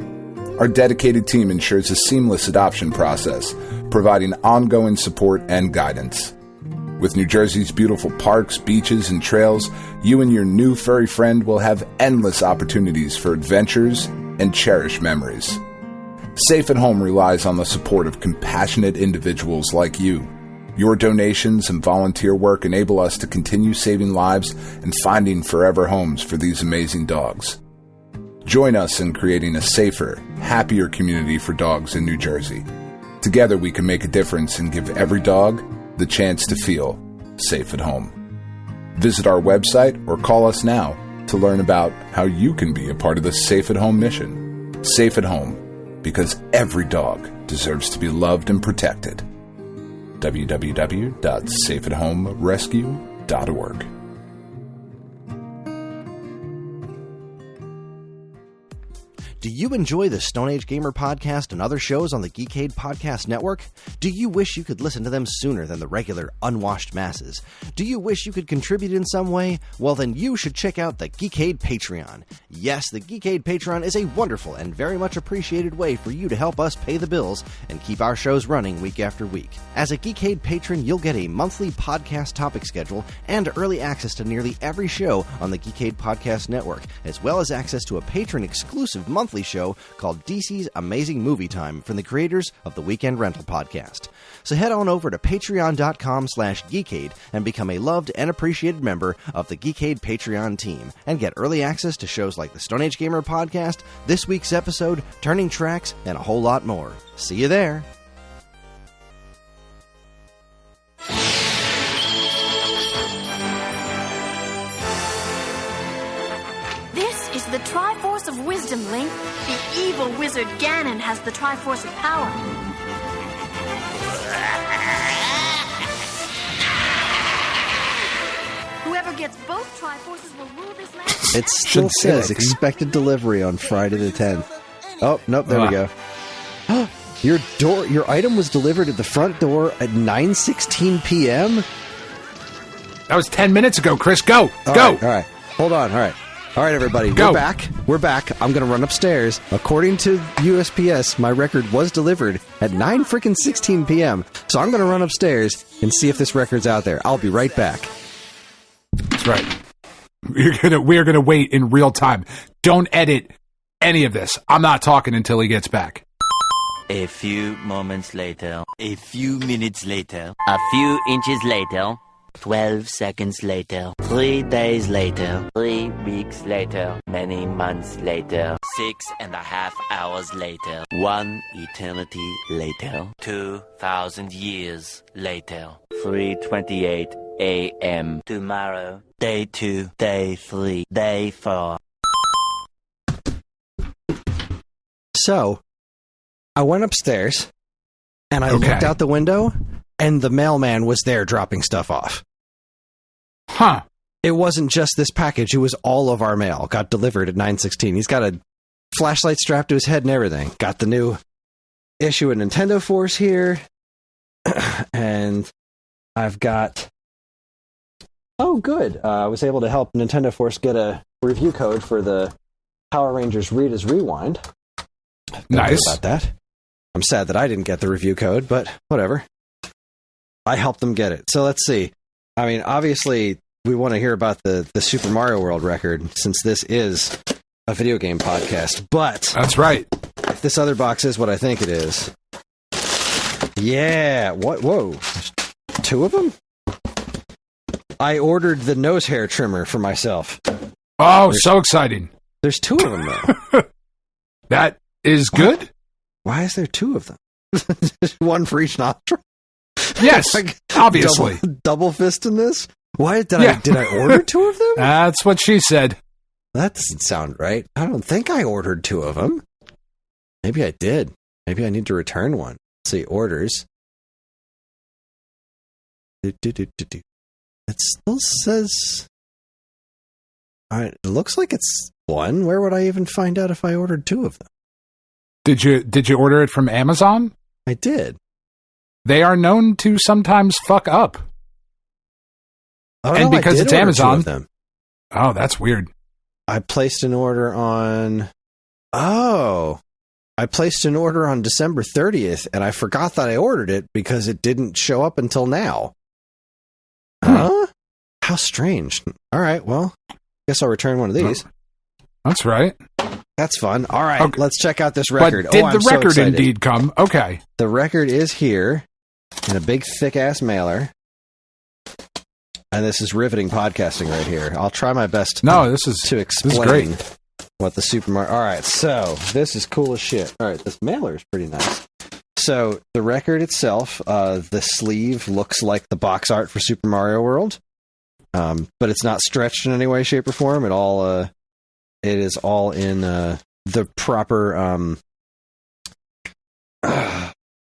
[SPEAKER 3] Our dedicated team ensures a seamless adoption process, providing ongoing support and guidance. With New Jersey's beautiful parks, beaches, and trails, you and your new furry friend will have endless opportunities for adventures and cherished memories. Safe at Home relies on the support of compassionate individuals like you. Your donations and volunteer work enable us to continue saving lives and finding forever homes for these amazing dogs. Join us in creating a safer, happier community for dogs in New Jersey. Together we can make a difference and give every dog the chance to feel safe at home. Visit our website or call us now to learn about how you can be a part of the Safe at Home mission. Safe at Home, because every dog deserves to be loved and protected. www.safeathomerescue.org.
[SPEAKER 2] Do you enjoy the Stone Age Gamer podcast and other shows on the Geekade Podcast Network? Do you wish you could listen to them sooner than the regular unwashed masses? Do you wish you could contribute in some way? Well, then you should check out the Geekade Patreon. Yes, the Geekade Patreon is a wonderful and very much appreciated way for you to help us pay the bills and keep our shows running week after week. As a Geekade patron, you'll get a monthly podcast topic schedule and early access to nearly every show on the Geekade Podcast Network, as well as access to a patron-exclusive monthly show called DC's Amazing Movie Time from the creators of the Weekend Rental podcast. So head on over to patreon.com/Geekade and become a loved and appreciated member of the Geekade Patreon team and get early access to shows like the Stone Age Gamer podcast, this week's episode, Turning Tracks, and a whole lot more. See you there.
[SPEAKER 7] The Triforce of Wisdom, Link. The evil wizard Ganon has the Triforce of Power. Whoever gets both Triforces will rule this land.
[SPEAKER 2] It still says expected delivery on Friday the 10th. Oh, nope, there we go. Your item was delivered at the front door at 9:16 p.m.?
[SPEAKER 3] That was 10 minutes ago, Chris. Go!
[SPEAKER 2] All
[SPEAKER 3] Go!
[SPEAKER 2] Right. Hold on. All right, everybody.
[SPEAKER 3] Go.
[SPEAKER 2] We're back. I'm going to run upstairs. According to USPS, my record was delivered at 9:16 p.m. So I'm going to run upstairs and see if this record's out there. I'll be right back.
[SPEAKER 3] That's right. We're gonna wait in real time. Don't edit any of this. I'm not talking until he gets back.
[SPEAKER 8] A few moments later. A few minutes later. A few inches later. 12 seconds later, 3 days later, 3 weeks later, many months later, 6.5 hours later, 1 eternity later, 2,000 years later, 3:28 a.m. tomorrow, day 2, day 3, day 4.
[SPEAKER 2] So, I went upstairs, and I looked out the window, and the mailman was there dropping stuff off.
[SPEAKER 3] Huh.
[SPEAKER 2] It wasn't just this package. It was all of our mail. Got delivered at 9:16. He's got a flashlight strapped to his head and everything. Got the new issue of Nintendo Force here. And I've got... Oh, good. I was able to help Nintendo Force get a review code for the Power Rangers Rita's Rewind.
[SPEAKER 3] Nice.
[SPEAKER 2] About that. I'm sad that I didn't get the review code, but whatever. I helped them get it. So let's see. I mean, obviously, we want to hear about the Super Mario World record, since this is a video game podcast. But
[SPEAKER 3] that's right.
[SPEAKER 2] If this other box is what I think it is. Yeah. What? Whoa. 2 of them? I ordered the nose hair trimmer for myself.
[SPEAKER 3] Oh, so exciting.
[SPEAKER 2] There's 2 of them, though.
[SPEAKER 3] That is good.
[SPEAKER 2] Why is there 2 of them? One for each nostril?
[SPEAKER 3] Yes, like, obviously.
[SPEAKER 2] Double fist in this? Why did I order 2 of them?
[SPEAKER 3] That's what she said.
[SPEAKER 2] That doesn't sound right. I don't think I ordered 2 of them. Maybe I did. Maybe I need to return one. Let's see, orders. It still says... It looks like it's 1. Where would I even find out if I ordered 2 of them?
[SPEAKER 3] Did you order it from Amazon?
[SPEAKER 2] I did.
[SPEAKER 3] They are known to sometimes fuck up.
[SPEAKER 2] Oh,
[SPEAKER 3] and
[SPEAKER 2] no,
[SPEAKER 3] because it's Amazon.
[SPEAKER 2] 2 of them.
[SPEAKER 3] Oh, that's weird.
[SPEAKER 2] I placed an order on... Oh. I placed an order on December 30th, and I forgot that I ordered it because it didn't show up until now. Huh? How strange. All right, well, guess I'll return one of these.
[SPEAKER 3] That's right.
[SPEAKER 2] That's fun. All right, okay. Let's check out this record.
[SPEAKER 3] But did the record indeed come? Okay.
[SPEAKER 2] The record is here in a big, thick-ass mailer. And this is riveting podcasting right here. I'll try my best to explain what the Super Mario... All right, so this is cool as shit. All right, this mailer is pretty nice. So the record itself, the sleeve looks like the box art for Super Mario World, but it's not stretched in any way, shape, or form. It is all in the proper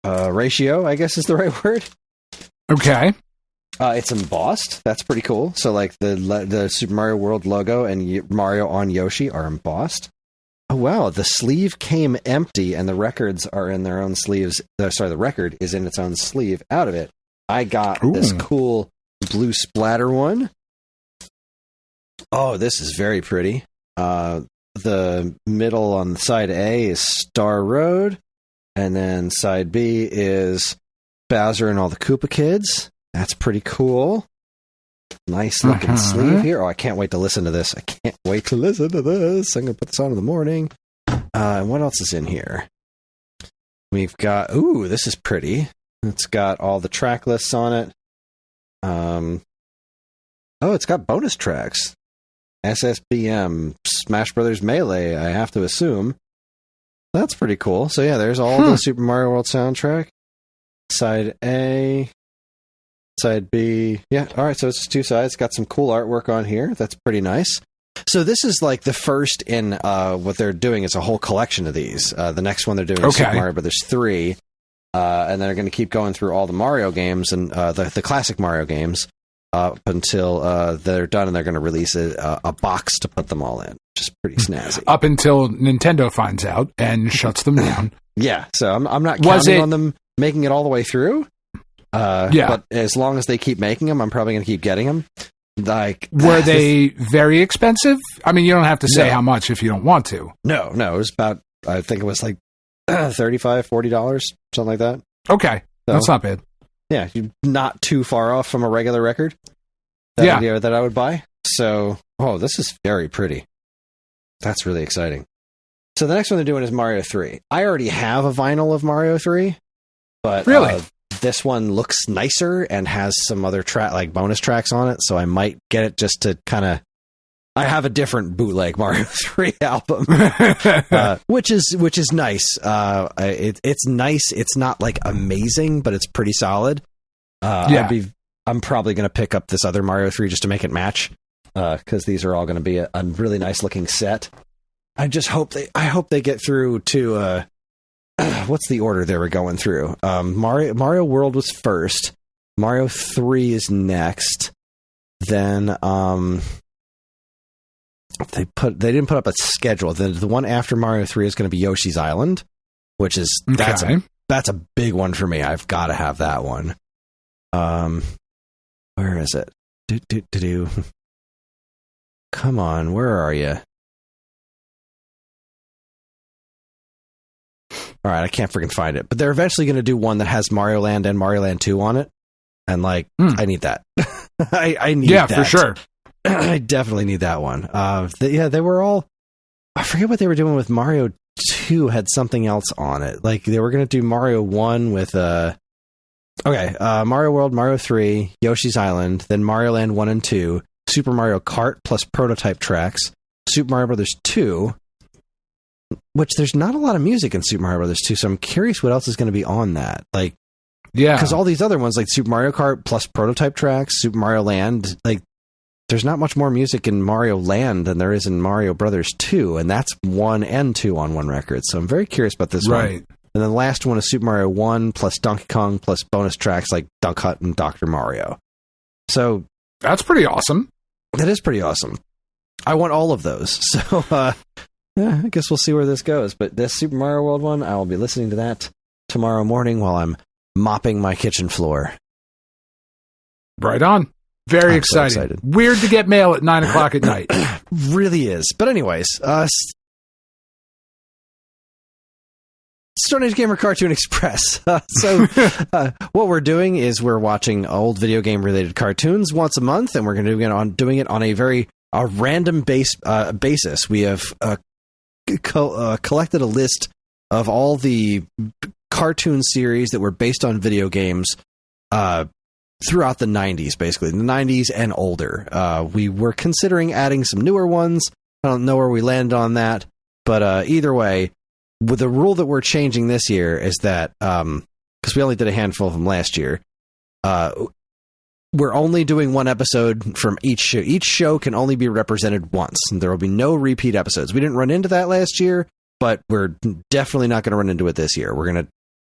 [SPEAKER 2] ratio, I guess is the right word.
[SPEAKER 3] Okay.
[SPEAKER 2] It's embossed. That's pretty cool. So, like, the Super Mario World logo and Mario on Yoshi are embossed. Oh, wow. The sleeve came empty and the records are in their own sleeves. The record is in its own sleeve out of it. I got this cool blue splatter one. Oh, this is very pretty. The middle on side A is Star Road. And then side B is Bowser and all the Koopa kids. That's pretty cool. Nice looking sleeve here. Oh, I can't wait to listen to this. I'm going to put this on in the morning. And what else is in here? We've got, this is pretty. It's got all the track lists on it. It's got bonus tracks. SSBM, Smash Brothers Melee, I have to assume. That's pretty cool. So yeah, there's all the Super Mario World soundtrack. Side A, side B. Yeah, all right, so it's two sides. Got some cool artwork on here. That's pretty nice. So this is like the first in what they're doing is a whole collection of these. The next one they're doing is Super Mario Brothers 3. And they're going to keep going through all the Mario games and the classic Mario games up until they're done, and they're going to release a box to put them all in, which is pretty snazzy.
[SPEAKER 3] Up until Nintendo finds out and shuts them down.
[SPEAKER 2] Yeah, so I'm not counting on them making it all the way through. But as long as they keep making them, I'm probably going to keep getting them. Like,
[SPEAKER 3] were they very expensive? I mean, you don't have to say how much if you don't want to.
[SPEAKER 2] No, it was about, I think it was like $35, $40, something like that.
[SPEAKER 3] Okay, so, that's not bad.
[SPEAKER 2] Yeah, not too far off from a regular record that I would buy. So, this is very pretty. That's really exciting. So the next one they're doing is Mario 3. I already have a vinyl of Mario 3, but
[SPEAKER 3] really?
[SPEAKER 2] This one looks nicer and has some other bonus tracks on it, so I might get it just to kind of. I have a different bootleg Mario 3 album, which is nice. It's nice. It's not like amazing, but it's pretty solid. I'm probably going to pick up this other Mario 3 just to make it match, because these are all going to be a really nice looking set. I just hope they get through to what's the order they were going through? Mario World was first. Mario 3 is next. Then they didn't put up a schedule. The one after Mario 3 is going to be Yoshi's Island, which is that's a big one for me. I've got to have that one. Where is it? Come on, where are you? All right, I can't freaking find it. But they're eventually going to do one that has Mario Land and Mario Land 2 on it. And I need that. I need that.
[SPEAKER 3] Yeah, for sure.
[SPEAKER 2] I definitely need that one. They were all. I forget what they were doing with Mario 2. Had something else on it. Like they were going to do Mario 1 with Mario World, Mario 3, Yoshi's Island, then Mario Land 1 and 2, Super Mario Kart plus prototype tracks, Super Mario Brothers 2. Which there's not a lot of music in Super Mario Brothers 2, so I'm curious what else is going to be on that. Like, because all these other ones like Super Mario Kart plus prototype tracks, Super Mario Land, like. There's not much more music in Mario Land than there is in Mario Brothers 2, and that's 1 and 2 on one record. So I'm very curious about this one. And then the last one is Super Mario 1 plus Donkey Kong plus bonus tracks like Duck Hunt and Dr. Mario. So
[SPEAKER 3] that's pretty awesome.
[SPEAKER 2] That is pretty awesome. I want all of those. So I guess we'll see where this goes. But this Super Mario World one, I will be listening to that tomorrow morning while I'm mopping my kitchen floor.
[SPEAKER 3] Right on. Very exciting. So excited. Weird to get mail at 9:00 at night.
[SPEAKER 2] Really is. But anyways, Stone Age Gamer Cartoon Express. What we're doing is we're watching old video game related cartoons once a month, and we're going to doing it on a very random basis. We have collected a list of all the cartoon series that were based on video games throughout the 90s, basically. The 90s and older. We were considering adding some newer ones. I don't know where we land on that. But either way, with the rule that we're changing this year is that, because we only did a handful of them last year, we're only doing one episode from each show. Each show can only be represented once. And there will be no repeat episodes. We didn't run into that last year, but we're definitely not going to run into it this year. We're going to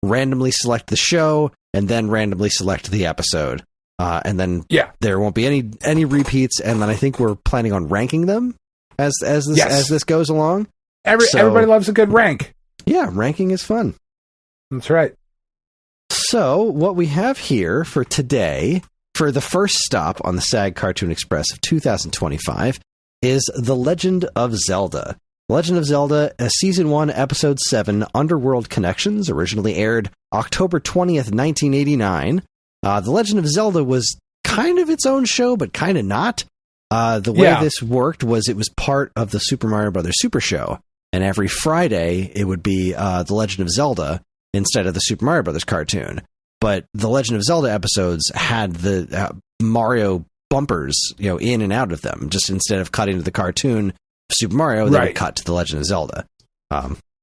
[SPEAKER 2] randomly select the show and then randomly select the episode. And then there won't be any repeats. And then I think we're planning on ranking them as this goes along.
[SPEAKER 3] Everybody loves a good rank.
[SPEAKER 2] Yeah, ranking is fun.
[SPEAKER 3] That's right.
[SPEAKER 2] So, what we have here for today, for the first stop on the SAG Cartoon Express of 2025, is The Legend of Zelda. Legend of Zelda, Season 1, Episode 7, Underworld Connections, originally aired October 20th, 1989. The Legend of Zelda was kind of its own show, but kind of not. The way this worked was it was part of the Super Mario Brothers Super Show, and every Friday it would be The Legend of Zelda instead of the Super Mario Brothers cartoon. But the Legend of Zelda episodes had the Mario bumpers, in and out of them. Just instead of cutting to the cartoon Super Mario, they would cut to The Legend of Zelda,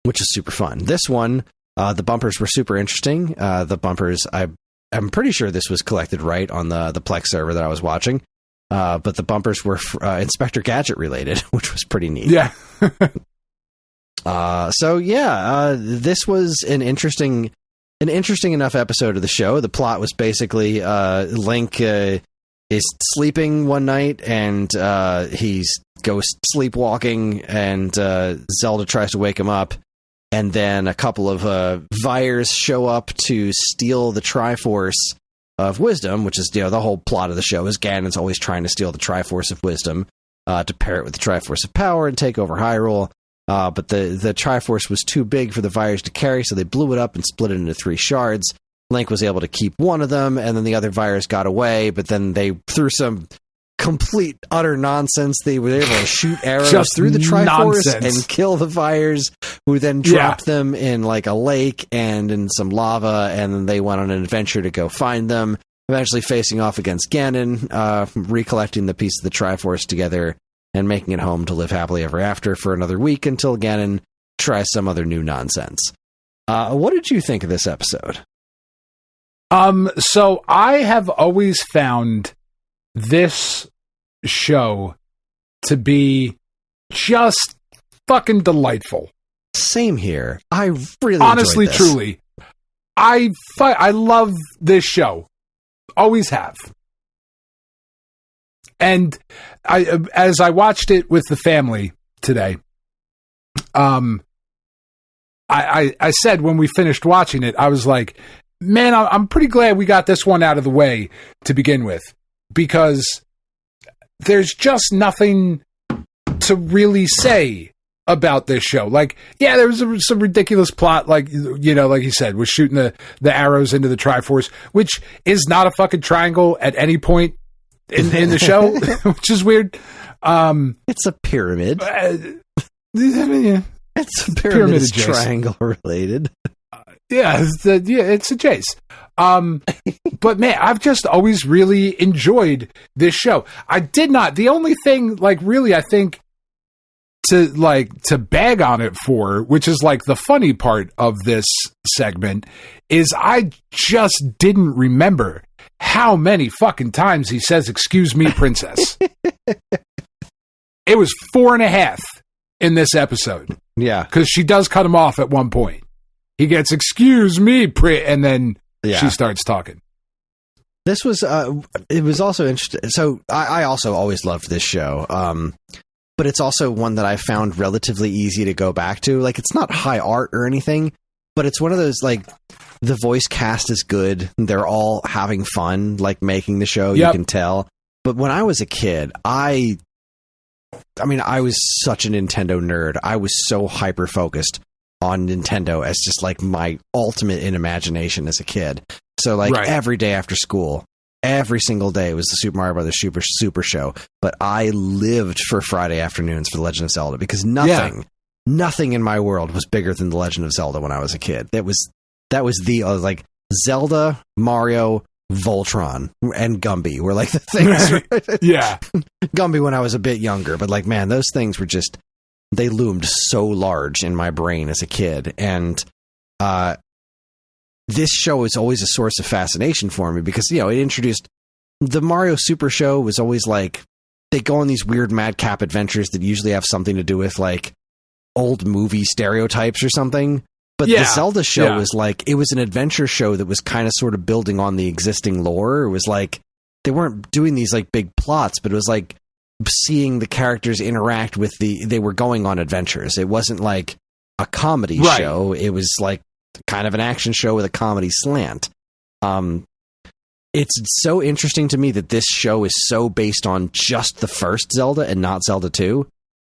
[SPEAKER 2] which is super fun. This one, the bumpers were super interesting. The bumpers, I'm pretty sure this was collected right on the Plex server that I was watching, but the bumpers were Inspector Gadget related, which was pretty neat.
[SPEAKER 3] Yeah.
[SPEAKER 2] This was an interesting enough episode of the show. The plot was basically Link is sleeping one night and he's ghost sleepwalking, and Zelda tries to wake him up, and then a couple of Vyres show up to steal the Triforce of Wisdom, which is the whole plot of the show is Ganon's always trying to steal the Triforce of Wisdom to pair it with the Triforce of Power and take over Hyrule. But the Triforce was too big for the Vyres to carry, so they blew it up and split it into 3 shards. Link was able to keep one of them, and then the other Vyres got away, but then they, through some complete, utter nonsense, they were able to shoot arrows through the Triforce and kill the Vyres, who then dropped them in like a lake and in some lava, and then they went on an adventure to go find them, eventually facing off against Ganon, recollecting the piece of the Triforce together, and making it home to live happily ever after for another week until Ganon tries some other new nonsense. What did you think of this episode?
[SPEAKER 3] So I have always found this show to be just fucking delightful.
[SPEAKER 2] Same here. I really
[SPEAKER 3] honestly,
[SPEAKER 2] enjoyed this.
[SPEAKER 3] truly, I love this show. Always have. And as I watched it with the family today, I said when we finished watching it, I was like, man, I'm pretty glad we got this one out of the way to begin with, because there's just nothing to really say about this show. Like, yeah, there was some ridiculous plot, like, like you said, was shooting the arrows into the Triforce, which is not a fucking triangle at any point in the show, which is weird.
[SPEAKER 2] It's a pyramid. It's a pyramid is triangle related.
[SPEAKER 3] It's a chase. But man, I've just always really enjoyed this show. I did not. The only thing, like, really, I think to bag on it for, which is like the funny part of this segment, is I just didn't remember how many fucking times he says, "Excuse me, princess." It was 4.5 in this episode.
[SPEAKER 2] Yeah.
[SPEAKER 3] Because she does cut him off at one point. He gets, "Excuse me, and then she starts talking.
[SPEAKER 2] This was, it was also interesting. So I also always loved this show. But it's also one that I found relatively easy to go back to. Like, it's not high art or anything, but it's one of those, like, the voice cast is good. They're all having fun, like, making the show. Yep. You can tell. But when I was a kid, I was such a Nintendo nerd. I was so hyper-focused on Nintendo as just, like, my ultimate in imagination as a kid. So, like, every day after school, every single day was the Super Mario Brothers Super Show. But I lived for Friday afternoons for The Legend of Zelda, because nothing in my world was bigger than The Legend of Zelda when I was a kid. That was like Zelda, Mario, Voltron, and Gumby were like the things.
[SPEAKER 3] Yeah.
[SPEAKER 2] Gumby when I was a bit younger, but, like, man, those things were just, they loomed so large in my brain as a kid. And this show is always a source of fascination for me because, it introduced the Mario Super Show. Was always like, they go on these weird madcap adventures that usually have something to do with, like, old movie stereotypes or something. But the Zelda show was like, it was an adventure show that was kind of sort of building on the existing lore. It was like, they weren't doing these, like, big plots, but it was like seeing the characters interact with they were going on adventures. It wasn't like a comedy show. It was like kind of an action show with a comedy slant. It's so interesting to me that this show is so based on just the first Zelda and not Zelda 2.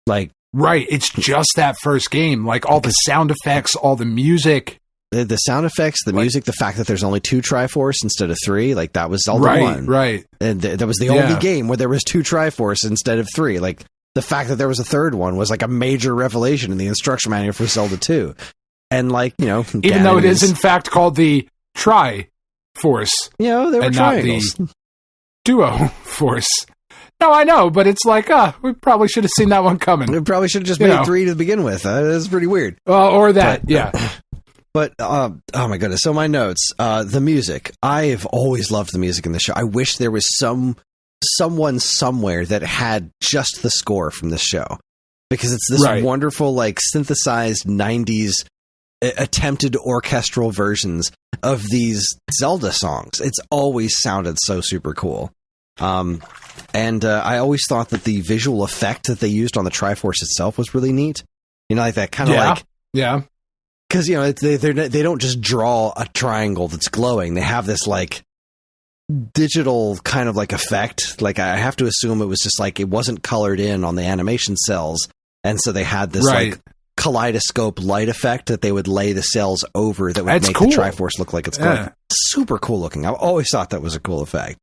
[SPEAKER 2] Like,
[SPEAKER 3] right, it's just that first game. Like all the sound effects, all the music.
[SPEAKER 2] The sound effects, the music, the fact that there's only 2 Triforce instead of 3, like that was Zelda 1.
[SPEAKER 3] Right.
[SPEAKER 2] And that was the only game where there was 2 Triforce instead of 3. Like the fact that there was a third one was like a major revelation in the instruction manual for Zelda 2. And like,
[SPEAKER 3] even though it is in fact called the Triforce.
[SPEAKER 2] They were
[SPEAKER 3] and
[SPEAKER 2] triangles.
[SPEAKER 3] Not the Duo Force. No, I know, but it's like, we probably should have seen that one coming.
[SPEAKER 2] We probably should have just made 3 to begin with. That's pretty weird.
[SPEAKER 3] Or that, yeah.
[SPEAKER 2] But, oh my goodness. So my notes, the music. I've always loved the music in the show. I wish there was someone somewhere that had just the score from this show. Because it's this wonderful, like, synthesized 90s attempted orchestral versions of these Zelda songs. It's always sounded so super cool. And I always thought that the visual effect that they used on the Triforce itself was really neat. Like that kind of like...
[SPEAKER 3] Yeah.
[SPEAKER 2] Because, they don't just draw a triangle that's glowing. They have this, like, digital kind of, like, effect. Like, I have to assume it was just, like, it wasn't colored in on the animation cells. And so they had this, like, kaleidoscope light effect that they would lay the cells over that would make the Triforce look like it's glowing. Super cool looking. I've always thought that was a cool effect.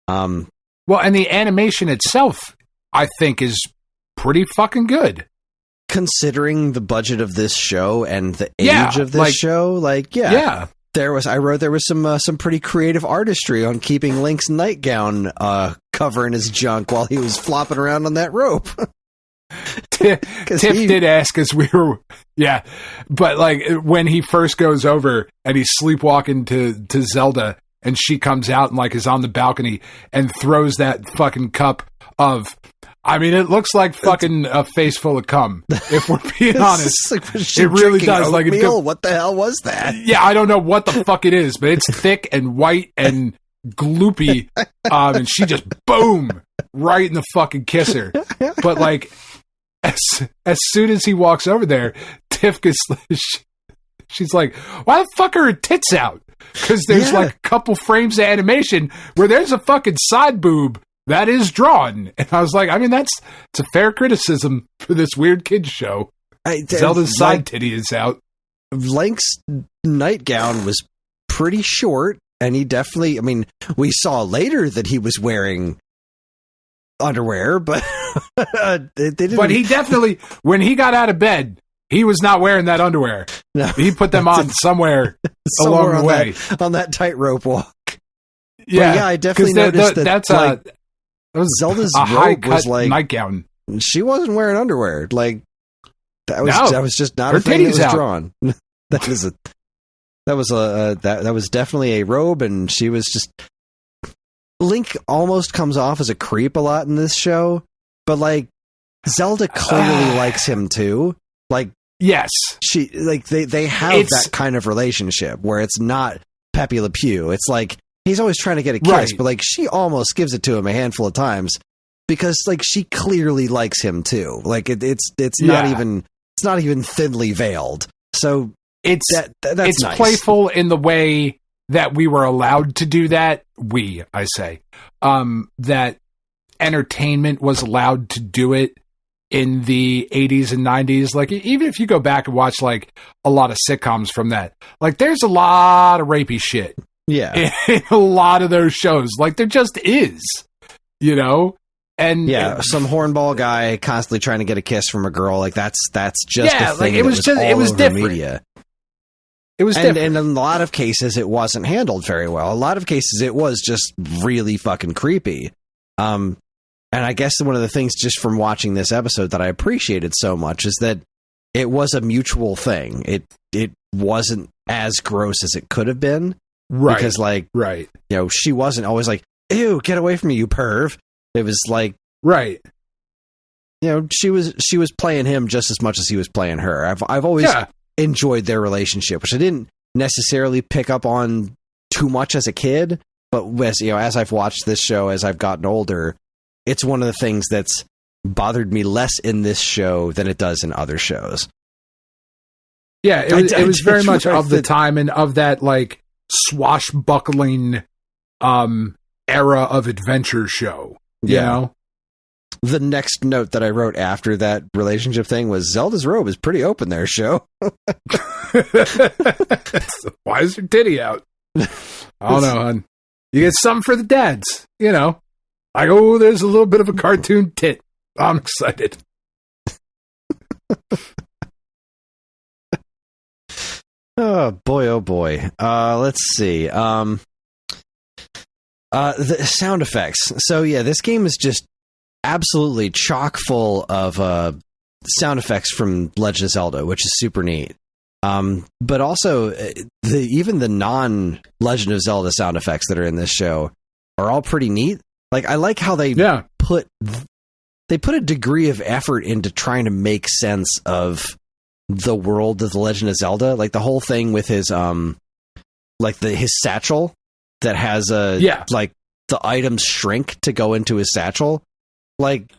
[SPEAKER 3] Well, and the animation itself, I think, is pretty fucking good.
[SPEAKER 2] Considering the budget of this show and the age of this show, there was some pretty creative artistry on keeping Link's nightgown covering his junk while he was flopping around on that rope.
[SPEAKER 3] Tiff did ask as we were, but like when he first goes over and he's sleepwalking to Zelda and she comes out and like is on the balcony and throws that fucking cup of, I mean, it looks like fucking a face full of cum, if we're being honest.
[SPEAKER 2] Like,
[SPEAKER 3] it really does. Like,
[SPEAKER 2] what the hell was that?
[SPEAKER 3] Yeah, I don't know what the fuck it is, but it's thick and white and gloopy, and she just boom right in the fucking kisser. But like, as soon as he walks over there, Tiff gets, she's like, "Why the fuck are her tits out?" Because there's like a couple frames of animation where there's a fucking side boob that is drawn. And I was like, I mean, it's a fair criticism for this weird kids show. Zelda's side titty is out.
[SPEAKER 2] Link's nightgown was pretty short, and he definitely, I mean, we saw later that he was wearing underwear, but they didn't.
[SPEAKER 3] But he definitely, when he got out of bed, he was not wearing that underwear. No, he put them on somewhere along the way.
[SPEAKER 2] On that tightrope walk.
[SPEAKER 3] Yeah,
[SPEAKER 2] I definitely noticed that's like, Zelda's
[SPEAKER 3] a
[SPEAKER 2] robe was like
[SPEAKER 3] nightgown.
[SPEAKER 2] She wasn't wearing underwear. Like that was just not a thing that was drawn. That was definitely a robe, and she was just. Link almost comes off as a creep a lot in this show, but like Zelda clearly likes him too. Like
[SPEAKER 3] yes,
[SPEAKER 2] she like they have that kind of relationship where it's not Pepe Le Pew. It's like. He's always trying to get a kiss, but like she almost gives it to him a handful of times because like she clearly likes him too. Like it's not even thinly veiled. So
[SPEAKER 3] that's
[SPEAKER 2] nice.
[SPEAKER 3] Playful in the way that we were allowed to do that. That entertainment was allowed to do it in the 80s and 90s. Like even if you go back and watch like a lot of sitcoms from that, like there's a lot of rapey shit.
[SPEAKER 2] Yeah,
[SPEAKER 3] in a lot of those shows, like there just is, and
[SPEAKER 2] some hornball guy constantly trying to get a kiss from a girl, like that's just a thing.
[SPEAKER 3] Like it was different.
[SPEAKER 2] Media.
[SPEAKER 3] It was different,
[SPEAKER 2] and in a lot of cases, it wasn't handled very well. A lot of cases, it was just really fucking creepy. And I guess one of the things just from watching this episode that I appreciated so much is that it was a mutual thing. It wasn't as gross as it could have been.
[SPEAKER 3] Right.
[SPEAKER 2] Because, like, she wasn't always like, ew, get away from me, you perv. It was like,
[SPEAKER 3] right.
[SPEAKER 2] She was playing him just as much as he was playing her. I've always enjoyed their relationship, which I didn't necessarily pick up on too much as a kid. But as I've watched this show, as I've gotten older, it's one of the things that's bothered me less in this show than it does in other shows.
[SPEAKER 3] Yeah, it was very much of the time and of that like swashbuckling era of adventure show. You know?
[SPEAKER 2] The next note that I wrote after that relationship thing was Zelda's robe is pretty open there, show.
[SPEAKER 3] Why is her titty out? I don't know, hon. You get something for the dads, you know. Like, oh, there's a little bit of a cartoon tit. I'm excited.
[SPEAKER 2] Oh boy, oh boy. Let's see. The sound effects. So yeah, this game is just absolutely chock full of sound effects from Legend of Zelda, which is super neat. But also even the non-Legend of Zelda sound effects that are in this show are all pretty neat. Like, I like how they put a degree of effort into trying to make sense of the world of the Legend of Zelda. Like the whole thing with his his satchel that has like the items shrink to go into his satchel. Like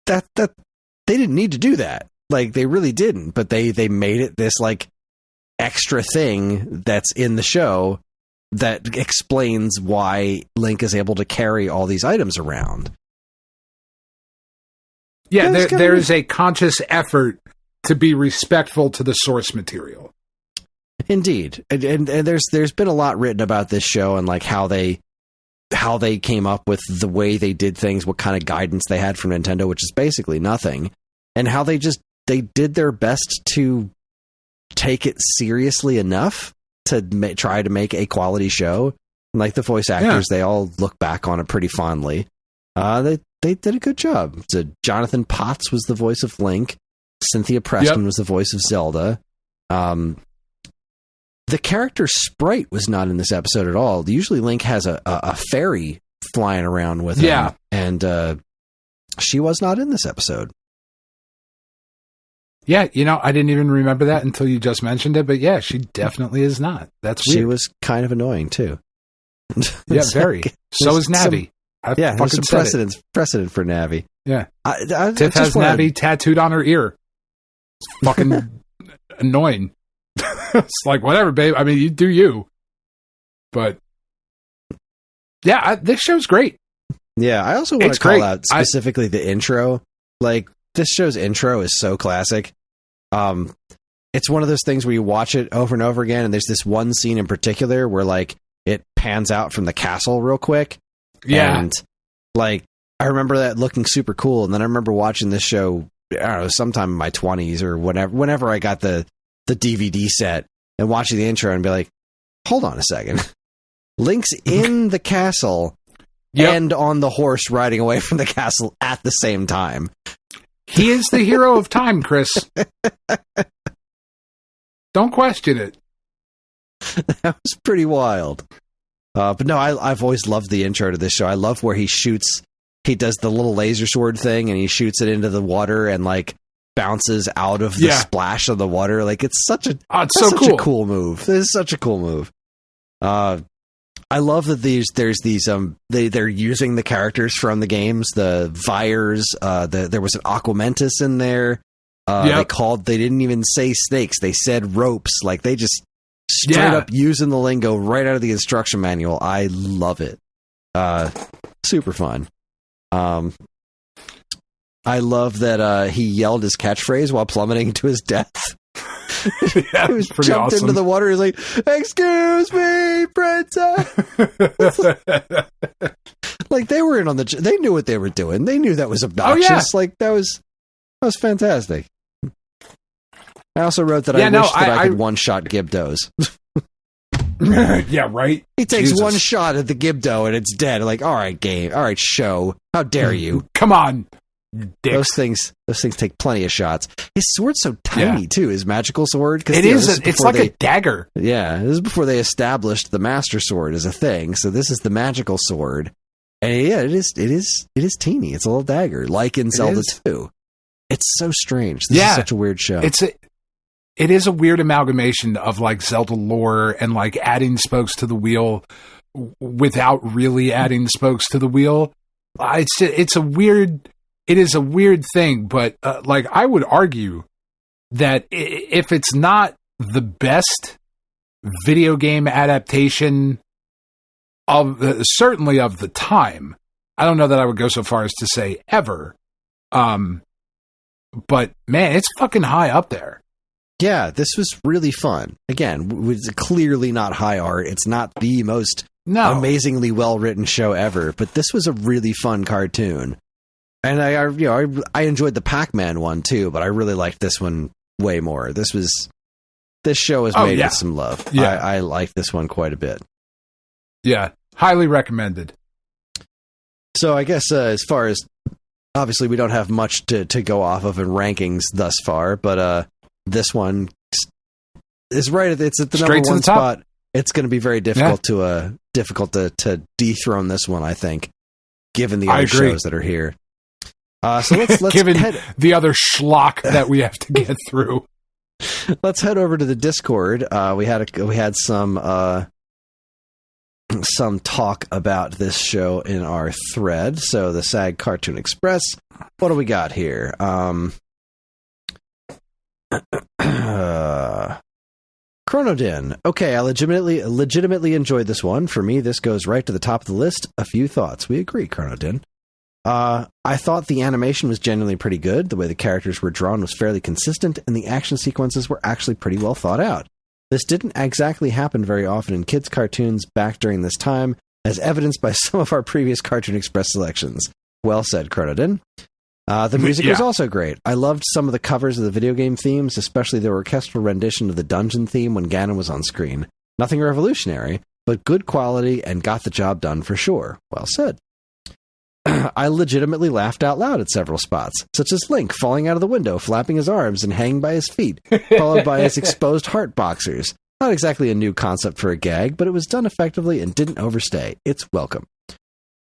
[SPEAKER 2] that they didn't need to do that. Like they really didn't, but they made it this like extra thing that's in the show that explains why Link is able to carry all these items around.
[SPEAKER 3] Yeah, there is a conscious effort to be respectful to the source material.
[SPEAKER 2] Indeed. And there's been a lot written about this show and like how they came up with the way they did things, what kind of guidance they had from Nintendo, which is basically nothing, and how they did their best to take it seriously enough to try to make a quality show. And like the voice actors, they all look back on it pretty fondly. They did a good job. So Jonathan Potts was the voice of Link. Cynthia Preston was the voice of Zelda. The character Sprite was not in this episode at all. Usually Link has a fairy flying around with him. And she was not in this episode.
[SPEAKER 3] Yeah, you know, I didn't even remember that until you just mentioned it, but yeah, she definitely is not. That's weird.
[SPEAKER 2] She was kind of annoying, too.
[SPEAKER 3] Yeah, very. So is Navi.
[SPEAKER 2] There's some precedent for Navi.
[SPEAKER 3] Yeah.
[SPEAKER 2] Tiff
[SPEAKER 3] has Navi tattooed on her ear. It's fucking annoying. It's like, whatever, babe. I mean, you do you. But, yeah, this show's great.
[SPEAKER 2] Yeah, I also want to call out specifically the intro. Like, this show's intro is so classic. It's one of those things where you watch it over and over again, and there's this one scene in particular where, like, it pans out from the castle real quick.
[SPEAKER 3] Yeah.
[SPEAKER 2] And, like, I remember that looking super cool, and then I remember watching this show, I don't know, sometime in my 20s or whenever I got the DVD set, and watching the intro and be like, hold on a second. Link's in the castle and on the horse riding away from the castle at the same time.
[SPEAKER 3] He is the hero of time, Kris. Don't question it.
[SPEAKER 2] That was pretty wild. But no, I've always loved the intro to this show. I love where he does the little laser sword thing and he shoots it into the water and like bounces out of the splash of the water. Like it's such a a cool move. This is such a cool move. I love that there's these they're using the characters from the games, the Vyres, there was an Aquamentus in there. They didn't even say snakes, they said ropes. Like they just straight up using the lingo right out of the instruction manual. I love it. Super fun. I love that he yelled his catchphrase while plummeting to his death.
[SPEAKER 3] Yeah,
[SPEAKER 2] he was
[SPEAKER 3] pretty
[SPEAKER 2] jumped
[SPEAKER 3] awesome.
[SPEAKER 2] into the water. He's like, "Excuse me, princess." Like they were in on they knew what they were doing. They knew that was obnoxious.
[SPEAKER 3] Oh, yeah.
[SPEAKER 2] Like that was fantastic. I also wrote that I wish that I could one-shot Gibdos.
[SPEAKER 3] Yeah, right.
[SPEAKER 2] He takes one shot at the Gibdo and it's dead. Like, all right, game. All right, show. How dare you?
[SPEAKER 3] Come on.
[SPEAKER 2] Those things take plenty of shots. His sword's so tiny too. His magical sword.
[SPEAKER 3] It is. It's like a dagger.
[SPEAKER 2] Yeah, this is before they established the Master Sword as a thing. So this is the magical sword, and it is teeny. It's a little dagger, like in Zelda 2. It's so strange. This is such a weird show.
[SPEAKER 3] It is a weird amalgamation of like Zelda lore and like adding spokes to the wheel without really adding spokes to the wheel. It's a weird it is a weird thing, but like I would argue that if it's not the best video game adaptation of certainly of the time, I don't know that I would go so far as to say ever. But man, it's fucking high up there.
[SPEAKER 2] Yeah, this was really fun. Again, it's clearly not high art. It's not the most amazingly well-written show ever, but this was a really fun cartoon. And I enjoyed the Pac-Man one too, but I really liked this one way more. This show is made with some love. Yeah. I like this one quite a bit.
[SPEAKER 3] Yeah, highly recommended.
[SPEAKER 2] So I guess as far as, obviously we don't have much to go off of in rankings thus far, but this one is right. It's at the
[SPEAKER 3] Straight
[SPEAKER 2] number one
[SPEAKER 3] to the top.
[SPEAKER 2] spot. It's going to be very difficult to dethrone this one, I think, given the other shows that are here. So let's
[SPEAKER 3] given the other schlock that we have to get through.
[SPEAKER 2] Let's head over to the Discord. We had some talk about this show in our thread. So the SAG Cartoon Express. What do we got here? Chronodin. Okay, I legitimately enjoyed this one. For me, this goes right to the top of the list. A few thoughts. We agree, Chronodin. I thought the animation was genuinely pretty good. The way the characters were drawn was fairly consistent, and the action sequences were actually pretty well thought out. This didn't exactly happen very often in kids' cartoons back during this time, as evidenced by some of our previous Cartoon Express selections. Well said, Chronodin. The music was also great. I loved some of the covers of the video game themes, especially the orchestral rendition of the dungeon theme when Ganon was on screen. Nothing revolutionary, but good quality and got the job done for sure. Well said. I legitimately laughed out loud at several spots, such as Link falling out of the window, flapping his arms and hanging by his feet, followed by his exposed heart boxers. Not exactly a new concept for a gag, but it was done effectively and didn't overstay. It's welcome.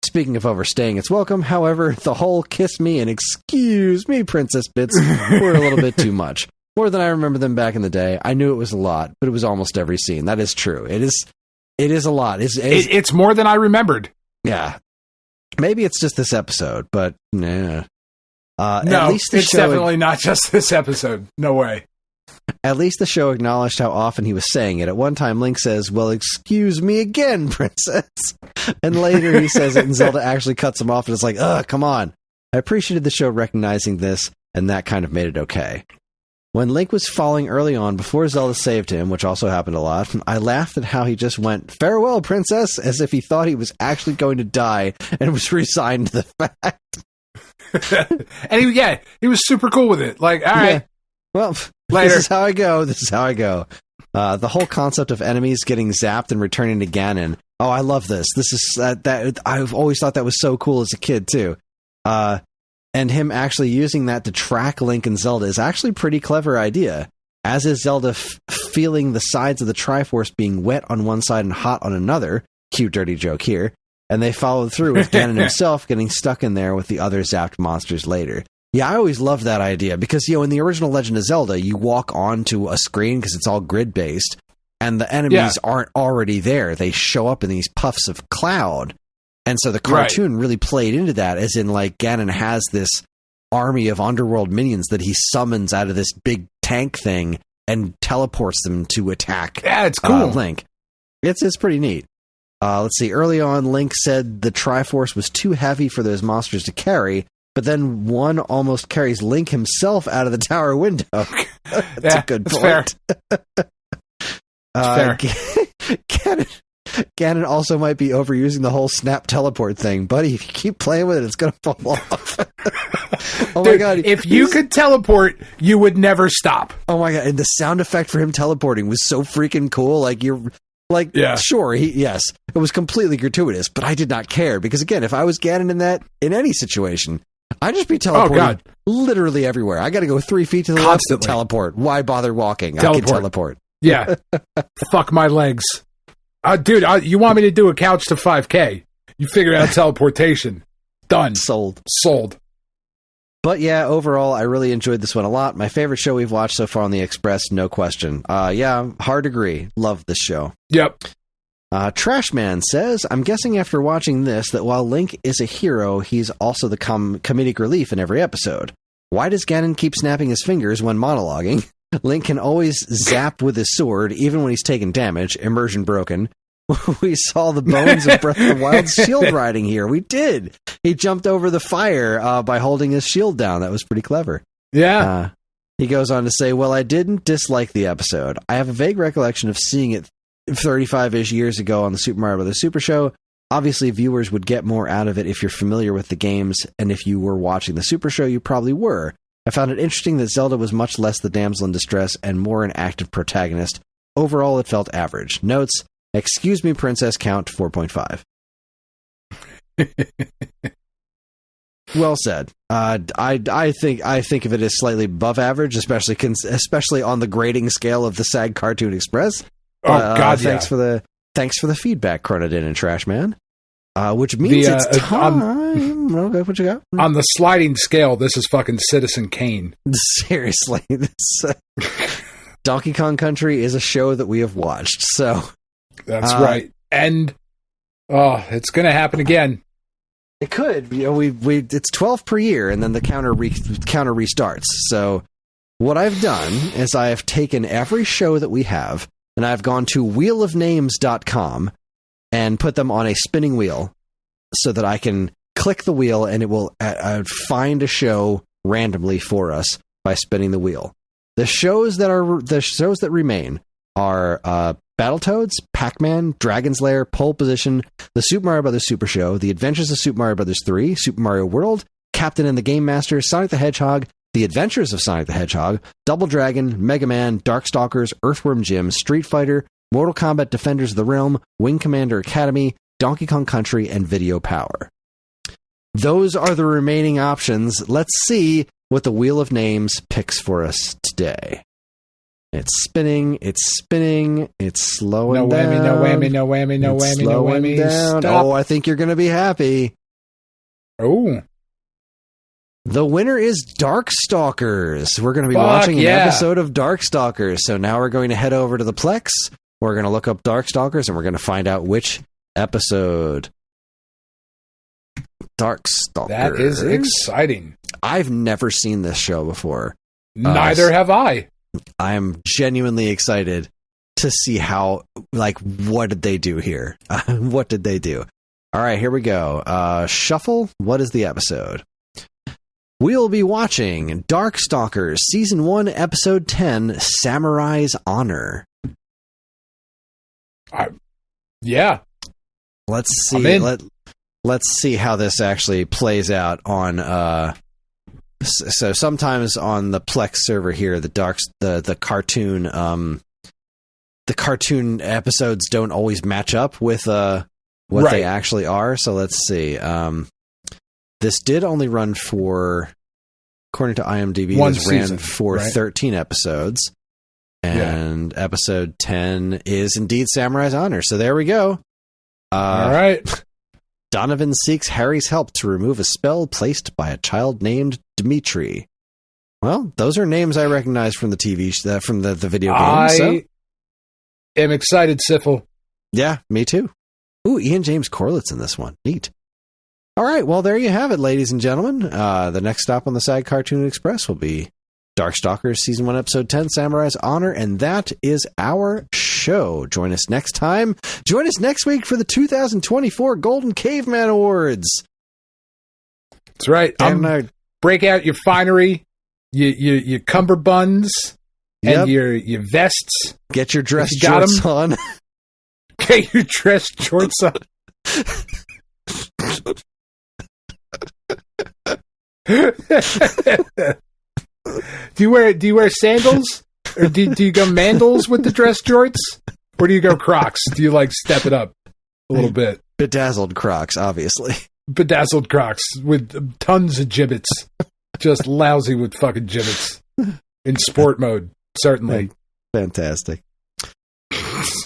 [SPEAKER 2] Speaking of overstaying, it's welcome. However, the whole kiss me and excuse me princess bits were a little bit too much. More than I remember them back in the day. I knew it was a lot, but it was almost every scene. That is true. It is a lot. It's
[SPEAKER 3] more than I remembered.
[SPEAKER 2] Yeah. Maybe it's just this episode, but nah.
[SPEAKER 3] No,
[SPEAKER 2] at least
[SPEAKER 3] it's definitely not just this episode. No way.
[SPEAKER 2] At least the show acknowledged how often he was saying it. At one time, Link says, "Well, excuse me again, princess." And later he says it, and Zelda actually cuts him off, and it's like, ugh, come on. I appreciated the show recognizing this, and that kind of made it okay. When Link was falling early on, before Zelda saved him, which also happened a lot, I laughed at how he just went, "Farewell, princess," as if he thought he was actually going to die and was resigned to the fact.
[SPEAKER 3] And he was super cool with it. Like, all right.
[SPEAKER 2] Yeah. Well, later. This is how I go. The whole concept of enemies getting zapped and returning to Ganon. Oh, I love this. This is that I've always thought that was so cool as a kid too. And him actually using that to track Link and Zelda is actually a pretty clever idea. As is Zelda feeling the sides of the Triforce being wet on one side and hot on another. Cute dirty joke here. And they followed through with Ganon himself getting stuck in there with the other zapped monsters later. Yeah, I always loved that idea because, in the original Legend of Zelda, you walk onto a screen because it's all grid-based, and the enemies aren't already there. They show up in these puffs of cloud. And so the cartoon really played into that, as in, like, Ganon has this army of underworld minions that he summons out of this big tank thing and teleports them to attack
[SPEAKER 3] it's cool.
[SPEAKER 2] Link. It's pretty neat. Let's see. Early on, Link said the Triforce was too heavy for those monsters to carry, but then one almost carries Link himself out of the tower window. That's a good point.
[SPEAKER 3] Fair.
[SPEAKER 2] Ganon also might be overusing the whole snap teleport thing. Buddy, if you keep playing with it, it's going to fall off.
[SPEAKER 3] Oh, Dude, my God. If you could teleport, you would never stop.
[SPEAKER 2] Oh, my God. And the sound effect for him teleporting was so freaking cool. Like, sure, yes, it was completely gratuitous, but I did not care. Because, again, if I was Ganon in any situation, I'd just be teleporting literally everywhere. I got to go 3 feet to the left to teleport. Why bother walking? I can teleport.
[SPEAKER 3] Yeah. Fuck my legs. Dude, you want me to do a couch to 5K? You figured out teleportation. Done.
[SPEAKER 2] Sold.
[SPEAKER 3] But
[SPEAKER 2] yeah, overall, I really enjoyed this one a lot. My favorite show we've watched so far on the Express, no question. Hard agree. Love this show.
[SPEAKER 3] Yep.
[SPEAKER 2] Trashman says, I'm guessing after watching this that while Link is a hero, he's also the comedic relief in every episode. Why does Ganon keep snapping his fingers when monologuing? Link can always zap with his sword, even when he's taken damage, immersion broken. We saw the bones of Breath of the Wild's shield riding here. We did. He jumped over the fire by holding his shield down. That was pretty clever.
[SPEAKER 3] Yeah.
[SPEAKER 2] He goes on to say, well, I didn't dislike the episode. I have a vague recollection of seeing it 35-ish years ago on the Super Mario Bros. Super Show. Obviously, viewers would get more out of it if you're familiar with the games, and if you were watching the Super Show, you probably were. I found it interesting that Zelda was much less the damsel in distress and more an active protagonist. Overall, it felt average. Notes, excuse me, Princess Count 4.5. Well said. I think of it as slightly above average, especially on the grading scale of the SAG Cartoon Express.
[SPEAKER 3] God,
[SPEAKER 2] thanks for the feedback, Chronodin and Trashman. Which means it's time. Okay, what you got?
[SPEAKER 3] On the sliding scale, this is fucking Citizen Kane.
[SPEAKER 2] Seriously, Donkey Kong Country is a show that we have watched. So
[SPEAKER 3] that's right, and it's going to happen again.
[SPEAKER 2] It could. It's 12 per year, and then the counter restarts. So what I've done is I have taken every show that we have, and I've gone to wheelofnames.com and put them on a spinning wheel so that I can click the wheel and it will find a show randomly for us by spinning the wheel. The shows that remain are Battletoads, Pac-Man, Dragon's Lair, Pole Position, The Super Mario Bros. Super Show, The Adventures of Super Mario Bros. 3, Super Mario World, Captain and the Game Master, Sonic the Hedgehog, The Adventures of Sonic the Hedgehog, Double Dragon, Mega Man, Darkstalkers, Earthworm Jim, Street Fighter, Mortal Kombat Defenders of the Realm, Wing Commander Academy, Donkey Kong Country, and Video Power. Those are the remaining options. Let's see what the Wheel of Names picks for us today. It's spinning, it's slowing down.
[SPEAKER 3] No whammy, no whammy, no whammy, no whammy.
[SPEAKER 2] Down.
[SPEAKER 3] Stop.
[SPEAKER 2] Oh, I think you're going to be happy.
[SPEAKER 3] Oh.
[SPEAKER 2] The winner is Darkstalkers. We're going to be watching an episode of Darkstalkers. So now we're going to head over to the Plex. We're going to look up Darkstalkers and we're going to find out which episode. Darkstalkers.
[SPEAKER 3] That is exciting.
[SPEAKER 2] I've never seen this show before.
[SPEAKER 3] Neither have I.
[SPEAKER 2] I'm genuinely excited to see what did they do here? What did they do? All right, here we go. Shuffle. What is the episode? We'll be watching Darkstalkers, Season 1, Episode 10, Samurai's Honor.
[SPEAKER 3] Yeah.
[SPEAKER 2] Let's see. Let's see how this actually plays out on... So sometimes on the Plex server here, the cartoon episodes don't always match up with what they actually are. So let's see. This did only run for, according to IMDb, ran for 13 episodes, and episode 10 is indeed Samurai's Honor. So there we go.
[SPEAKER 3] All right.
[SPEAKER 2] Donovan seeks Harry's help to remove a spell placed by a child named Dimitri. Well, those are names I recognize from the TV, from the video game. I
[SPEAKER 3] am excited, Siffle.
[SPEAKER 2] Yeah, me too. Ooh, Ian James Corlitt's in this one. Neat. All right, well, there you have it, ladies and gentlemen. The next stop on the SAG Cartoon Express will be Darkstalkers, Season 1, Episode 10, Samurai's Honor, and that is our show. Join us next time. Join us next week for the 2024 Golden Caveman Awards.
[SPEAKER 3] That's right. Break out your finery, your cummerbunds, and your vests.
[SPEAKER 2] Get your dress jorts on.
[SPEAKER 3] Get your dress jorts on. Do you wear sandals, or do you go mandals with the dress jorts, or do you go Crocs? Do you step it up a little bit?
[SPEAKER 2] Bedazzled Crocs, obviously.
[SPEAKER 3] Bedazzled Crocs with tons of gibbets, just lousy with fucking gibbets in sport mode. Certainly,
[SPEAKER 2] fantastic.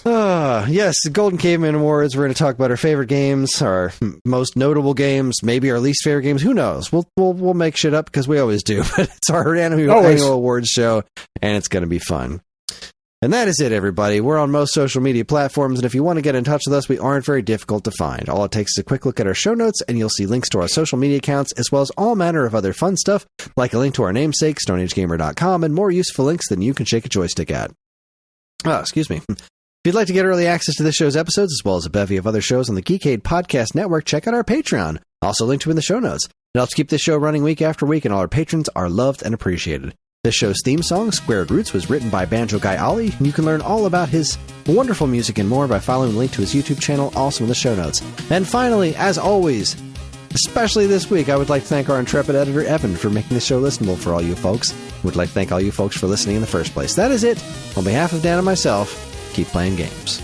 [SPEAKER 2] Yes, the Golden Caveman Awards. We're going to talk about our favorite games, our most notable games, maybe our least favorite games. Who knows? We'll make shit up because we always do. But it's our annual awards show, and it's going to be fun. And that is it, everybody. We're on most social media platforms, and if you want to get in touch with us, we aren't very difficult to find. All it takes is a quick look at our show notes, and you'll see links to our social media accounts, as well as all manner of other fun stuff, like a link to our namesake, StoneAgeGamer.com, and more useful links than you can shake a joystick at. Excuse me. If you'd like to get early access to this show's episodes, as well as a bevy of other shows on the Geekade Podcast Network, check out our Patreon, also linked to in the show notes. It helps keep this show running week after week, and all our patrons are loved and appreciated. This show's theme song, Squared Roots, was written by Banjo Guy Ollie, and you can learn all about his wonderful music and more by following the link to his YouTube channel, also in the show notes. And finally, as always, especially this week, I would like to thank our intrepid editor, Evan, for making this show listenable for all you folks. I would like to thank all you folks for listening in the first place. That is it. On behalf of Dan and myself, keep playing games.